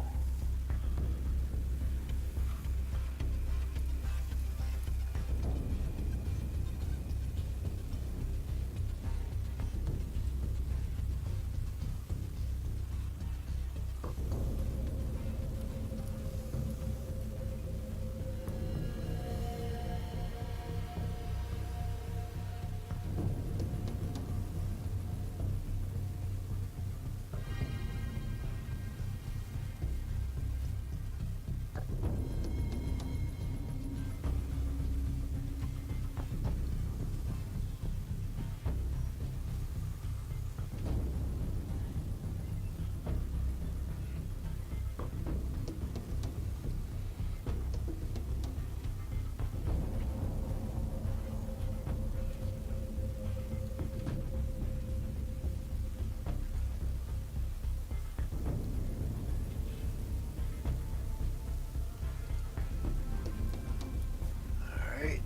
Alright,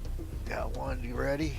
got one. You ready?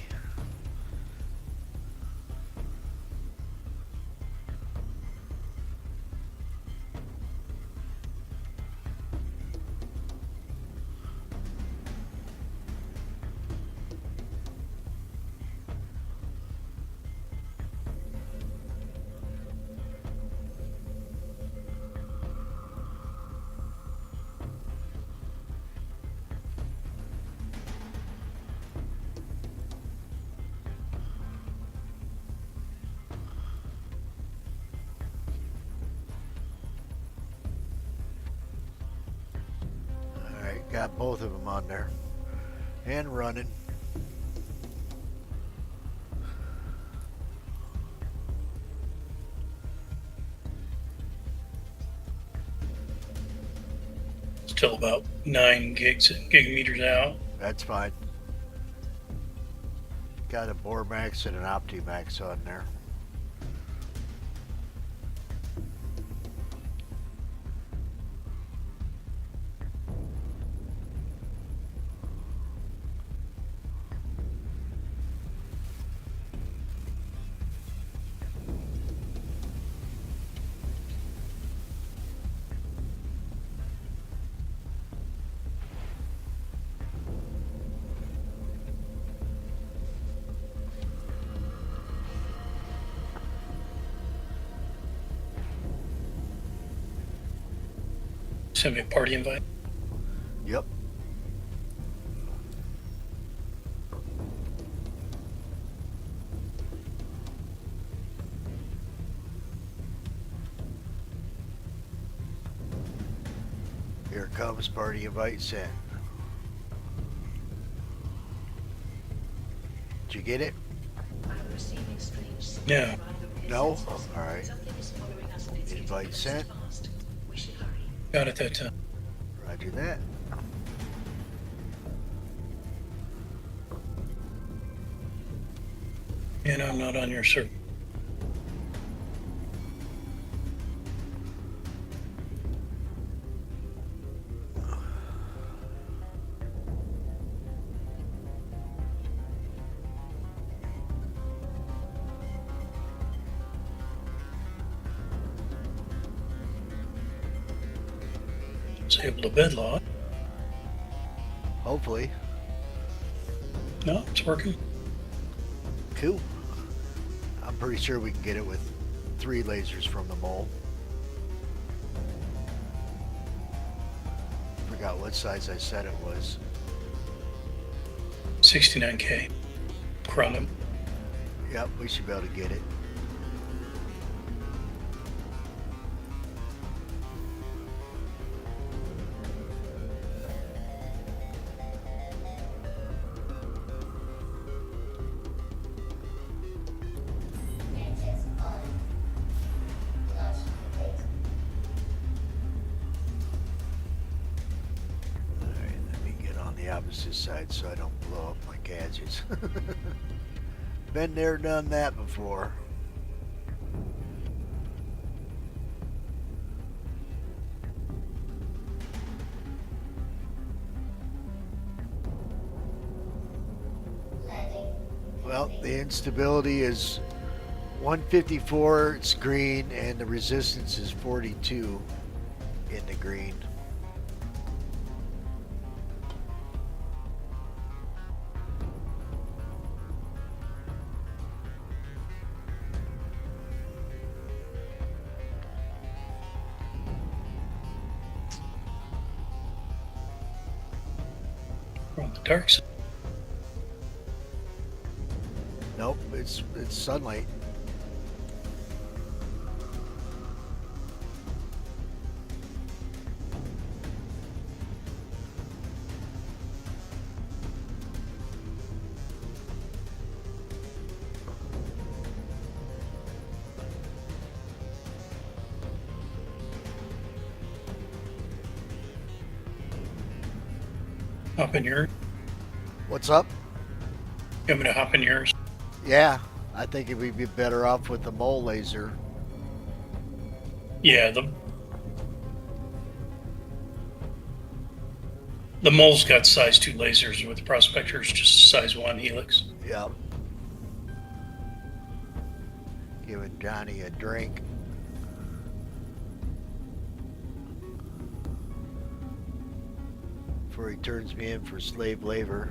Alright, got both of them on there. And running. Still about 9 gigameters out. That's fine. Got a Bormax and an Optimax on there. Send me a party invite. Yep. Here comes party invite sent. Did you get it? I'm receiving strange signals Yeah. from the rear No? sensors. Alright. Something is following us and it's getting Invite close sent. and fast. We should hurry. Got it that time. Roger that. And I'm not on your server. Disable the bed log. Hopefully. No, it's working. Cool. I'm pretty sure we can get it with 3 lasers from the mole. Forgot what size I said it was. 69K. Quantanium. Yep, we should be able to get it. Antics on. Launch complete. Alright, let me get on the opposite side so I don't blow up my gadgets. Been there, done that before. Landing. Well, the instability is 154, it's green, and the resistance is 42 in the green. We're on the dark side. Nope, it's sunlight. Hop in yours. What's up? You want me to hop in yours? Yeah, I think we'd be better off with the mole laser. Yeah, the mole's got size 2 lasers with the prospector's just size 1 helix. Yep. Giving Johnny a drink. Before he turns me in for slave labor.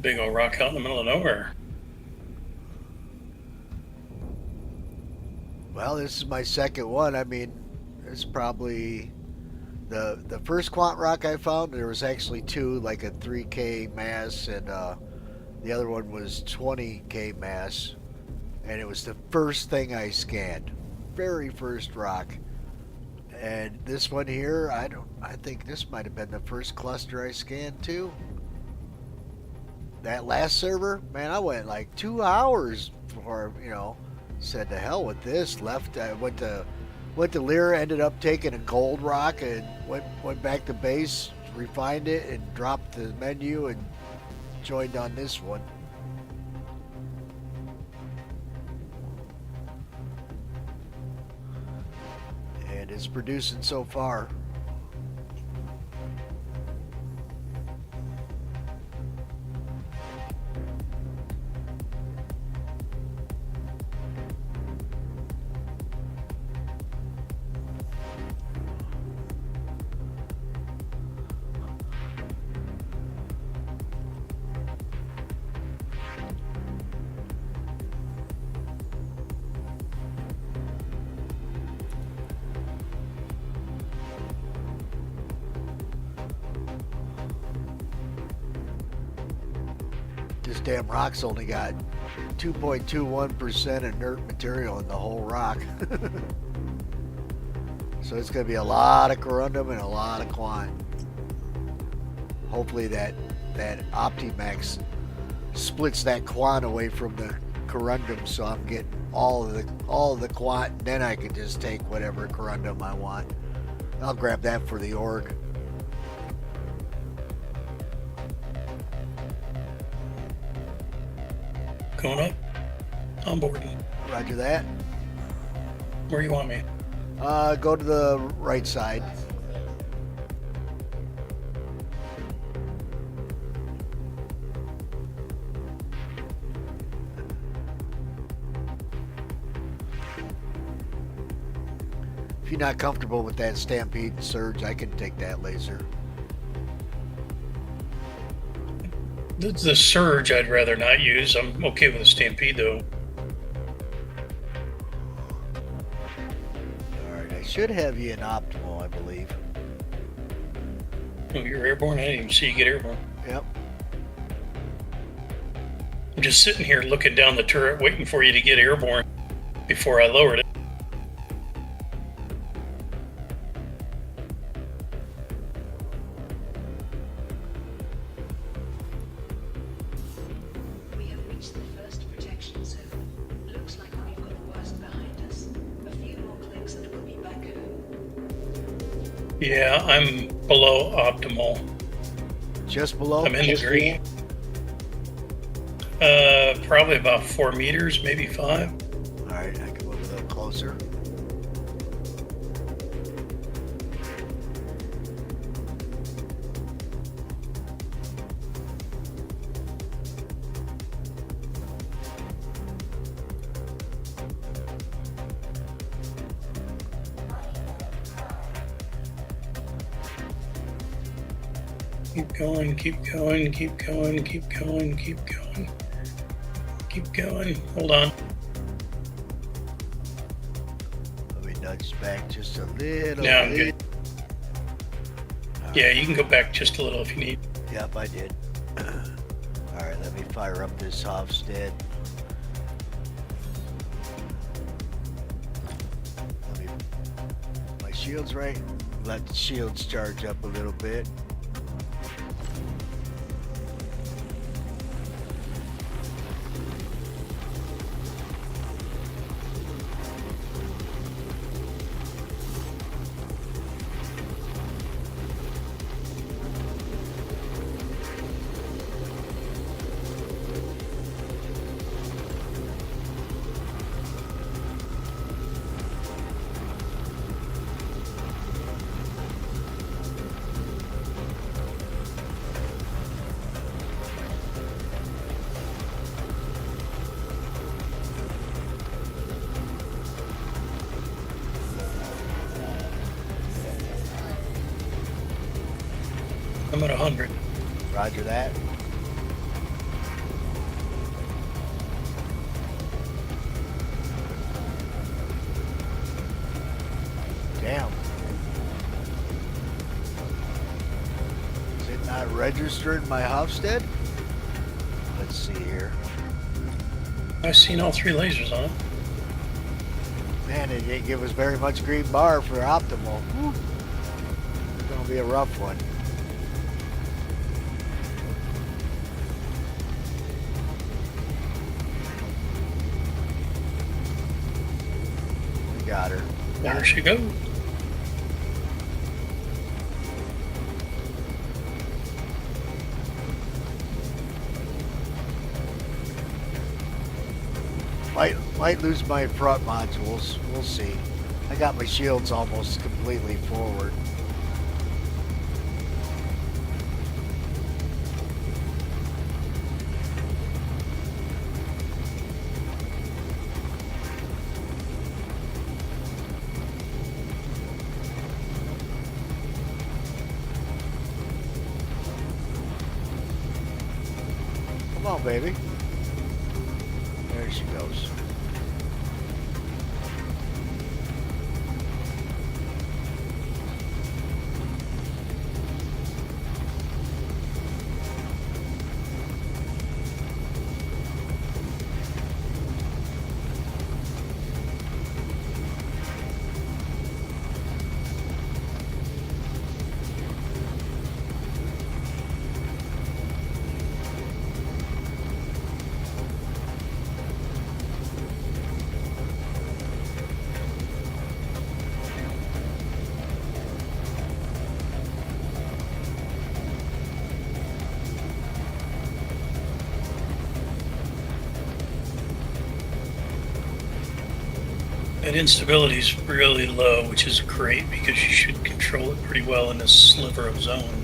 Big old rock out in the middle of nowhere. Well, this is my second one. I mean, it's probably the first quant rock I found. There was actually 2, like a 3K mass, and the other one was 20K mass, and it was the first thing I scanned, very first rock. And this one here, I think this might have been the first cluster I scanned too. That last server, man, I went like 2 hours before, said to hell with this. Left, I went to Lyra, ended up taking a gold rock and went back to base, refined it, and dropped the menu and joined on this one. And it's producing so far. damn rock's only got 2.21% inert material in the whole rock. So it's going to be a lot of corundum and a lot of quant. Hopefully that Optimax splits that quant away from the corundum, so I'm getting all of the quant, and then I can just take whatever corundum I want. I'll grab that for the org. Going up. On board. Roger that. Where you want me? Go to the right side. If you're not comfortable with that stampede and surge, I can take that laser. The surge I'd rather not use. I'm okay with the stampede though. Alright, I should have you in optimal, I believe. Oh, you're airborne? I didn't even see you get airborne. Yep. I'm just sitting here looking down the turret waiting for you to get airborne before I lowered it. We have reached the first protection zone. Looks like we've got the worst behind us. A few more clicks and we'll be back home. Yeah, I'm below optimal. Just below? I'm in the green. Probably about 4 meters, maybe 5. Alright, I can move a little closer. Keep going, keep going, keep going, keep going, keep going. Keep going. Hold on. Let me nudge back just a little Yeah, I'm bit. good. Yeah, you can go back just a little if you need. Yep, I did. Alright, let me fire up this Hofstad. Let me, my shield's right. Let the shields charge up a little bit. I'm at 100. Roger that. Damn. Is it not registering my Hofstad? Let's see here. I've seen all 3 lasers on it. Man, it didn't give us very much green bar for optimal. Whew. It's gonna be a rough one. We got her. There she goes. Might lose my front modules. We'll see. I got my shields almost completely forward. Come on, baby. There she goes. That instability is really low, which is great because you should control it pretty well in this sliver of zone.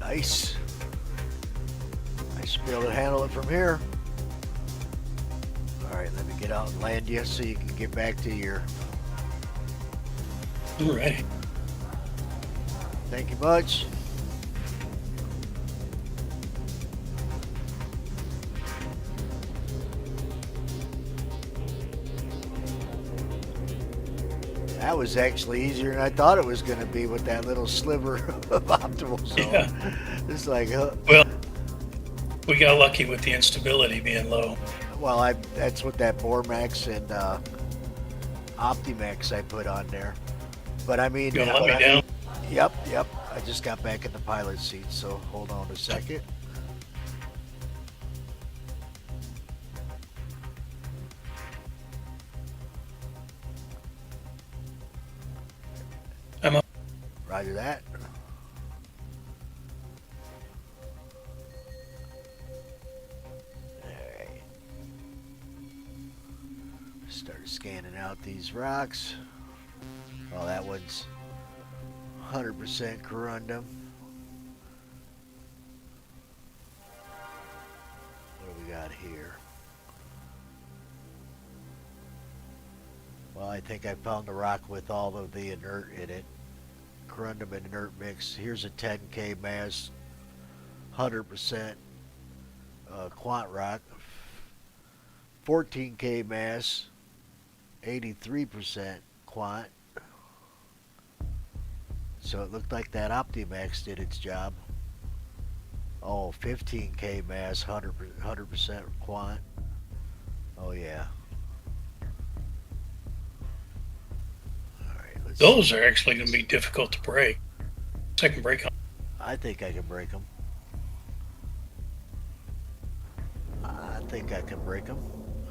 Nice. I should be able to handle it from here. Alright, let me get out and land you so you can get back to your... All right. Thank you much. That was actually easier than I thought it was going to be with that little sliver of optimal zone. Yeah. It's like, Well, we got lucky with the instability being low. well, that's what that Bormax and Optimax I put on there. But I mean, You gonna let me down? Yep. I just got back in the pilot seat, so hold on a second. I'm up. Roger that. Alright. Start scanning out these rocks. Oh, that one's 100% corundum. What do we got here? Well, I think I found the rock with all of the inert in it. Corundum and inert mix. Here's a 10K mass, 100% quant rock. 14K mass, 83% quant. So it looked like that Optimax did its job. Oh, 15K mass, 100% quant. Oh yeah. Alright, let's Those are actually going to be difficult to break. So I can break them. I think I can break them. I think I can break them.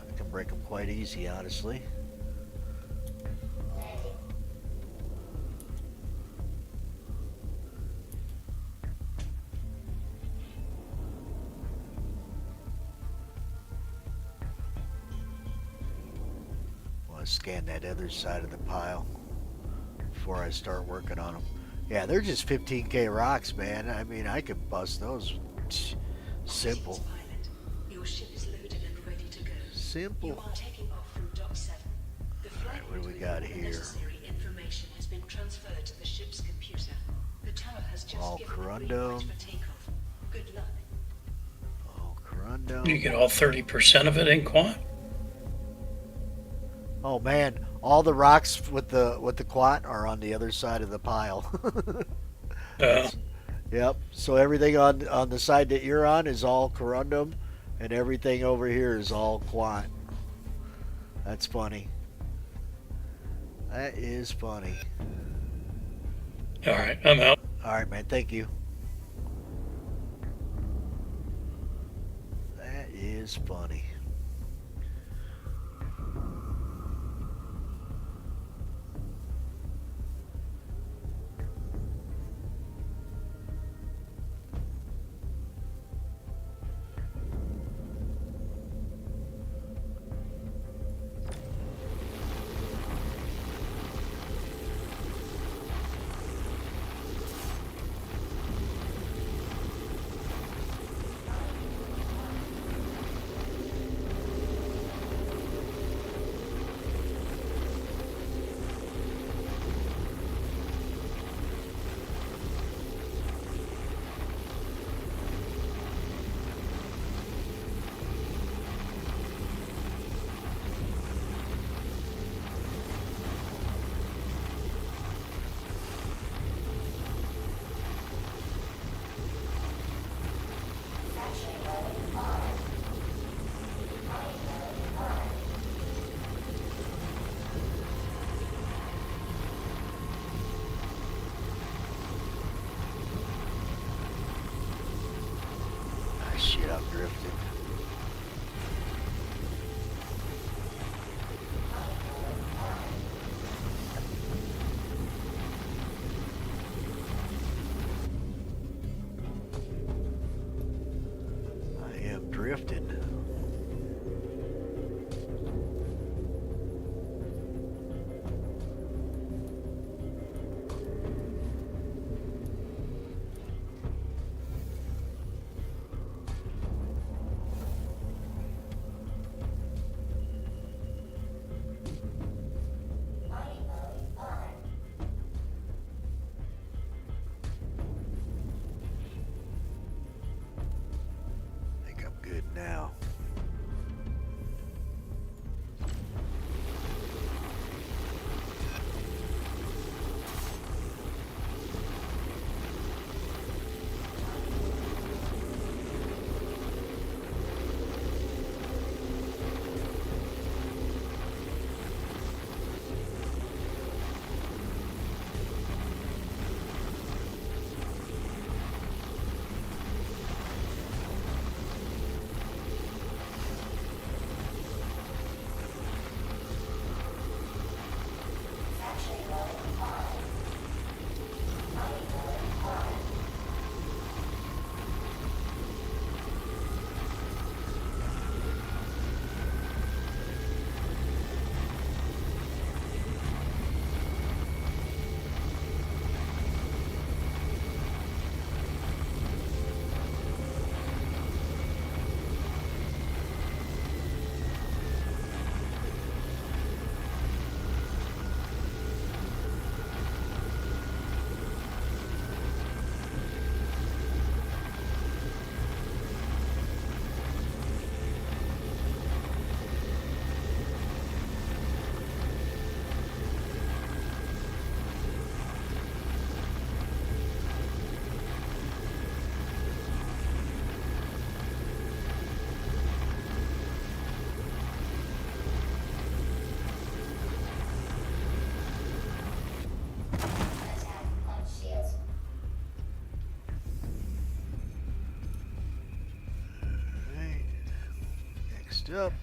I can break them quite easy, honestly. Want to scan that other side of the pile before I start working on them. Yeah, they're just 15K rocks, man. I mean, I could bust those. Simple. Greetings, pilot. Your ship is loaded and ready to go. You Simple. are taking off from Dock 7. The flight what do we route got with all the here? necessary information has been transferred to the ship's computer. The tower has just All given the green light corundum. for takeoff. Good luck. Oh, corundum. You get all 30% of it in quant? Oh man, all the rocks with the quat are on the other side of the pile. Yep. So everything on the side that you're on is all corundum, and everything over here is all quant. That's funny. That is funny. All right, I'm out. All right, man. Thank you. That is funny. I'm drifting. I am drifting. Mining mode on. I think I'm good now. Factory mode on. Mining mode on. Attack on shields. Alright. Next up.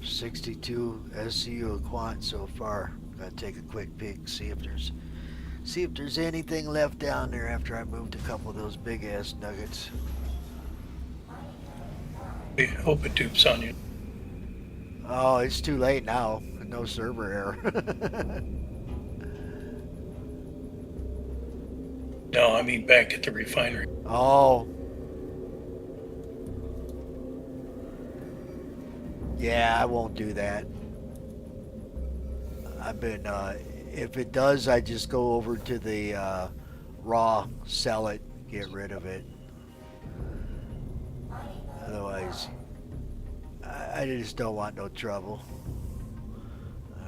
62 SCU of Quant so far. Gotta take a quick peek, see if there's anything left down there after I moved a couple of those big ass nuggets. We hope it dupes on you. Oh, it's too late now. No server error. No, I mean back at the refinery. Oh. Yeah, I won't do that. I've been, if it does, I just go over to the raw, sell it, get rid of it. Otherwise, I just don't want no trouble.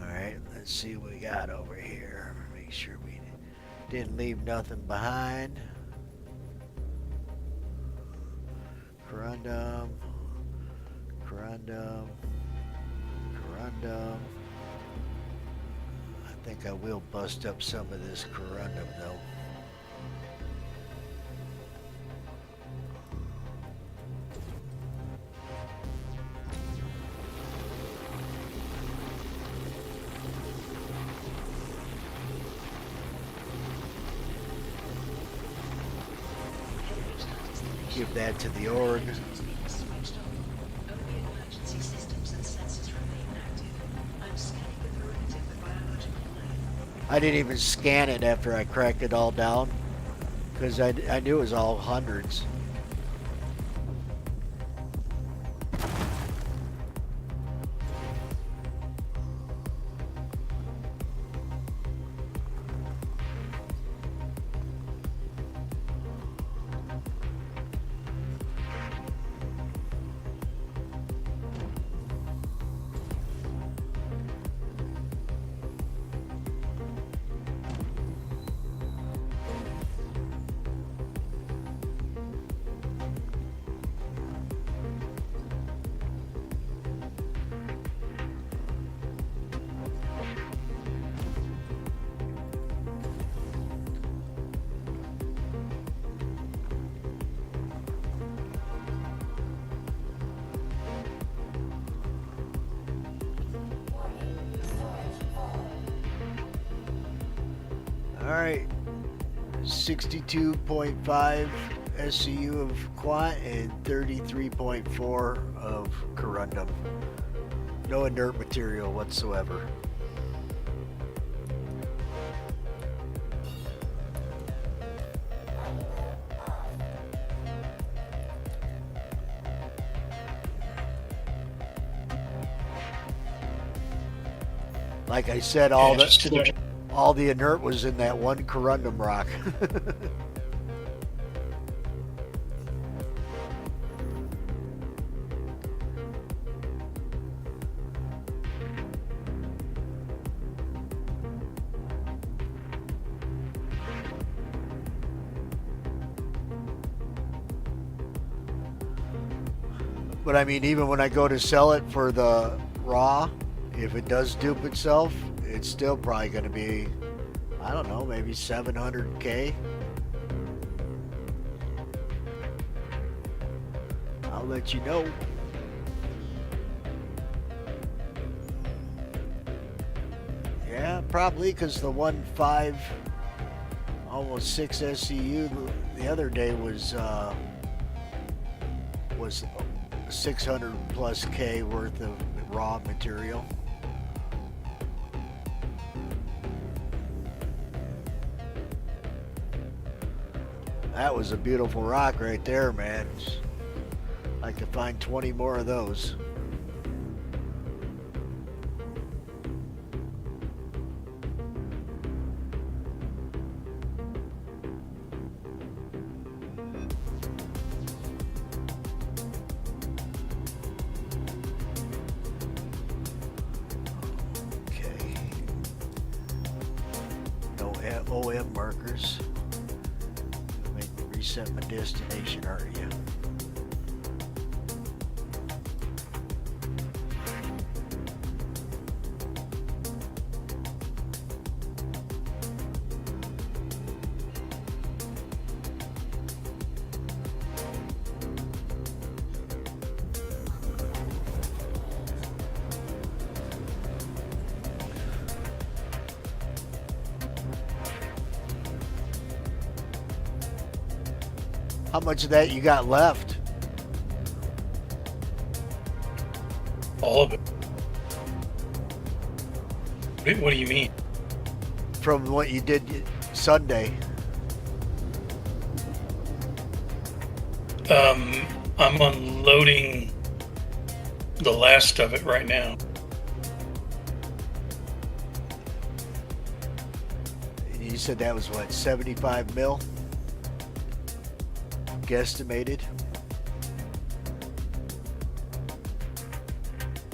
Alright, let's see what we got over here. Make sure we didn't leave nothing behind. Corundum. Corundum. Corundum. I think I will bust up some of this corundum though. Give that to the org. Switched on. Only emergency systems and sensors remain active. I'm scanning the perimeter for biological life. I didn't even scan it after I cracked it all down because I knew it was all hundreds. Alright, 62.5 SCU of Quant and 33.4 of corundum. No inert material whatsoever. Like I said, all the inert was in that one corundum rock. But I mean, even when I go to sell it for the raw, if it does dupe itself, it's still probably going to be, I don't know, maybe 700K. I'll let you know. Yeah, probably because the 1.5, almost 6 SCU the other day was 600 plus K worth of raw material. That was a beautiful rock right there, man. I'd like to find 20 more of those. Okay. No OM markers. Reset my destination, aren't you? How much of that you got left? All of it. What do you mean? From what you did Sunday? I'm unloading the last of it right now. You said that was what, 75 mil? Guesstimated?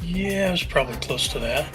Yeah, it was probably close to that.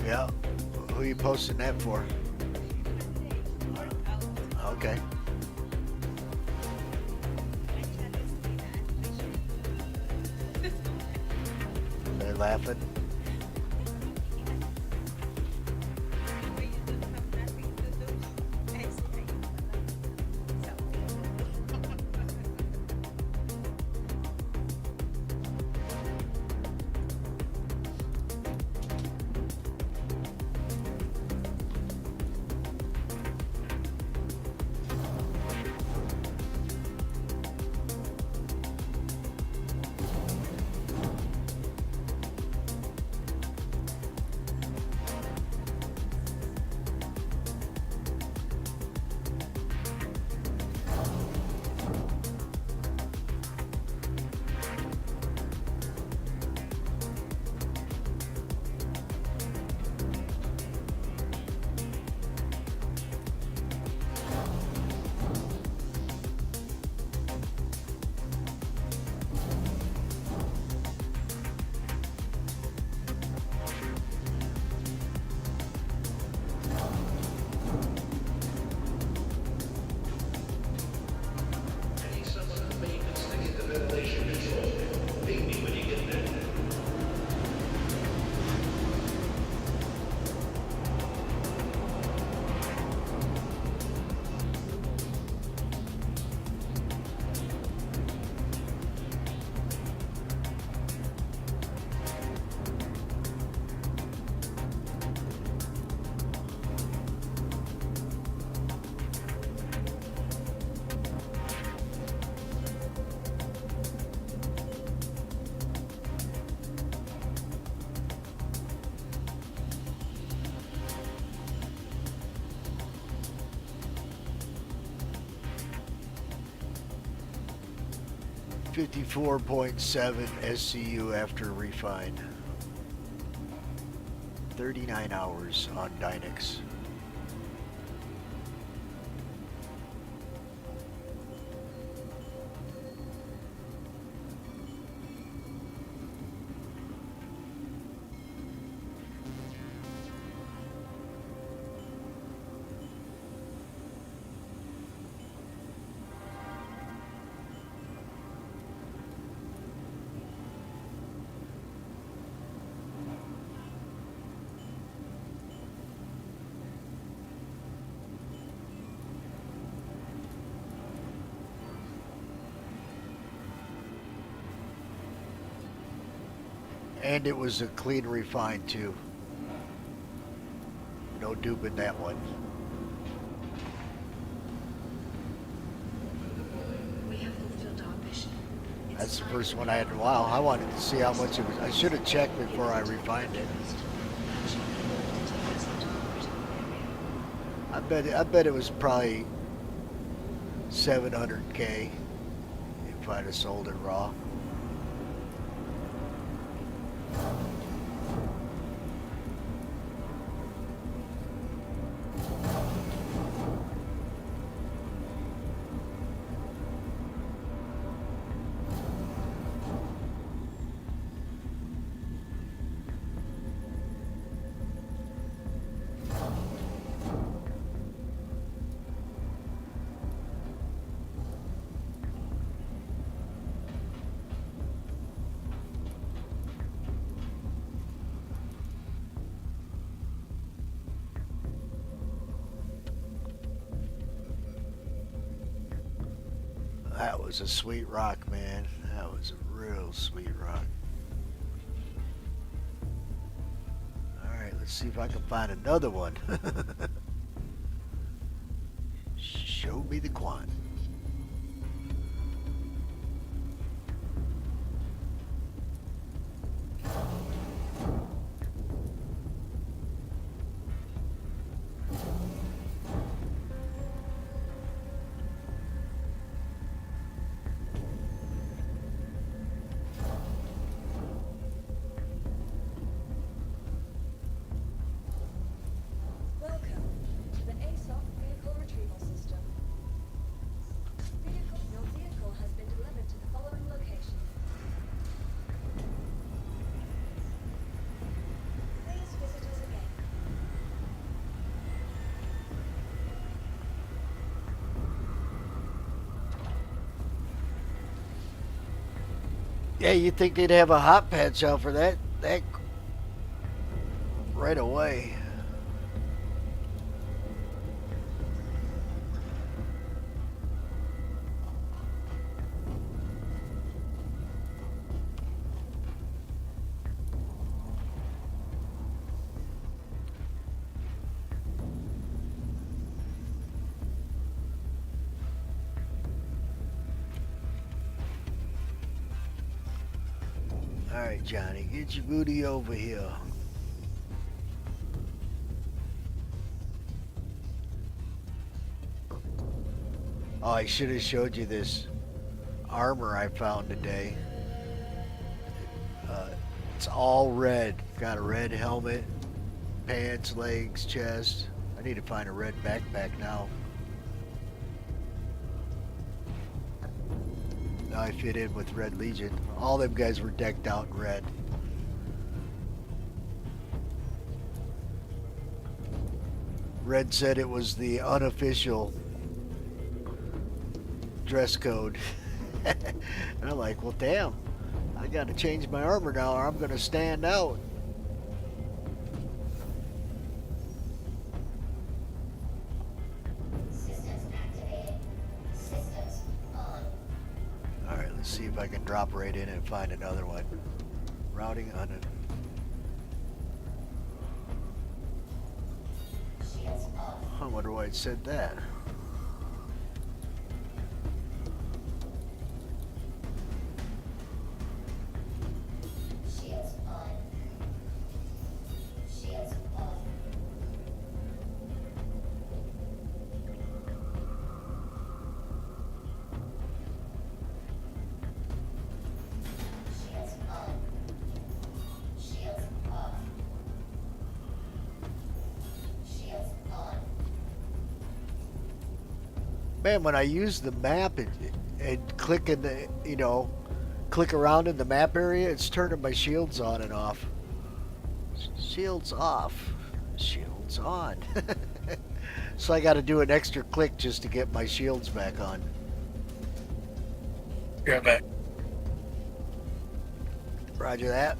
Yeah. Who are you posting that for? Okay. They're laughing. 54.7 SCU after refine. 39 hours on Dynex. And it was a clean refine too. No duping that one. We have fulfilled our mission. It's That's the time first to one I had in a while. I wanted to see how much it was. I should have checked before I refined it. I bet it was probably 700K if I'd have sold it raw. That was a sweet rock, man. That was a real sweet rock. Alright, let's see if I can find another one. Show me the quant. Welcome to the ASOC vehicle retrieval system. Your vehicle has been delivered to the following location. Please visit us again. Yeah, you'd think they'd have a hot patch out for that right away. Alright, Johnny, get your booty over here. Oh, I should have showed you this armor I found today. It's all red. Got a red helmet, pants, legs, chest. I need to find a red backpack now. Now I fit in with Red Legion. All them guys were decked out in red. Red said it was the unofficial dress code. And I'm like, well, damn. I gotta change my armor now or I'm gonna stand out. Systems activated. Systems on. Alright, let's see if I can drop right in and find another one. Routing on it. Shields off. I wonder why it said that. Shields on. Shields off. Man, when I use the map and click in the, click around in the map area, it's turning my shields on and off. Shields off. Shields on. So I got to do an extra click just to get my shields back on. Be right back. Roger that.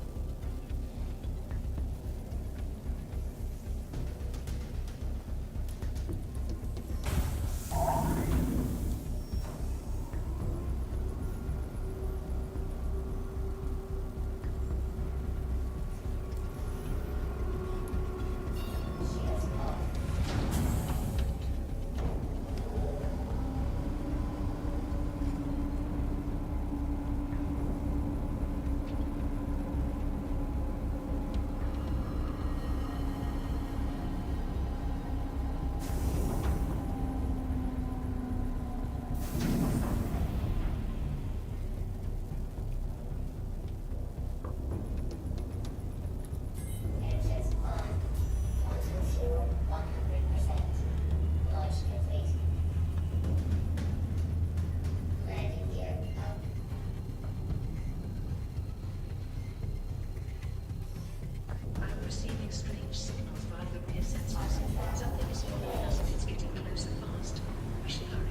Engines on. 100%. Launch complete. Landing gear up. I'm receiving strange signals via the rear sensors. Something is following us and it's getting closer fast. We should hurry.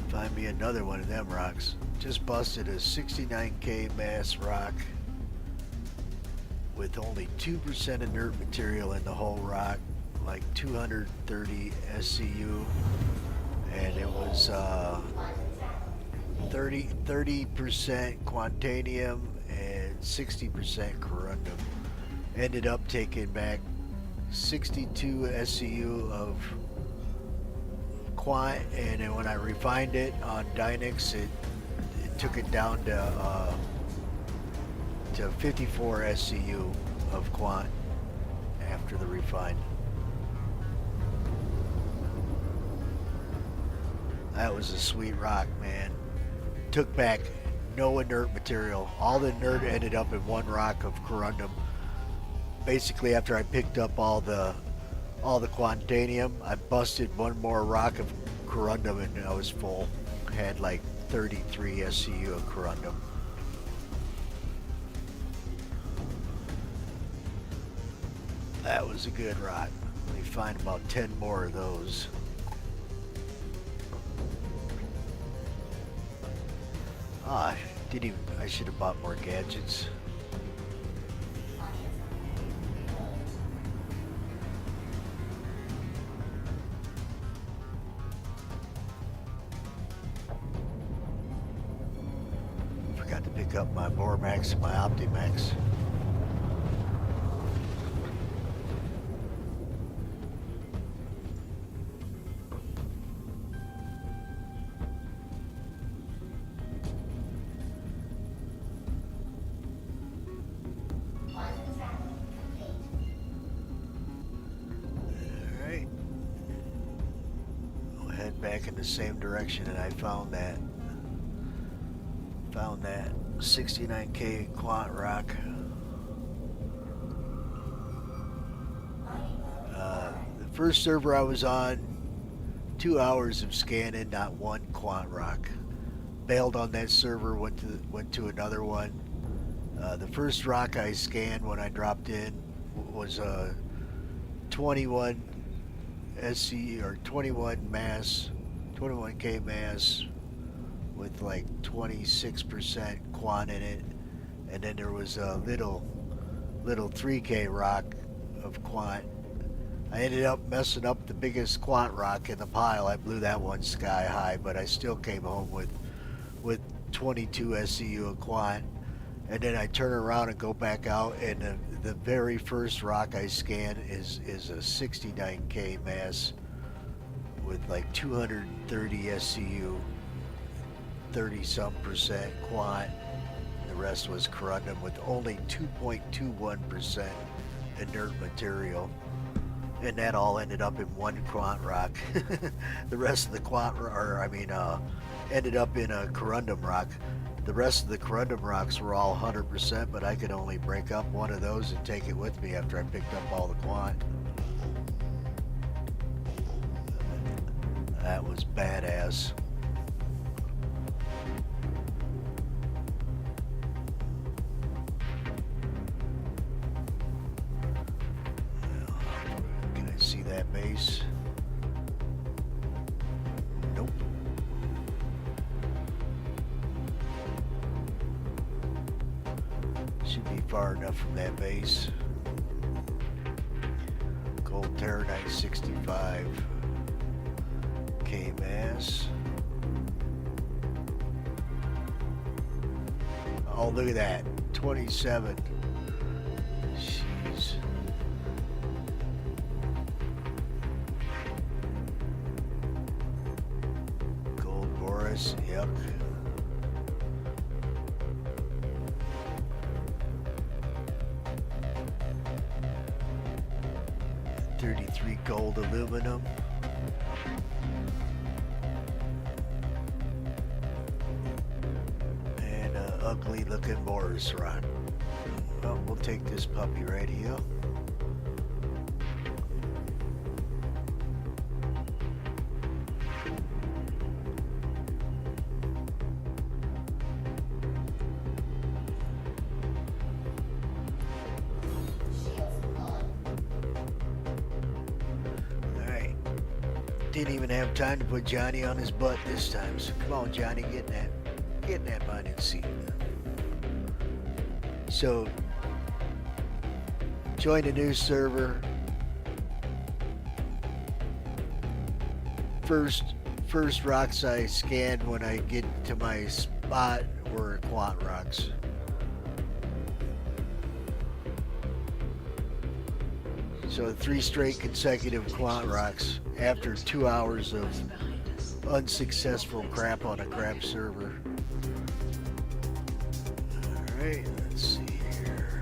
Find me another one of them rocks. Just busted a 69K mass rock with only 2% inert material in the whole rock, like 230 SCU, and it was 30% Quantanium and 60% corundum. Ended up taking back 62 SCU of Quant, and then when I refined it on Dynex, it took it down to 54 SCU of Quant after the refine. That was a sweet rock, man. Took back no inert material. All the inert ended up in one rock of corundum. Basically, after I picked up all the Quantanium, I busted one more rock of corundum and I was full. Had like 33 SCU of corundum. That was a good rock. Let me find about 10 more of those. Ah, I should have bought more gadgets. Forgot to pick up my Vormax and my Optimax. Alright. We'll head back in the same direction, and I found that 69K Quant rock. The first server I was on, 2 hours of scanning, not one Quant rock. Bailed on that server, went to another one. The first rock I scanned when I dropped in was a 21 SC or 21 mass, 21K mass with like 26% quant in it, and then there was a little 3K rock of quant. I ended up messing up the biggest quant rock in the pile. I blew that one sky high, but I still came home with 22 SCU of quant. And then I turn around and go back out, and the very first rock I scan is a 69K mass with like 230 SCU, 30-some% quant. The rest was corundum with only 2.21% inert material. And that all ended up in one quant rock. The rest of the ended up in a corundum rock. The rest of the corundum rocks were all 100%, but I could only break up one of those and take it with me after I picked up all the quant. That was badass. Can I see that base? Nope. Should be far enough from that base. Gold Terranite 65. K mass. Oh, look at that. 27. Jeez. Gold Boris. Yep. .33 gold aluminum. And an ugly looking Boris rod. Well, we'll take this puppy right here. Didn't even have time to put Johnny on his butt this time. So come on, Johnny, get in that minded seat. So join a new server. First rocks I scanned when I get to my spot were quant rocks. So 3 straight consecutive quant rocks after 2 hours of unsuccessful crap on a crap server. Alright, let's see here.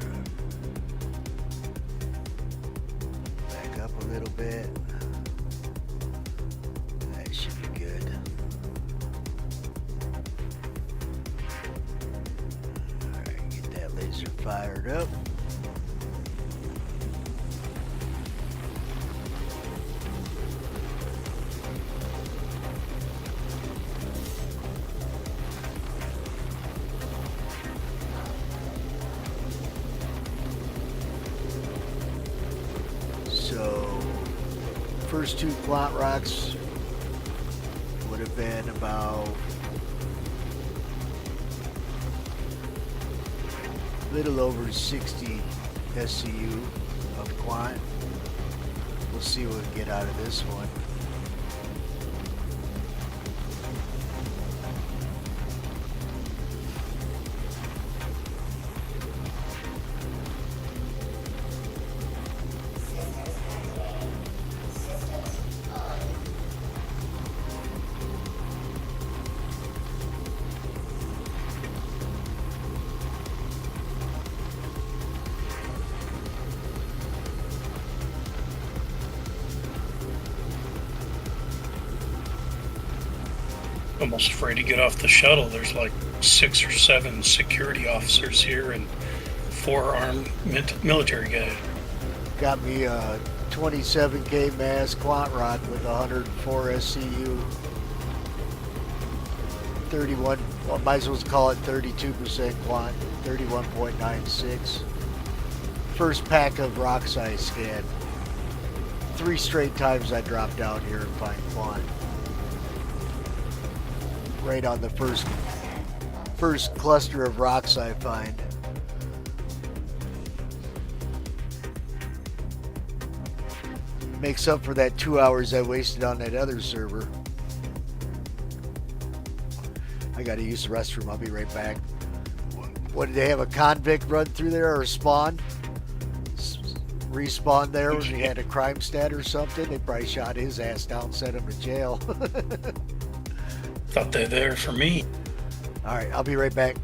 Back up a little bit. That should be good. Alright, get that laser fired up. So, first 2 quant rocks would have been about a little over 60 SCU of quant. We'll see what we can get out of this one. Almost afraid to get off the shuttle. There's like 6 or 7 security officers here and 4 armed military guys. Got me a 27K mass quant rock with 104 SCU, 31 Well, might as well call it 32% quant, 31.96. First pack of rocks I scanned. 3 straight times I drop down here and find quant. Right on the first cluster of rocks I find. Makes up for that 2 hours I wasted on that other server. I gotta use the restroom. I'll be right back. What, did they have a convict run through there or spawn? Respawn there when he had a crime stat or something? They probably shot his ass down, sent him to jail. Thought they're there for me. Alright, I'll be right back.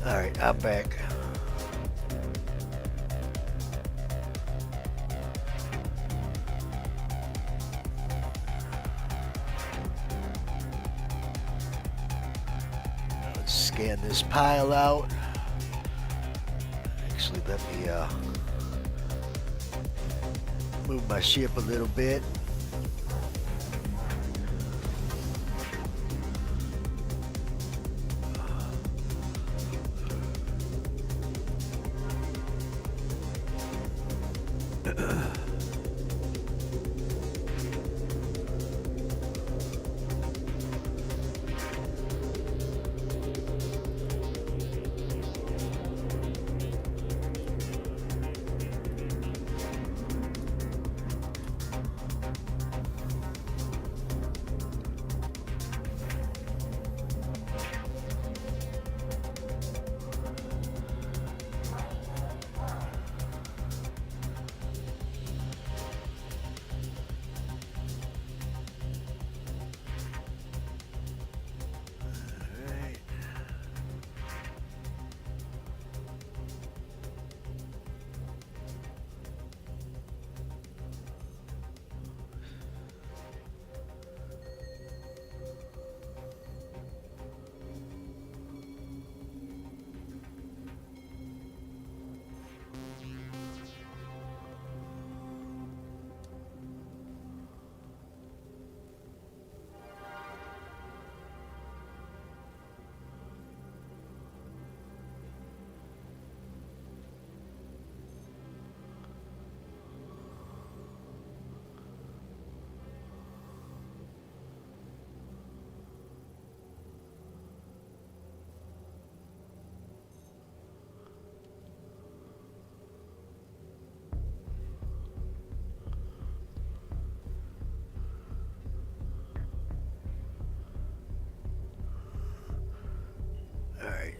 Alright, I'm back. Let's scan this pile out. Actually, let me move my ship a little bit.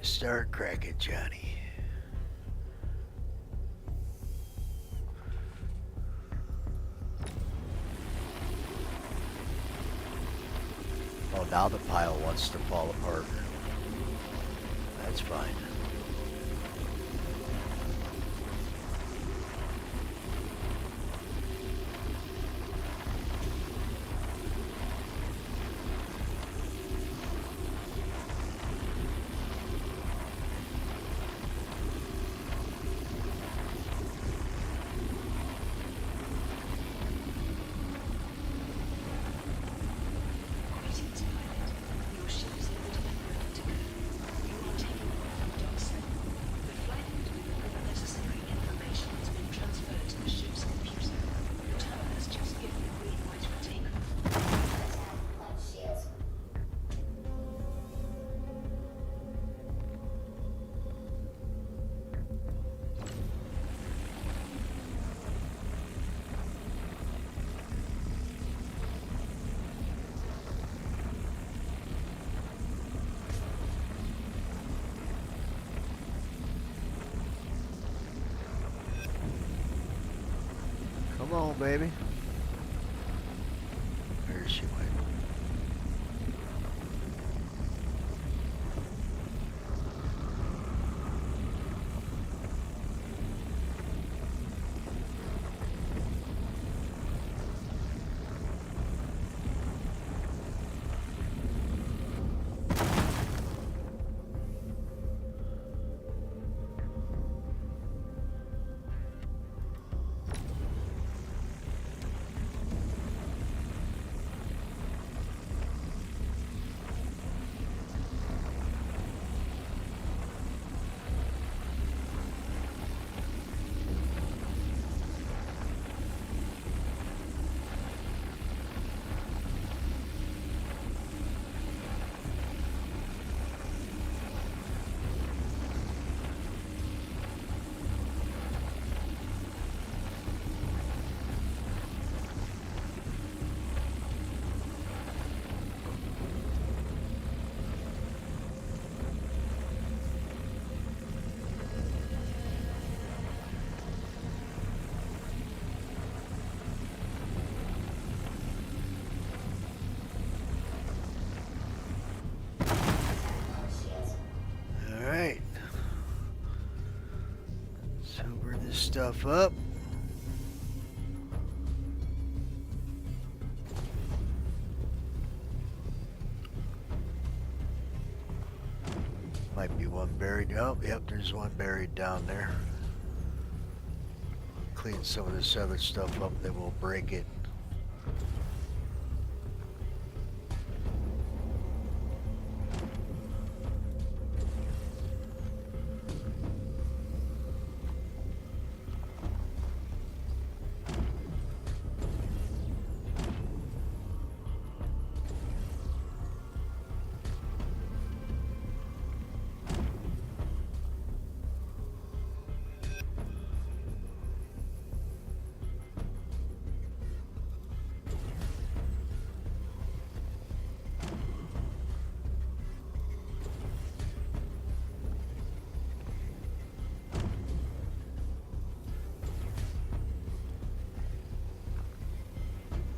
Start cracking, Johnny. Oh, now the pile wants to fall apart. That's fine. Greetings, pilot. Your ship is loaded and ready to go. You are taking off from Dock 7. The flight route with all the necessary information has been transferred to the ship's computer. The terminus just given the green light for takeoff. Attack on shields. Come on, baby. There she went. On shields. All right. Let's hoover this stuff up. Might be one buried. Oh, yep, there's one buried down there. Clean some of this other stuff up, then we'll break it.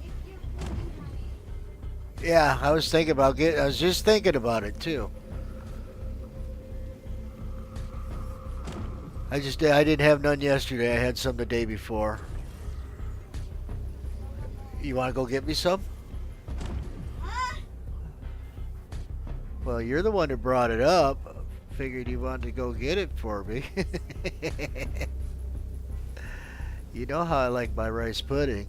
If you're moving, honey. Yeah, I was thinking about I was just thinking about it too. I didn't have none yesterday. I had some the day before. You want to go get me some? Huh? Well, you're the one that brought it up. Figured you wanted to go get it for me. You know how I like my rice pudding.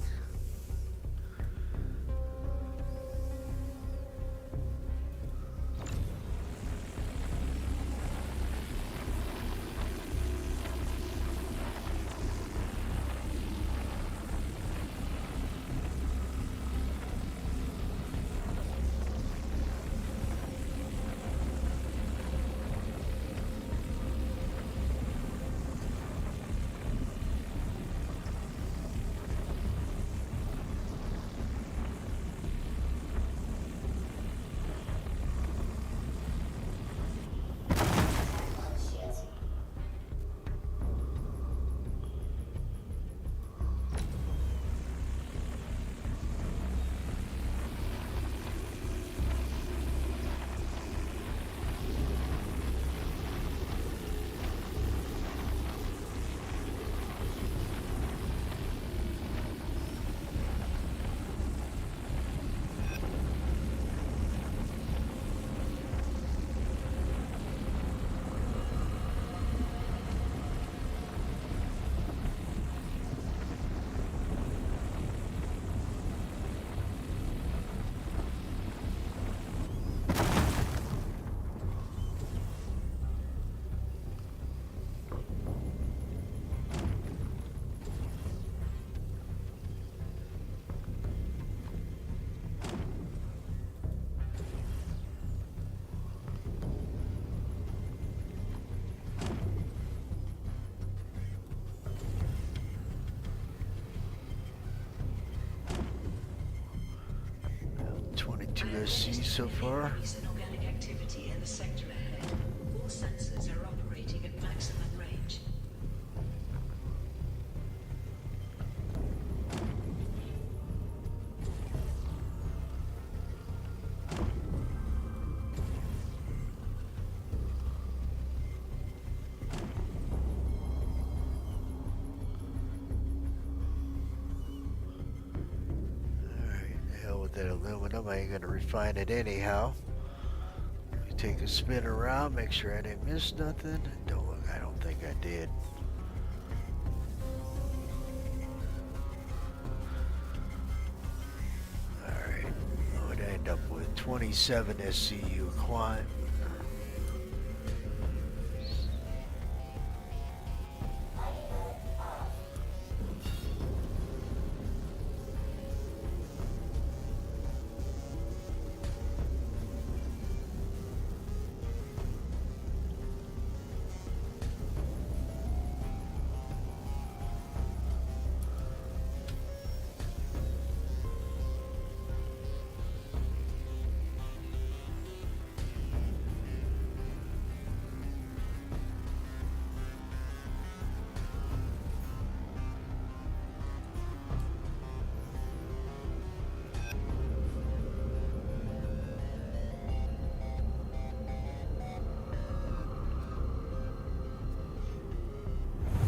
22 SC so far. Increase in organic activity in the sector ahead. All sensors are operating at maximum range. Alright, the hell with that aluminum. I ain't gonna refine it anyhow. Let me take a spin around, make sure I didn't miss nothing. I don't think I did. Alright, I would end up with 27 SCU quant.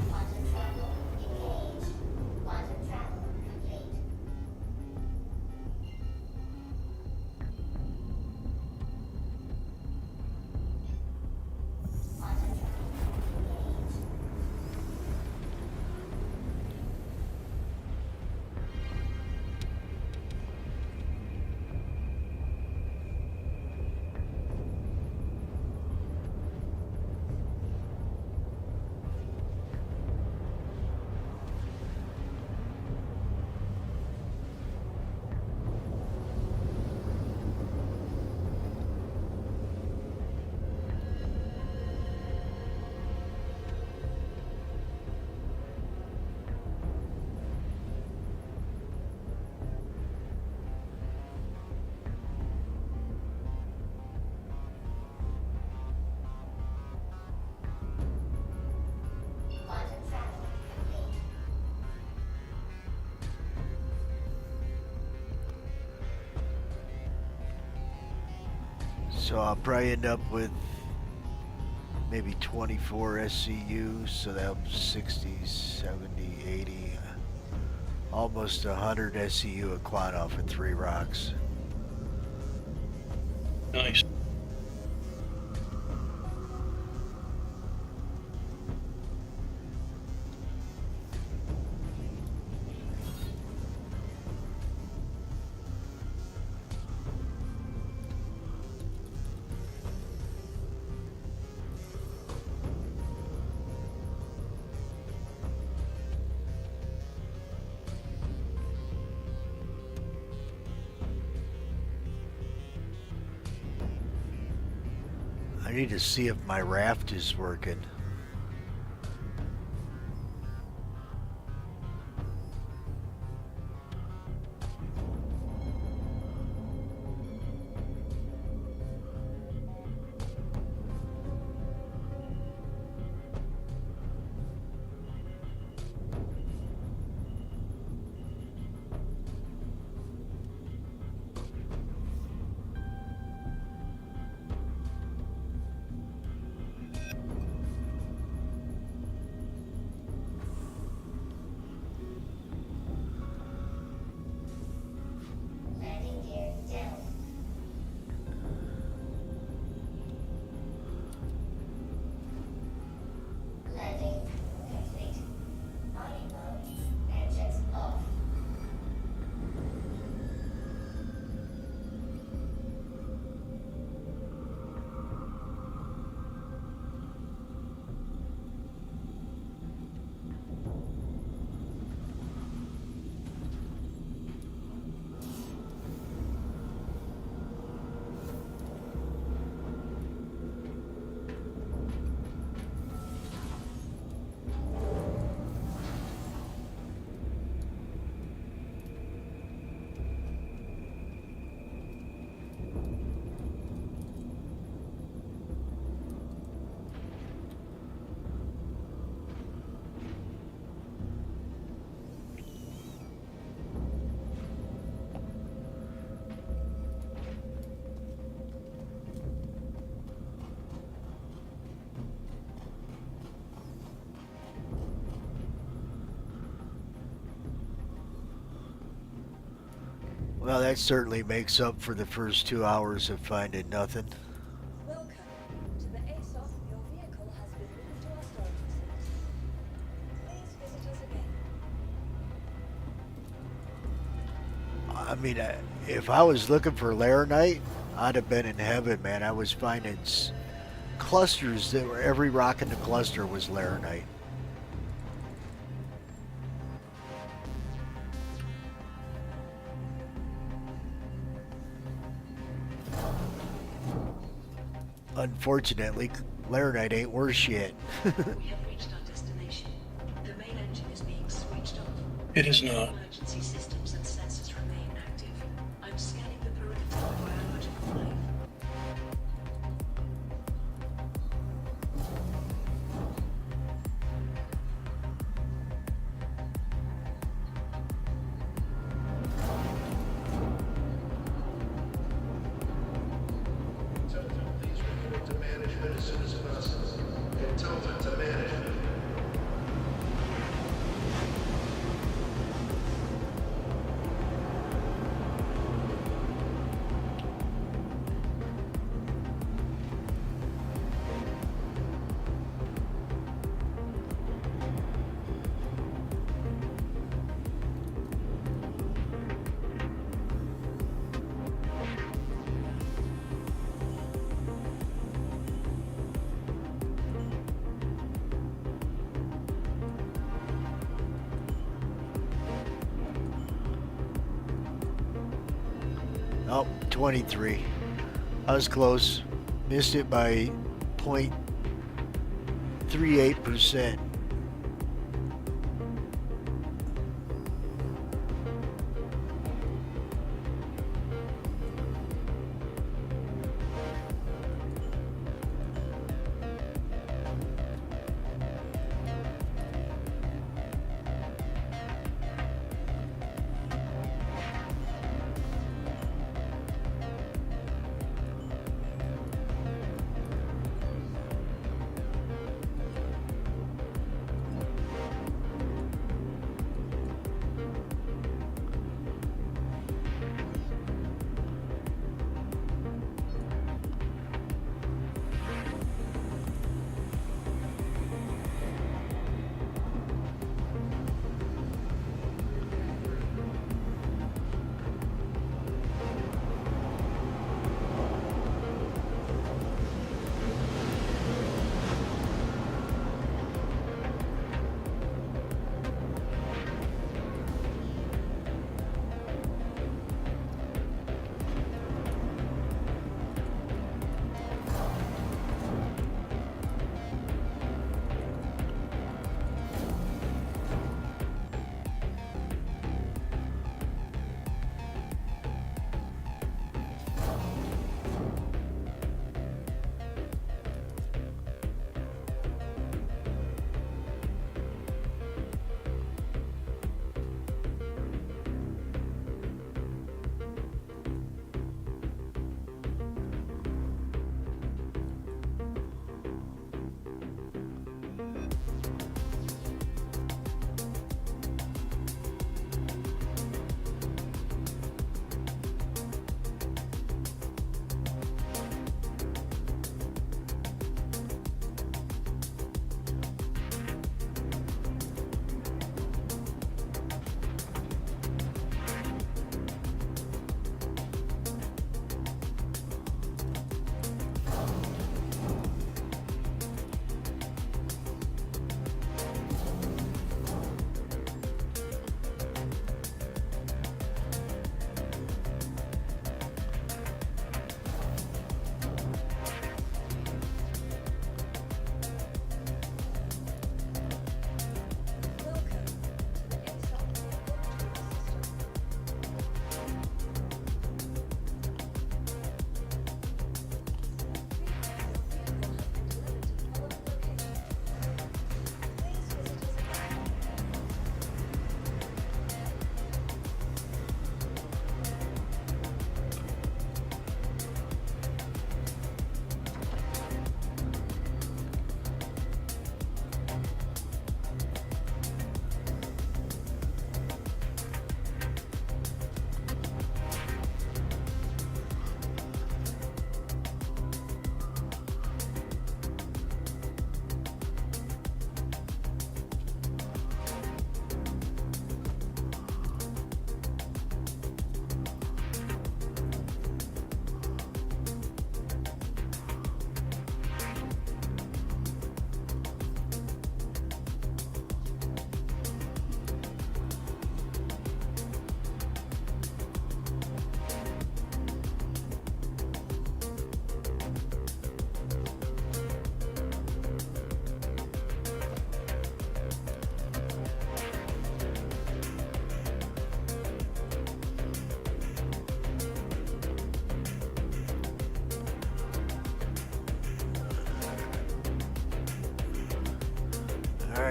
Quantum travel engaged. Quantum travel complete. Quantum travel engaged. Quantum travel complete. So I'll probably end up with maybe 24 SCU, so that'll 60, 70, 80, almost 100 SCU a quad off of 3 rocks. Nice. I need to see if my raft is working. Well, that certainly makes up for the first 2 hours of finding nothing. Welcome. To the ASOC, your vehicle has been moved to our storage facility. Please visit us again. I mean, if I was looking for Laranite, I'd have been in heaven, man. I was finding clusters that were every rock in the cluster was Laranite. Unfortunately, Laranite ain't worth shit. We have reached our destination. The main engine is being switched off. It is not. Emergency systems and sensors remain active. I'm scanning the perimeter for biological life. Please report to management as soon as possible. And tell them to management. Oh, 23. I was close. Missed it by 0.38%.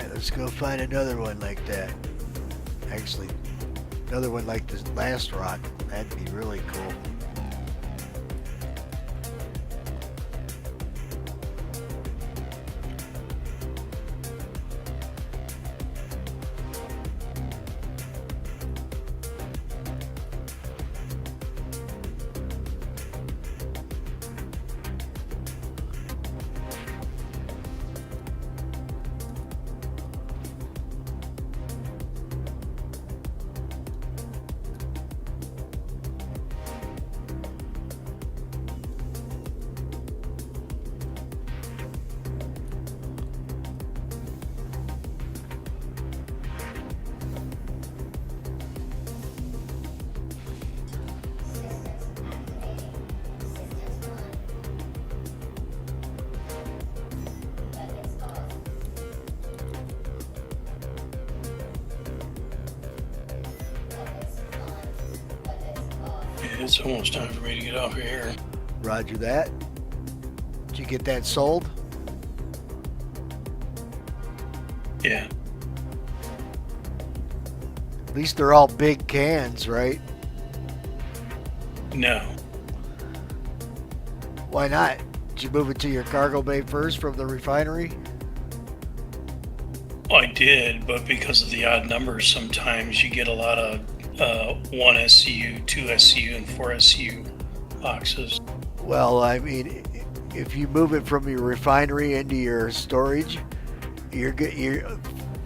Alright, let's go find another one like that. Actually, another one like this last rock. That'd be really cool. It's almost time for me to get off of here. Roger that. Did you get that sold? Yeah. At least they're all big cans, right? No. Why not? Did you move it to your cargo bay first from the refinery? I did, but because of the odd numbers, sometimes you get a lot of 1 SCU, 2 SCU, and 4 SCU boxes. Well, I mean, if you move it from your refinery into your storage, you're the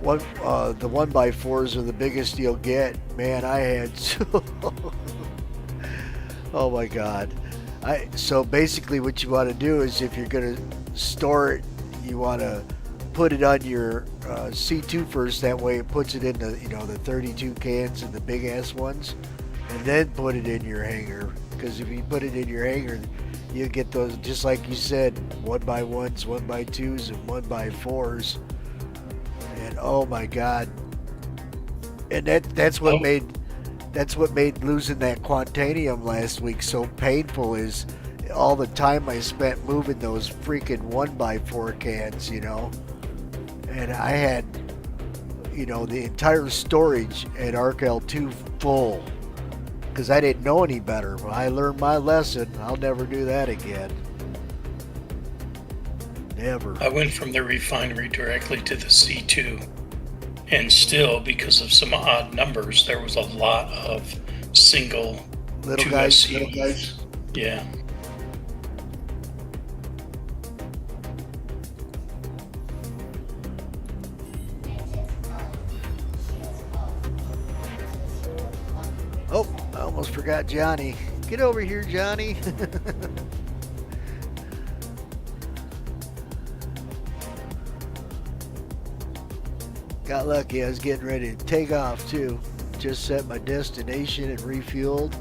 1x4s are the biggest you'll get. Man, I had so. Oh my God. So basically, what you want to do is, if you're going to store it, you want to put it on your C2 first. That way, it puts it in the the 32 cans and the big ass ones, and then put it in your hangar. Because if you put it in your hangar, you get those, just like you said, 1x1s, 1x2s, and 1x4s. And oh my God! And that's what made losing that Quantanium last week so painful, is all the time I spent moving those freaking 1x4 cans, And I had, the entire storage at ArcL2 full, because I didn't know any better. Well, I learned my lesson. I'll never do that again. Never. I went from the refinery directly to the C2, and still, because of some odd numbers, there was a lot of single Little 2 guys. SCUs. Yeah. Oh, I almost forgot Johnny. Get over here, Johnny. Got lucky. I was getting ready to take off too. Just set my destination and refueled.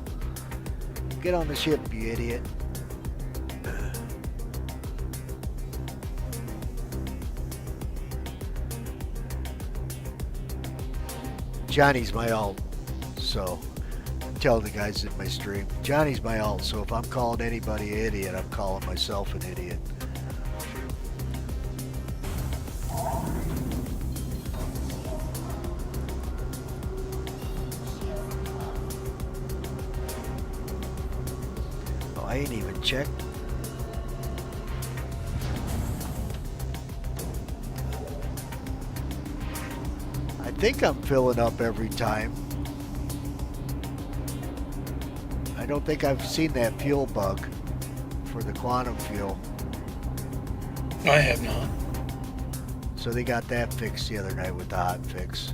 Get on the ship, you idiot. Johnny's my alt, so I'm telling the guys in my stream, Johnny's my alt, so if I'm calling anybody an idiot, I'm calling myself an idiot. Oh, I ain't even checked. I think I'm filling up every time. I don't think I've seen that fuel bug for the quantum fuel. I have not. So they got that fixed the other night with the hot fix.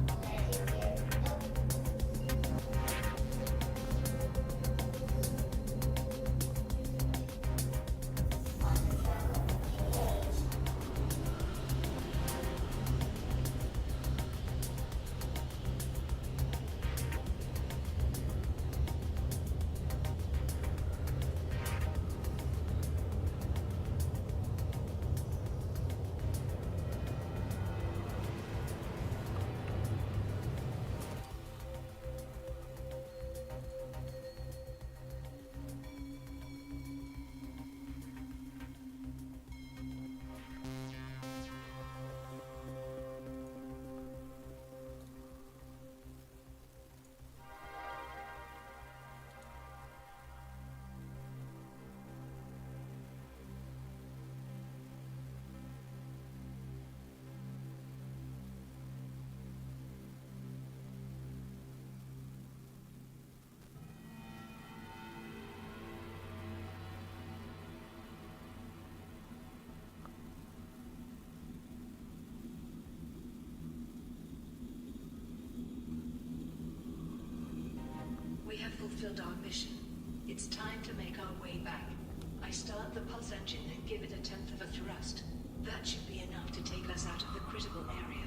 fulfilled our mission. It's time to make our way back. I start the pulse engine and give it 1/10 of a thrust. That should be enough to take us out of the critical area.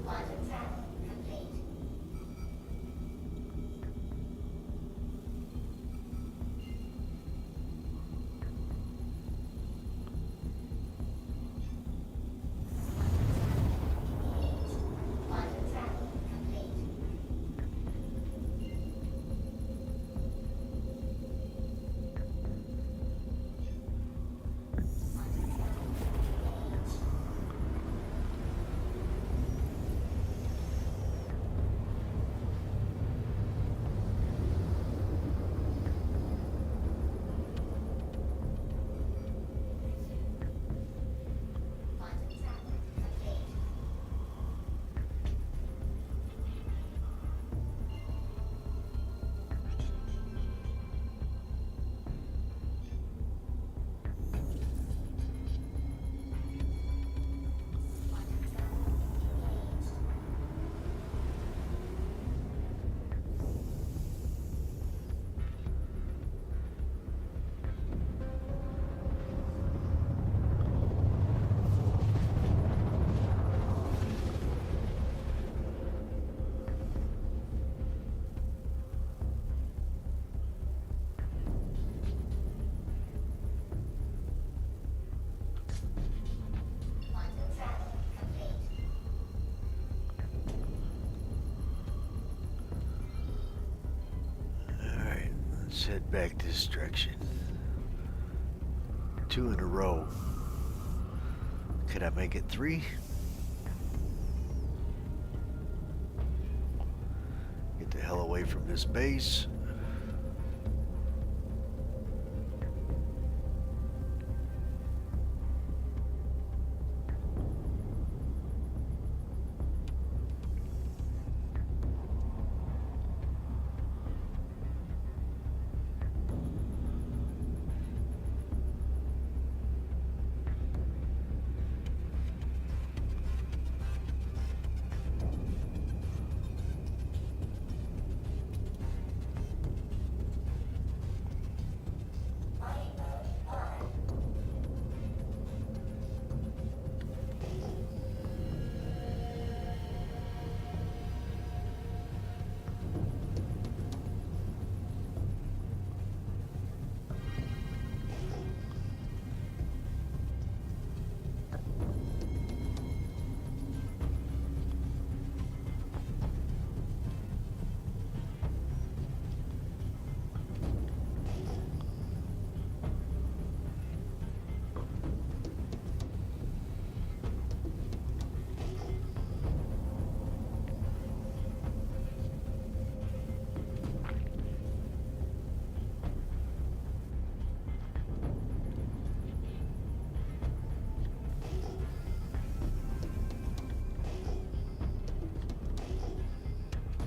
Quantum travel complete. Quantum travel complete. Quantum travel complete. Quantum travel complete. Alright, let's head back this direction. 2 in a row. Could I make it 3? Get the hell away from this base.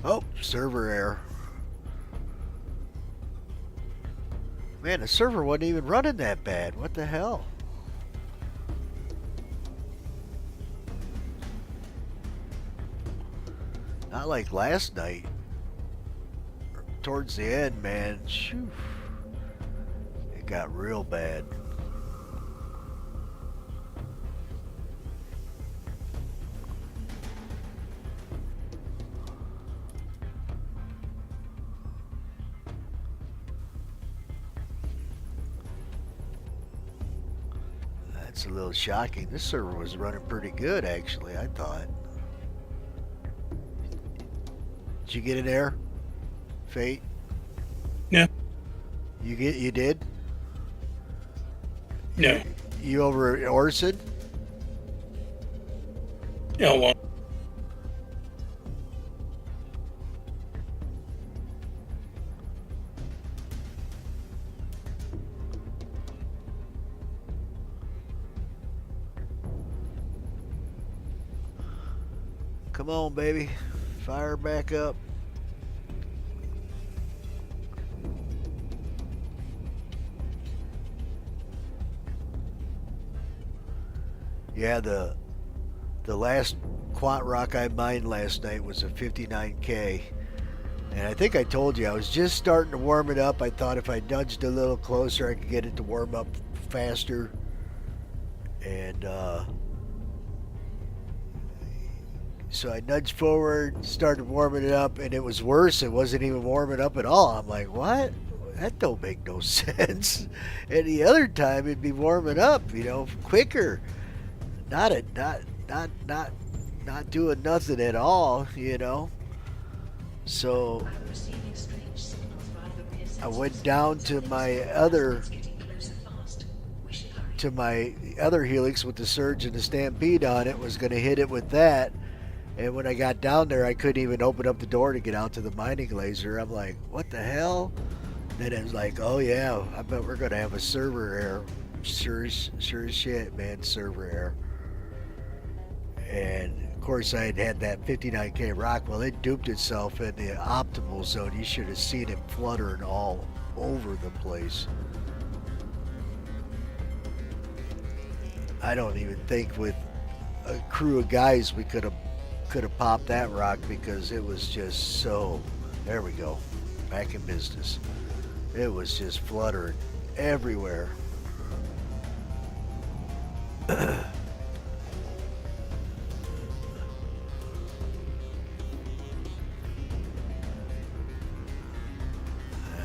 Oh, server error. Man, the server wasn't even running that bad. What the hell? Not like last night. Towards the end, man, shoo, it got real bad. That's a little shocking. This server was running pretty good, actually, I thought. Did you get in there, Fate? Yeah. You did? No. You over at Orson? Yeah, well, Come on, baby. Fire back up. Yeah, the last quant rock I mined last night was a 59K. And I think I told you I was just starting to warm it up. I thought if I nudged a little closer, I could get it to warm up faster. And so I nudged forward, started warming it up, and it was worse. It wasn't even warming up at all. I'm like, what? That don't make no sense. Any other time it'd be warming up, quicker. Not doing nothing at all. So I'm receiving strange signals via the rear I sensors. went down to my other It's getting closer fast. We should hurry. to my other helix with the surge and the stampede on it. Was going to hit it with that, and when I got down there, I couldn't even open up the door to get out to the mining laser. I'm like, what the hell? Then it was like, oh yeah, I bet we're going to have a server error. Sure as shit, man, server error. And of course, I had that 59K rock. Well, it duped itself in the optimal zone. You should have seen it fluttering all over the place. I don't even think with a crew of guys we could have popped that rock, because it was just so. There we go, back in business. It was just fluttering everywhere.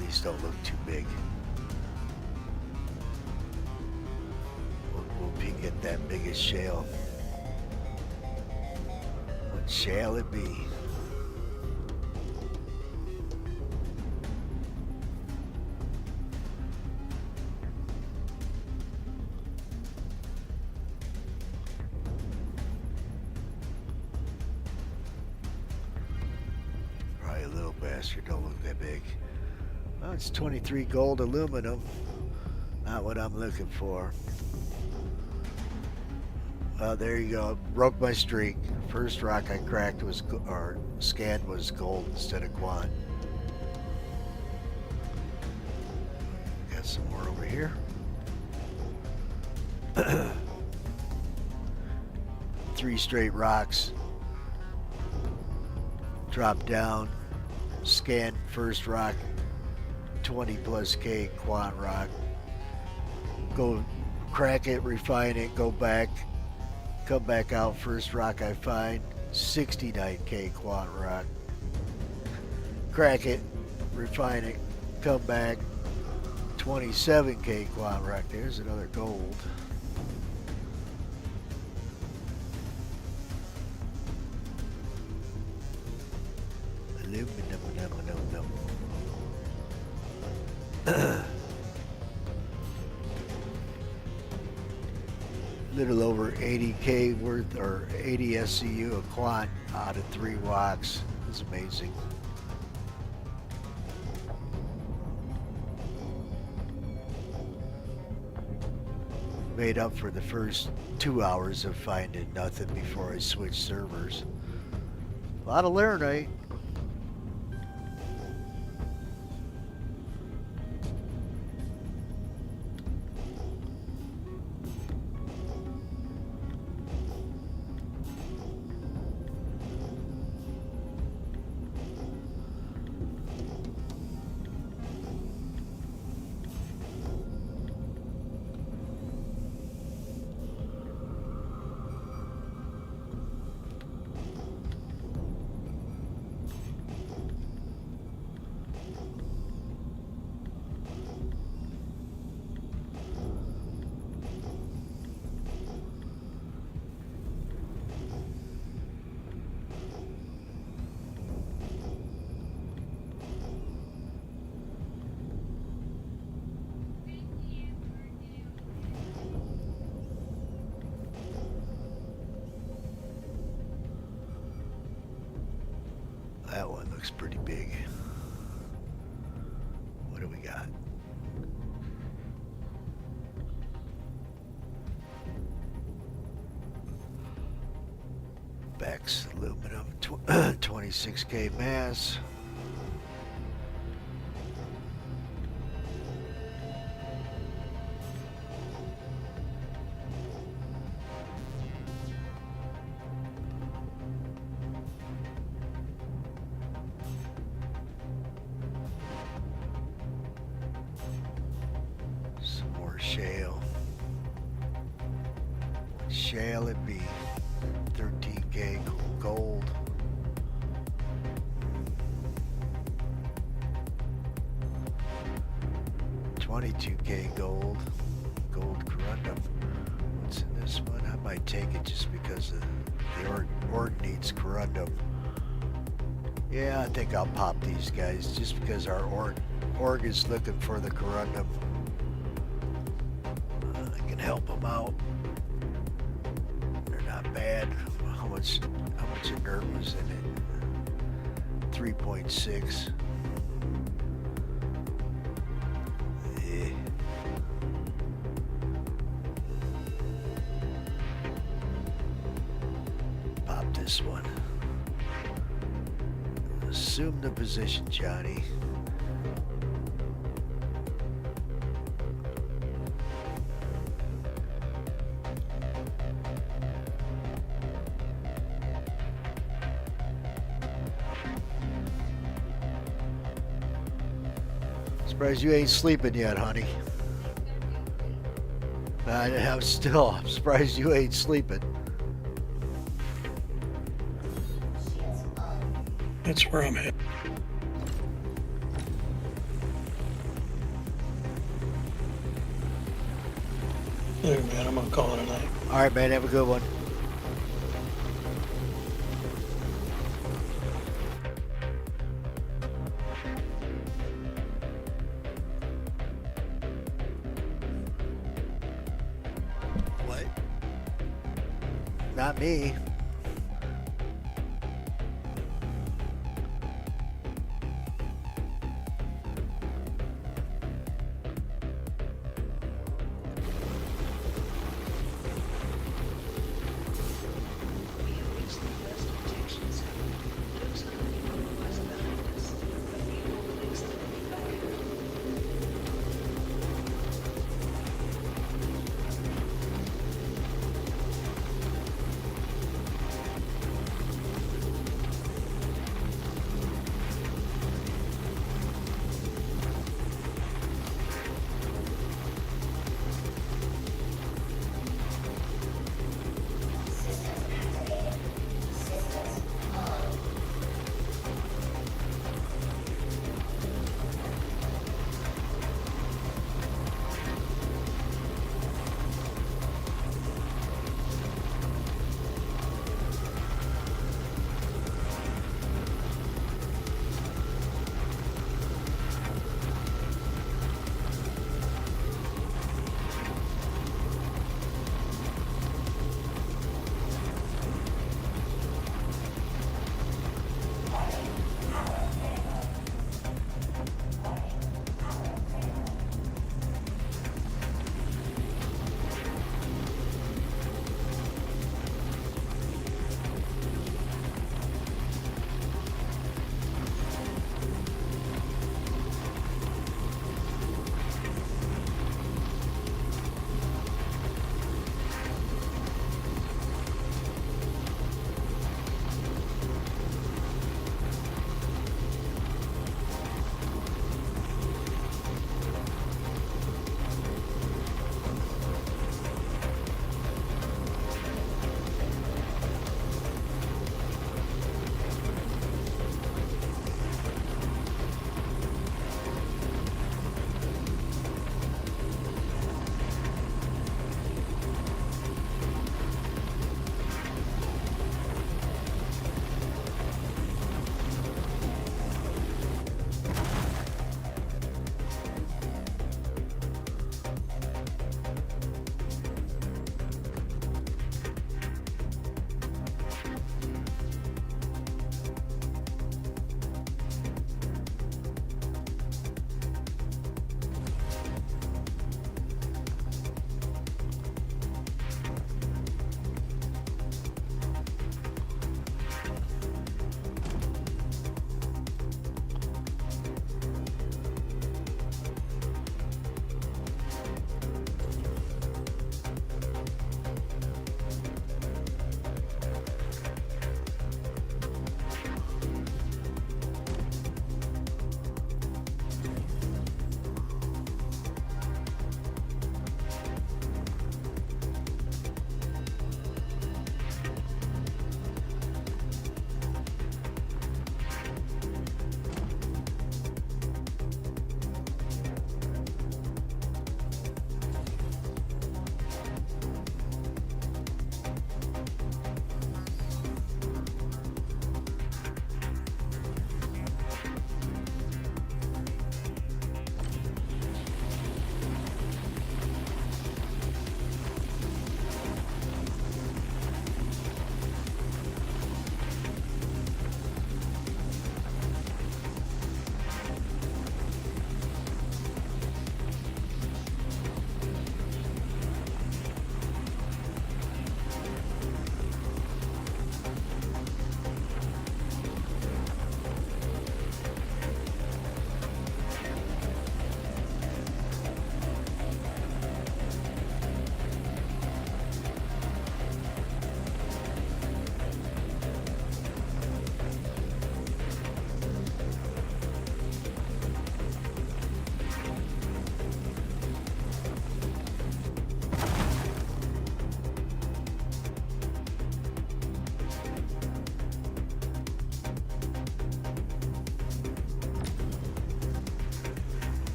These don't look too big. We'll get that biggest shale. What shall it be? Probably a little bastard, don't look that big. Well, it's 23 gold aluminum. Not what I'm looking for. There you go. Broke my streak. First rock I cracked was, or scanned, was gold instead of quant. Got some more over here. 3 straight rocks. Drop down. Scanned first rock. 20 plus K quant rock. Go crack it, refine it, go back. Come back out, first rock I find, 69K quant rock. Crack it, refine it, come back, 27K quant rock. There's another gold. Aluminum. Little over 80K worth, or 80 SCU of quant out of 3 rocks. It's amazing. Made up for the first 2 hours of finding nothing before I switched servers. A lot of Laranite. That one looks pretty big. What do we got? Bex aluminum, 26K mass. shale. Shale it be. 13K gold. $22K gold. Gold corundum. What's in this one? I might take it just because the ore needs corundum. Yeah, I think I'll pop these guys just because our org is looking for the corundum. I can help them out. They're not bad. How much inert was in it? 3.6. Pop this one. Assume the position, Johnny. Surprised you ain't sleeping yet, honey. I'm surprised you ain't sleeping. That's where I'm at. There, man, I'm gonna call it a night. All right, man. Have a good one. What? Not me. We have reached the first protection zone. Looks like the compromise are behind us, but we all will extend back out.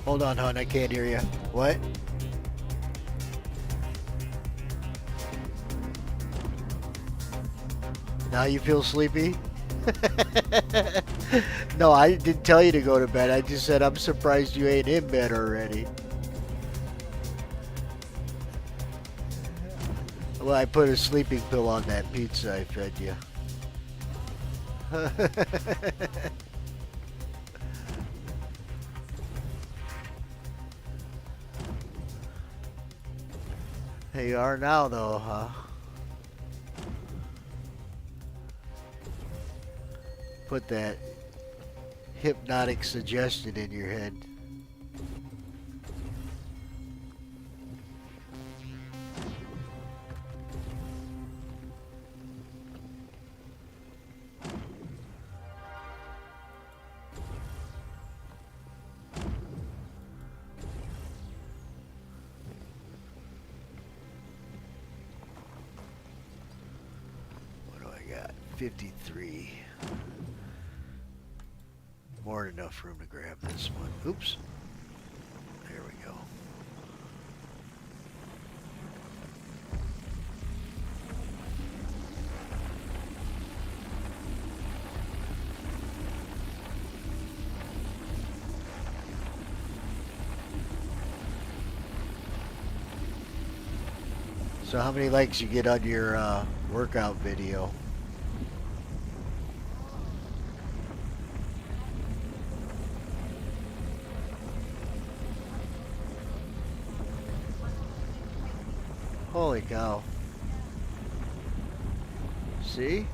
Hold on, hon. I can't hear you. What? Now you feel sleepy? No, I didn't tell you to go to bed. I just said I'm surprised you ain't in bed already. Well, I put a sleeping pill on that pizza I fed you. There you are now, though, huh? Put that hypnotic suggestion in your head. What do I got? 53. More than enough room to grab this one. Oops. There we go. So how many likes you get on your workout video? Holy cow. See?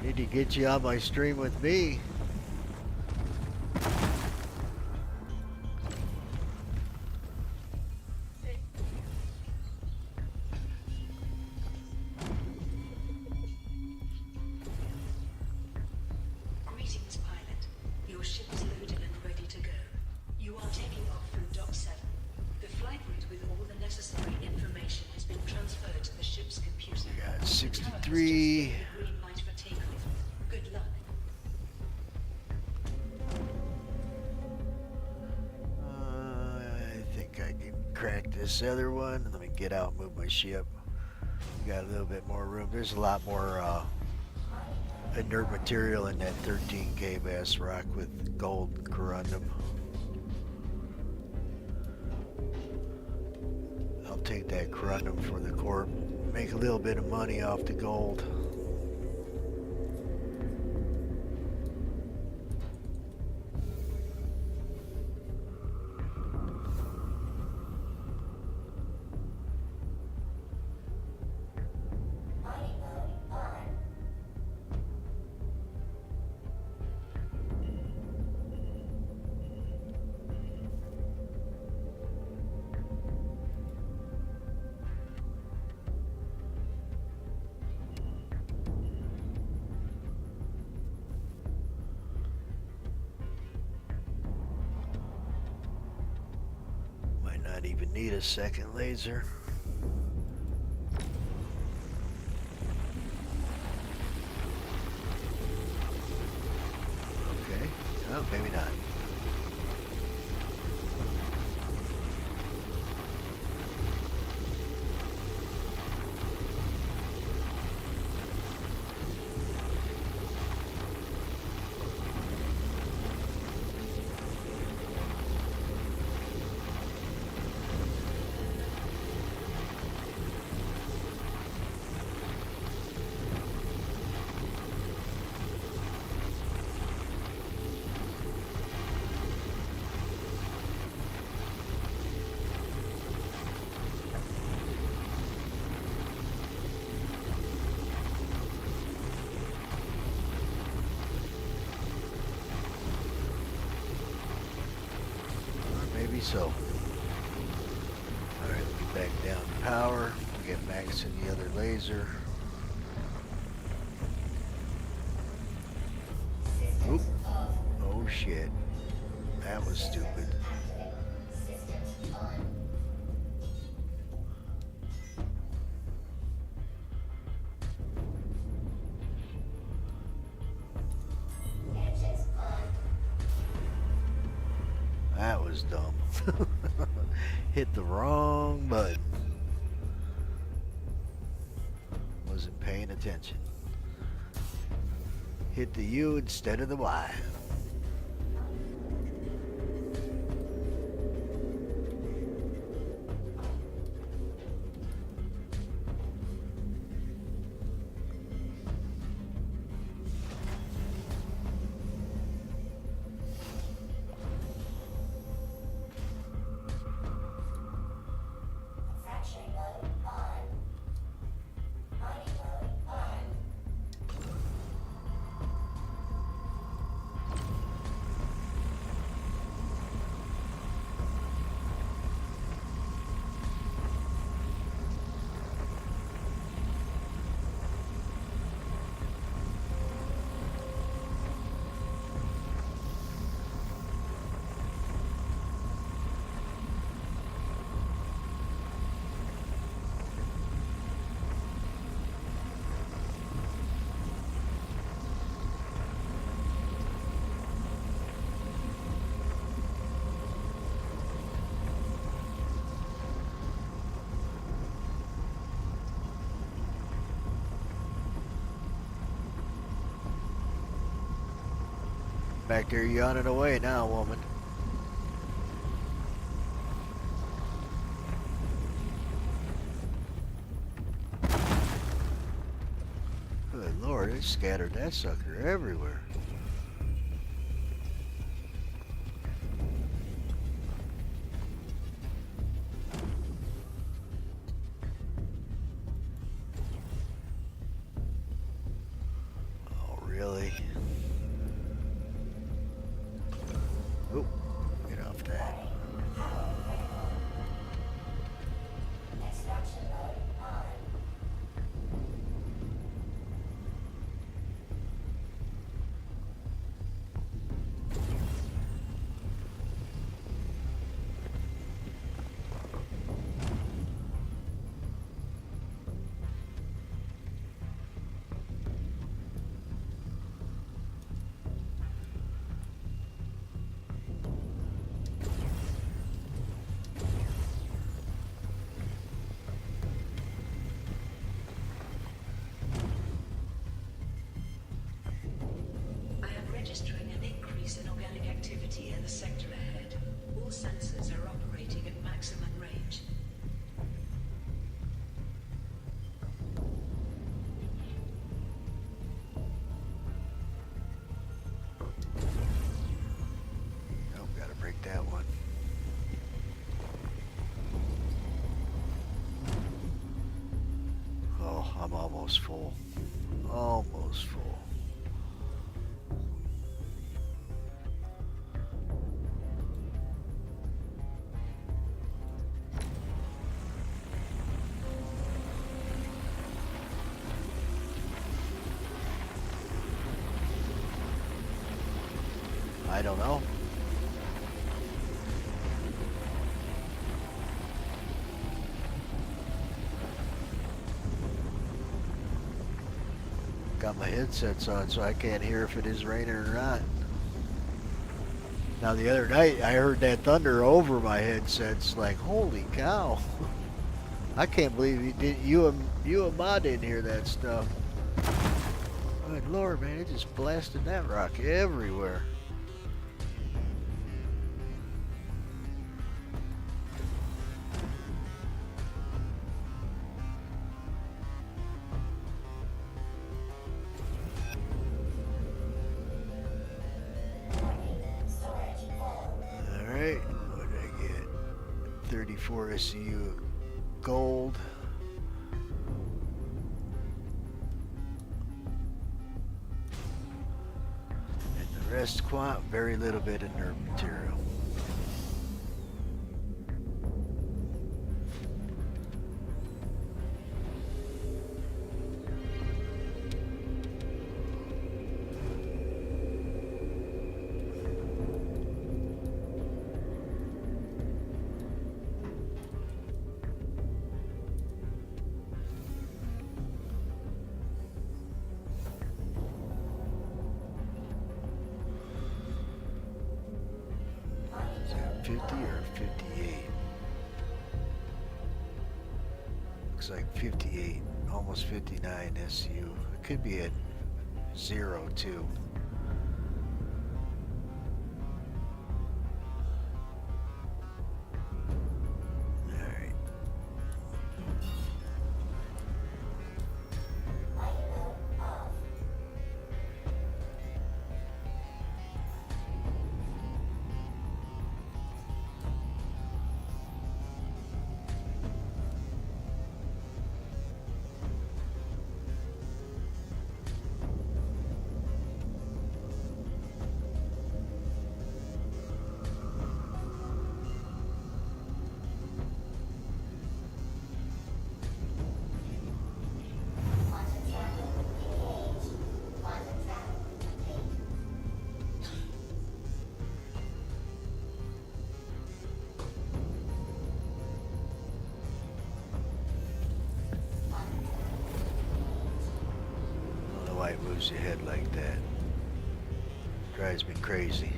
Need to get you on my stream with me. Greetings, pilot. Your ship is loaded and ready to go. You are taking off from Dock 7. The flight route with all the necessary information has been transferred to the ship's computer. We got The 63. pilot has just given the green light for takeoff. Good luck. I think I can crack this other one. Let me get out and move my ship. Got a little bit more room. There's a lot more inert material in that 13K bass rock with gold and corundum. I'll take that corundum for the corp. Make a little bit of money off the gold. Mining mode on. Might not even need a second laser. Okay. Oh, maybe not. Maybe so. Alright, let me back down power. Get Max in the other laser. Oop. Oh shit. That was stupid. Systems on. Engines on. That was dumb. Hit the wrong button. Wasn't paying attention. Hit the U instead of the Y. Fracturing mode on. Mining mode on. Back there yawning away now, woman. Good Lord, they scattered that sucker everywhere. Oh, really? Oh, get off that. Extraction mode on. I am registering an increase in organic activity in the sector ahead. All sensors are operating at maximum range. Nope, gotta break that one. Oh, I'm almost full. Almost full. I don't know. Got my headsets on so I can't hear if it is raining or not. Now the other night I heard that thunder over my headsets, like holy cow. I can't believe you and Ma didn't hear that stuff. Good Lord, man, it just blasted that rock everywhere. Storage full. Alright, what did I get? 34 SCU gold. And the rest quant, very little bit of nerve material. 50 or 58? Looks like 58, almost 59 SU. It could be at 0 too. Alright. Quantum travel engaged. Quantum travel complete. I don't know why it moves your head like that. Drives me crazy.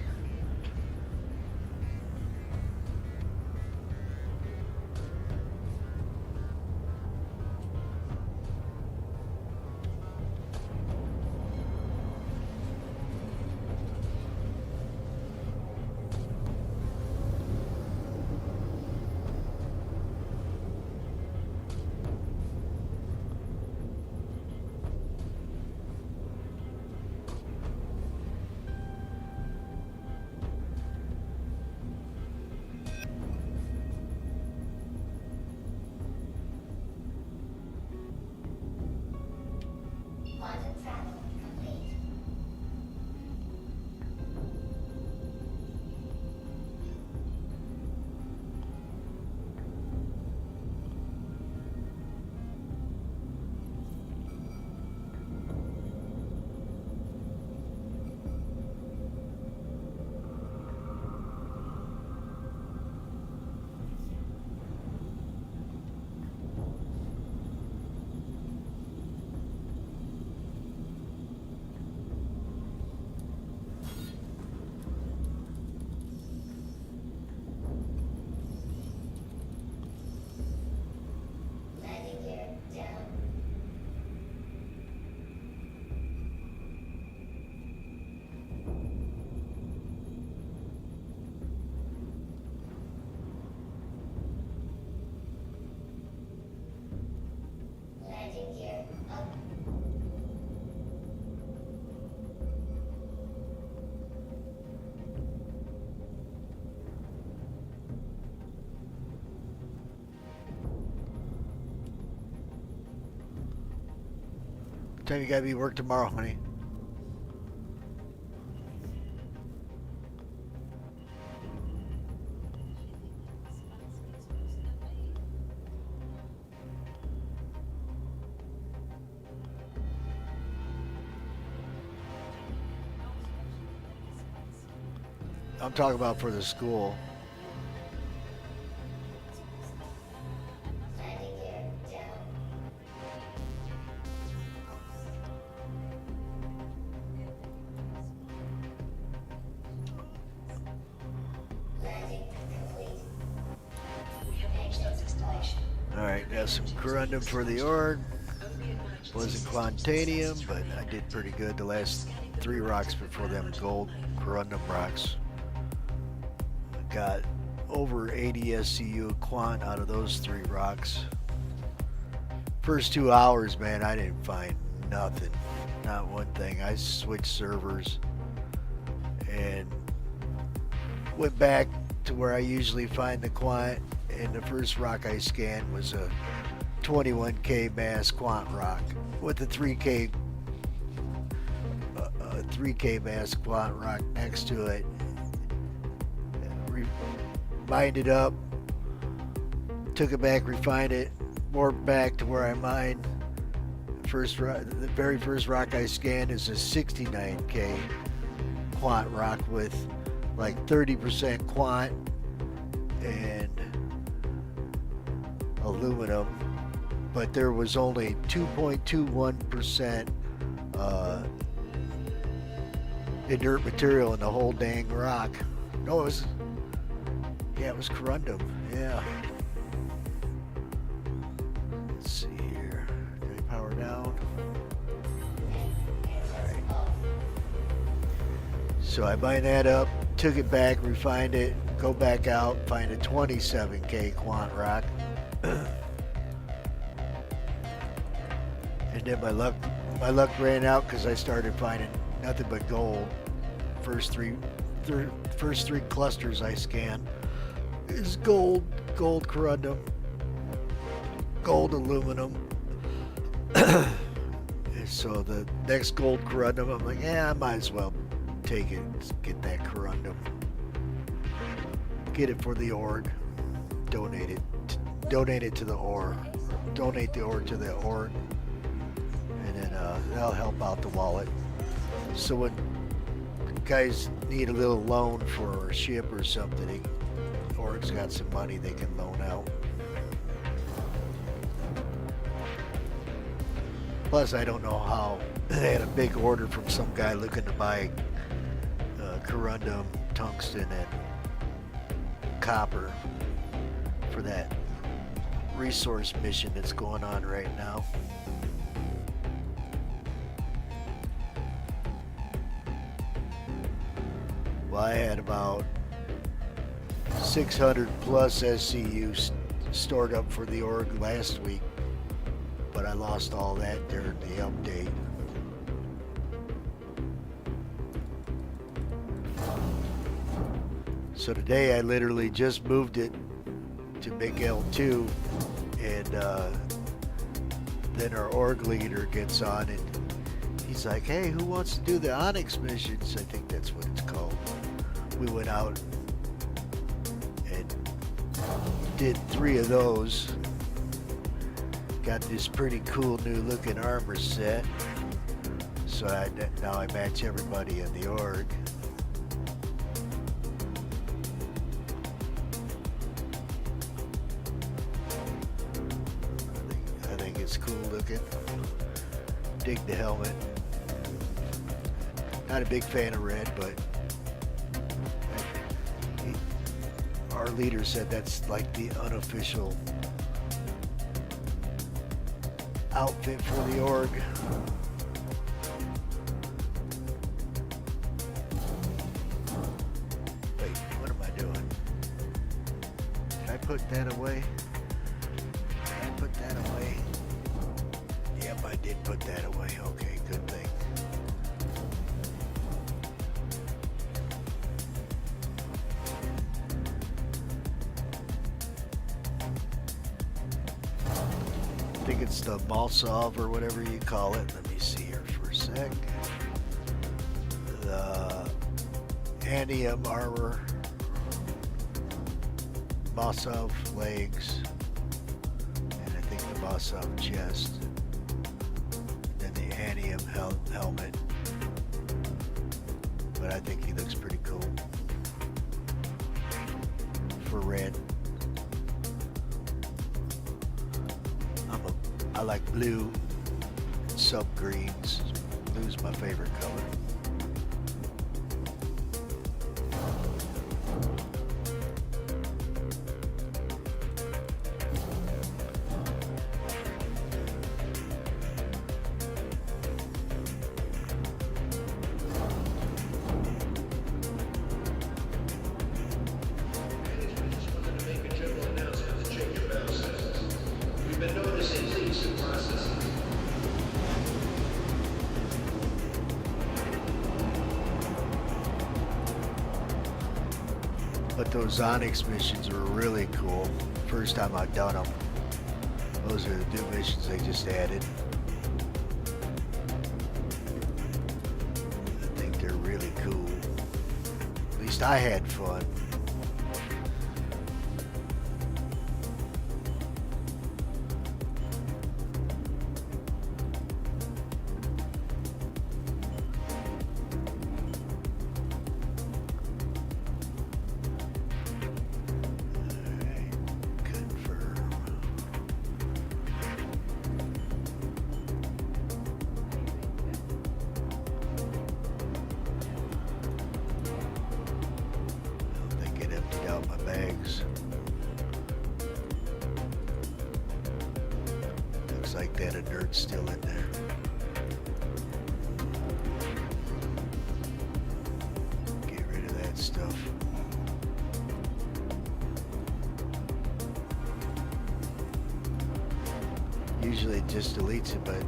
Quantum travel complete. Landing gear down. Landing gear up. What time you gotta be at work tomorrow, honey? I'm talking about for the school. Landing gear down. Landing complete. We have reached our destination. Alright, got some corundum for the ord. Only emergency Wasn't systems Quantanium, access but I did pretty good the last 3 rocks before them gold corundum rocks. Got over 80 SCU quant out of those 3 rocks. First 2 hours, man, I didn't find nothing. Not one thing. I switched servers and went back to where I usually find the quant, and the first rock I scanned was a 21k mass quant rock with a 3k mass quant rock next to it. Mined it up, took it back, refined it, warped back to where I mined. The very first rock I scanned is a 69k quant rock with like 30% quant and aluminum, but there was only 2.21% inert material in the whole dang rock. No, it was Yeah, it was corundum. Yeah. Let's see here. Do I power down? Alright. So I bind that up, took it back, refined it, go back out, find a 27K quant rock. And then my luck ran out because I started finding nothing but gold. First three clusters I scanned is gold, gold corundum, gold aluminum. And so the next gold corundum, I'm like, yeah, I might as well take it, get that corundum, get it for the org, donate it to the org, donate the org to the org, and then that'll help out the wallet. So when guys need a little loan for a ship or something, org's got some money they can loan out. Plus, I don't know how they had a big order from some guy looking to buy corundum, tungsten, and copper for that resource mission that's going on right now. Well, I had about 600 plus SCU stored up for the org last week, but I lost all that during the update. So today I literally just moved it to Big L2, and then our org leader gets on and he's like, hey, who wants to do the Onyx missions? I think that's what it's called. We went out and did 3 of those. Got this pretty cool new looking armor set. So now I match everybody in the org. I think it's cool looking. Dig the helmet. Not a big fan of red, but our leader said that's like the unofficial outfit for the org. Wait, what am I doing? Did I put that away? Did I put that away? Yep, I did put that away. Okay, good thing. I think it's the Malsov or whatever you call it. Let me see here for a sec. The Quantanium armor, Malsov legs, and I think the Malsov chest. Then the Quantanium helmet. But I think he looks pretty cool for red. I like blue and sub-greens. Blue's my favorite color. Management just wanted to make a general announcement to check your bell systems. We've been noticing leaks in processing. But those Onyx missions were really cool. First time I've done them. Those are the new missions they just added. I think they're really cool. At least I had fun. Alright, confirm. I don't like that inert's still in there. Get rid of that stuff. Usually it just deletes it, but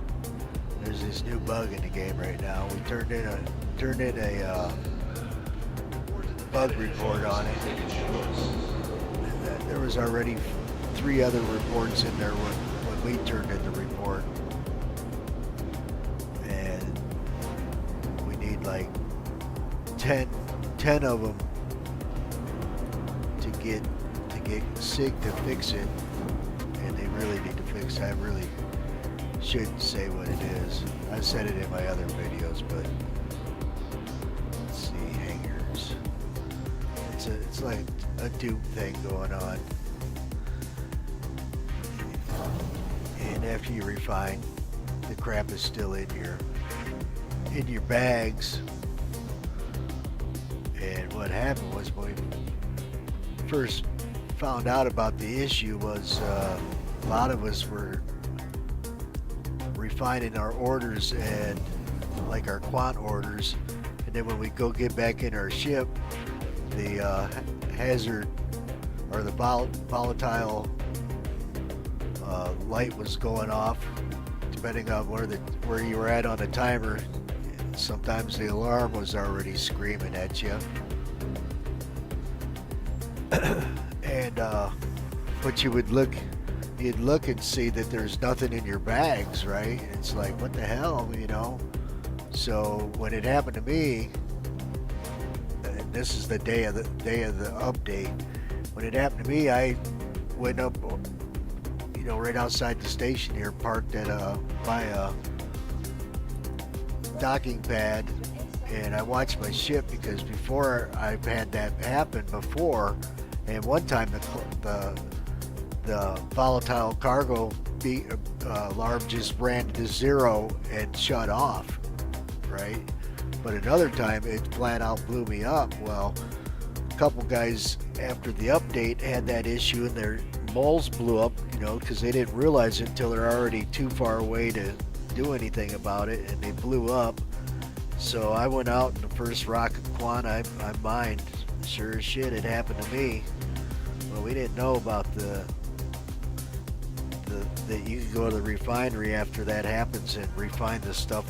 there's this new bug in the game right now. We turned in a bug report on it. And there was already 3 other reports in there when we turned in the report, and we need like 10 of them to get SIG to fix it, and they really need to fix it. I really shouldn't say what it is. I said it in my other videos, but let's see, hangers. It's like a dupe thing going on. And after you refine, the crap is still in your bags. And what happened was, when we first found out about the issue, was a lot of us were refining our orders, and like our quant orders, and then when we go get back in our ship, the hazard or the volatile light was going off, depending on where you were at on the timer. Sometimes the alarm was already screaming at you. And but you'd look and see that there's nothing in your bags, right? It's like, what the hell, you know? So when it happened to me, and this is the day of the update, when it happened to me, I went up, you know, right outside the station here, parked at by a docking pad, and I watched my ship, because before I've had that happen before, and one time the volatile cargo alarm just ran to 0 and shut off, right? But another time it flat out blew me up. Well, a couple guys after the update had that issue, and their moles blew up, you know, because they didn't realize it until they're already too far away to do anything about it, and they blew up. So I went out, and the first rocket quant I mined, sure as shit, it happened to me. Well, we didn't know about that you can go to the refinery after that happens and refine the stuff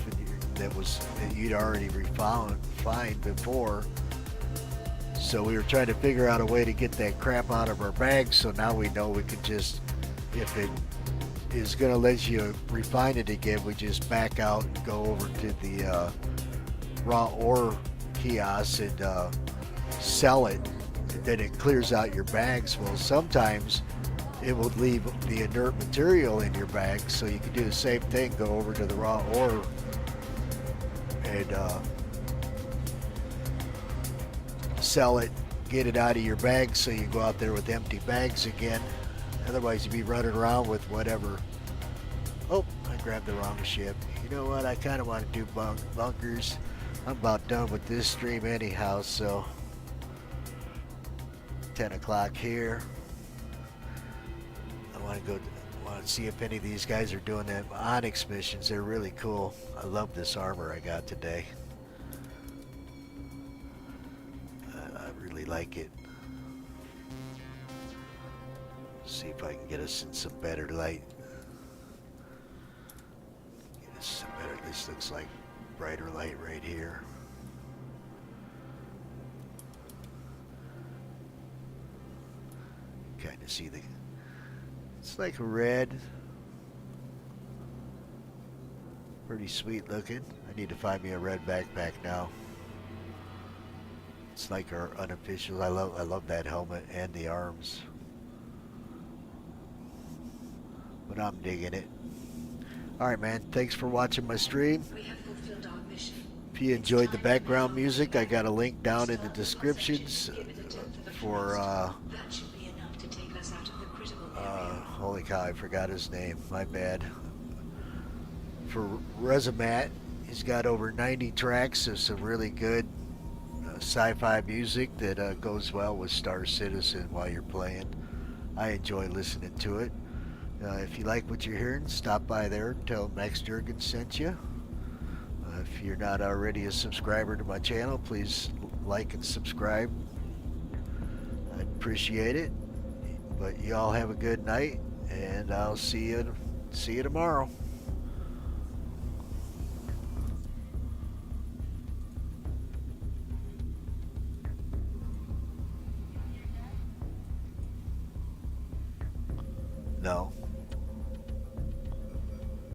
that you'd already refined before. So we were trying to figure out a way to get that crap out of our bags, so now we know we can just, if it is going to let you refine it again, we just back out and go over to the raw ore kiosk and sell it, and then it clears out your bags. Well, sometimes it will leave the inert material in your bag, so you can do the same thing, go over to the raw ore and sell it, get it out of your bag, so you go out there with empty bags again. Otherwise you'd be running around with whatever. Oh, I grabbed the wrong ship. You know what, I kind of want to do bunkers. I'm about done with this stream anyhow, so 10 o'clock here. I want to see if any of these guys are doing them Onyx missions. They're really cool. I love this armor I got today. I really like it. See if I can get us in some better light. Get us some better. This looks like brighter light right here. Kind of see it's like a red. Pretty sweet looking. I need to find me a red backpack now. It's like our unofficial. I love that helmet and the arms. But I'm digging it. Alright, man, thanks for watching my stream. We have fulfilled our mission. If you enjoyed the background music, I got a link down in the descriptions for That should be enough to take us out of the critical area. holy cow, I forgot his name, my bad. For Resumat, he's got over 90 tracks of some really good sci-fi music that goes well with Star Citizen while you're playing. I enjoy listening to it. If you like what you're hearing, stop by there and tell Max Jurgens sent you. If you're not already a subscriber to my channel, please like and subscribe. I'd appreciate it. But you all have a good night, and I'll see you tomorrow. No.